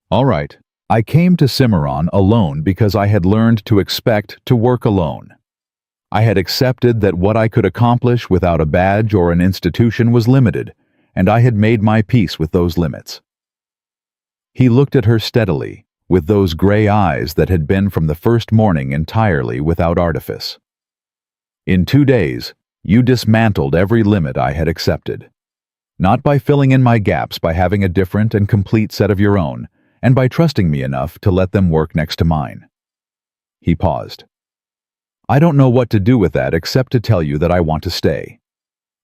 S1: "All right. I came to Cimarron alone because I had learned to expect to work alone. I had accepted that what I could accomplish without a badge or an institution was limited, and I had made my peace with those limits." He looked at her steadily, with those gray eyes that had been from the first morning entirely without artifice. "In 2 days, you dismantled every limit I had accepted. Not by filling in my gaps by having a different and complete set of your own, and by trusting me enough to let them work next to mine." He paused. "I don't know what to do with that except to tell you that I want to stay.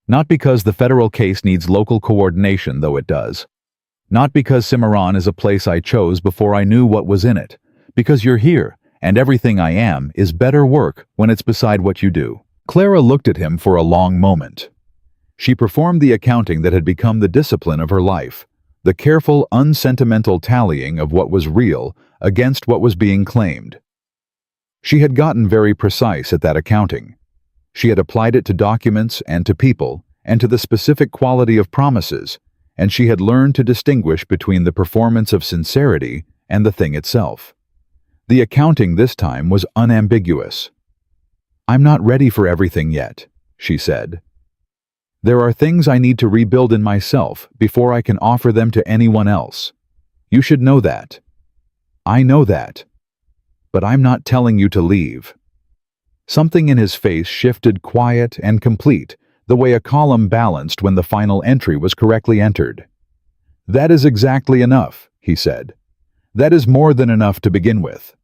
S1: Not because the federal case needs local coordination, though it does. Not because Cimarron is a place I chose before I knew what was in it. Because you're here, and everything I am is better work when it's beside what you do." Clara looked at him for a long moment. She performed the accounting that had become the discipline of her life, the careful, unsentimental tallying of what was real against what was being claimed. She had gotten very precise at that accounting. She had applied it to documents and to people, and to the specific quality of promises, and she had learned to distinguish between the performance of sincerity and the thing itself. The accounting this time was unambiguous. "I'm not ready for everything yet," she said. "There are things I need to rebuild in myself before I can offer them to anyone else. You should know that. I know that. But I'm not telling you to leave." Something in his face shifted quiet and complete, the way a column balanced when the final entry was correctly entered. "That is exactly enough," he said. "That is more than enough to begin with."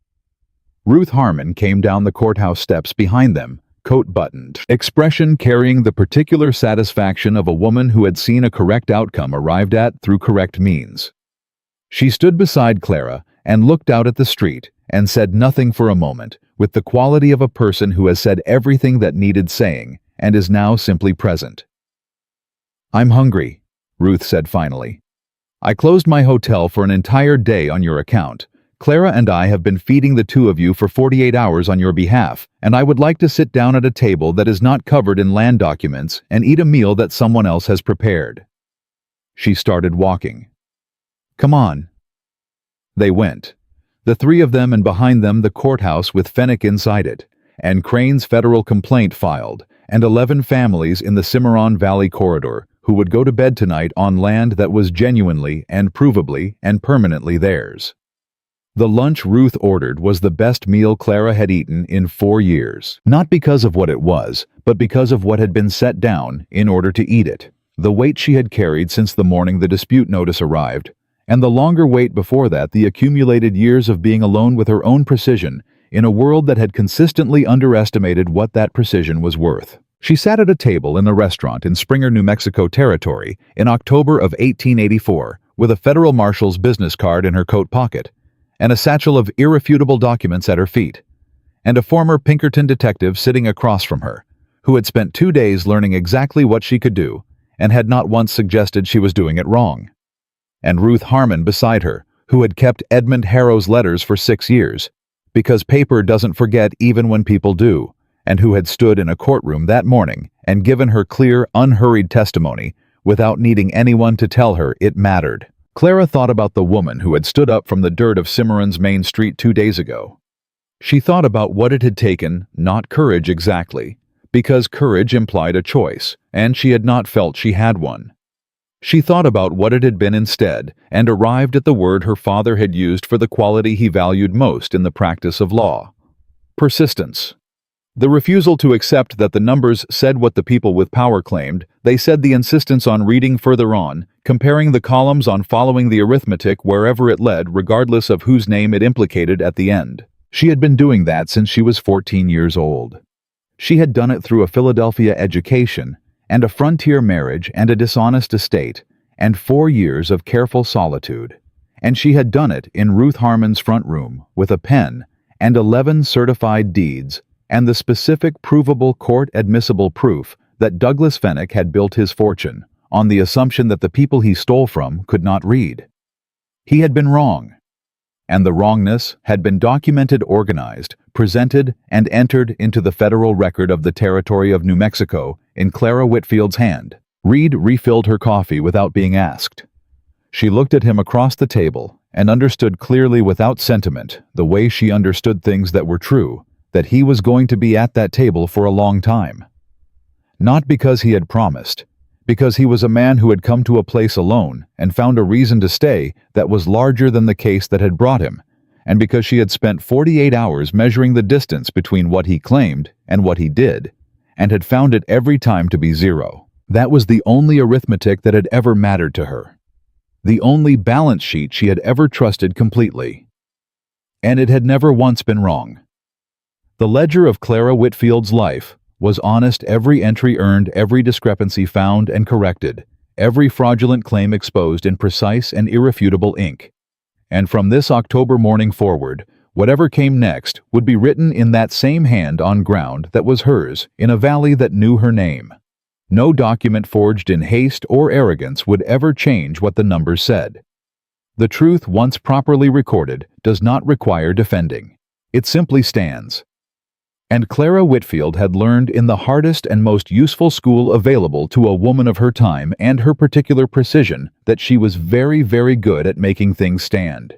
S1: Ruth Harmon came down the courthouse steps behind them, coat buttoned, expression carrying the particular satisfaction of a woman who had seen a correct outcome arrived at through correct means. She stood beside Clara and looked out at the street and said nothing for a moment, with the quality of a person who has said everything that needed saying and is now simply present. "I'm hungry," Ruth said finally. "I closed my hotel for an entire day on your account. Clara and I have been feeding the two of you for 48 hours on your behalf, and I would like to sit down at a table that is not covered in land documents and eat a meal that someone else has prepared." She started walking. "Come on." They went. The 3 of them, and behind them the courthouse with Fenwick inside it, and Crane's federal complaint filed, and 11 families in the Cimarron Valley corridor who would go to bed tonight on land that was genuinely and provably and permanently theirs. The lunch Ruth ordered was the best meal Clara had eaten in 4 years, not because of what it was, but because of what had been set down in order to eat it, the weight she had carried since the morning the dispute notice arrived, and the longer wait before that the accumulated years of being alone with her own precision in a world that had consistently underestimated what that precision was worth. She sat at a table in a restaurant in Springer, New Mexico territory in October of 1884 with a federal marshal's business card in her coat pocket and a satchel of irrefutable documents at her feet. and a former Pinkerton detective sitting across from her, who had spent 2 days learning exactly what she could do and had not once suggested she was doing it wrong. And Ruth Harmon beside her, who had kept Edmund Harrow's letters for 6 years, because paper doesn't forget even when people do, and who had stood in a courtroom that morning and given her clear, unhurried testimony without needing anyone to tell her it mattered. Clara thought about the woman who had stood up from the dirt of Cimarron's main street 2 days ago. She thought about what it had taken, not courage exactly, because courage implied a choice, and she had not felt she had one. She thought about what it had been instead, and arrived at the word her father had used for the quality he valued most in the practice of law: persistence. The refusal to accept that the numbers said what the people with power claimed. They said the insistence on reading further on, comparing the columns, on following the arithmetic wherever it led, regardless of whose name it implicated at the end. She had been doing that since she was 14 years old. She had done it through a Philadelphia education, and a frontier marriage, and a dishonest estate, and 4 years of careful solitude. And she had done it in Ruth Harmon's front room, with a pen, and 11 certified deeds, and the specific provable court-admissible proof that Douglas Fenwick had built his fortune on the assumption that the people he stole from could not read. He had been wrong, and the wrongness had been documented, organized, presented, and entered into the federal record of the territory of New Mexico in Clara Whitfield's hand. Reed refilled her coffee without being asked. She looked at him across the table and understood clearly, without sentiment, the way she understood things that were true, that he was going to be at that table for a long time. Not because he had promised, because he was a man who had come to a place alone and found a reason to stay that was larger than the case that had brought him, and because she had spent 48 hours measuring the distance between what he claimed and what he did, and had found it every time to be 0. That was the only arithmetic that had ever mattered to her, the only balance sheet she had ever trusted completely. And it had never once been wrong. The ledger of Clara Whitfield's life was honest, every entry earned, every discrepancy found and corrected, every fraudulent claim exposed in precise and irrefutable ink. And from this October morning forward, whatever came next would be written in that same hand on ground that was hers, in a valley that knew her name. No document forged in haste or arrogance would ever change what the numbers said. The truth, once properly recorded, does not require defending. It simply stands. And Clara Whitfield had learned in the hardest and most useful school available to a woman of her time and her particular precision that she was very, very good at making things stand.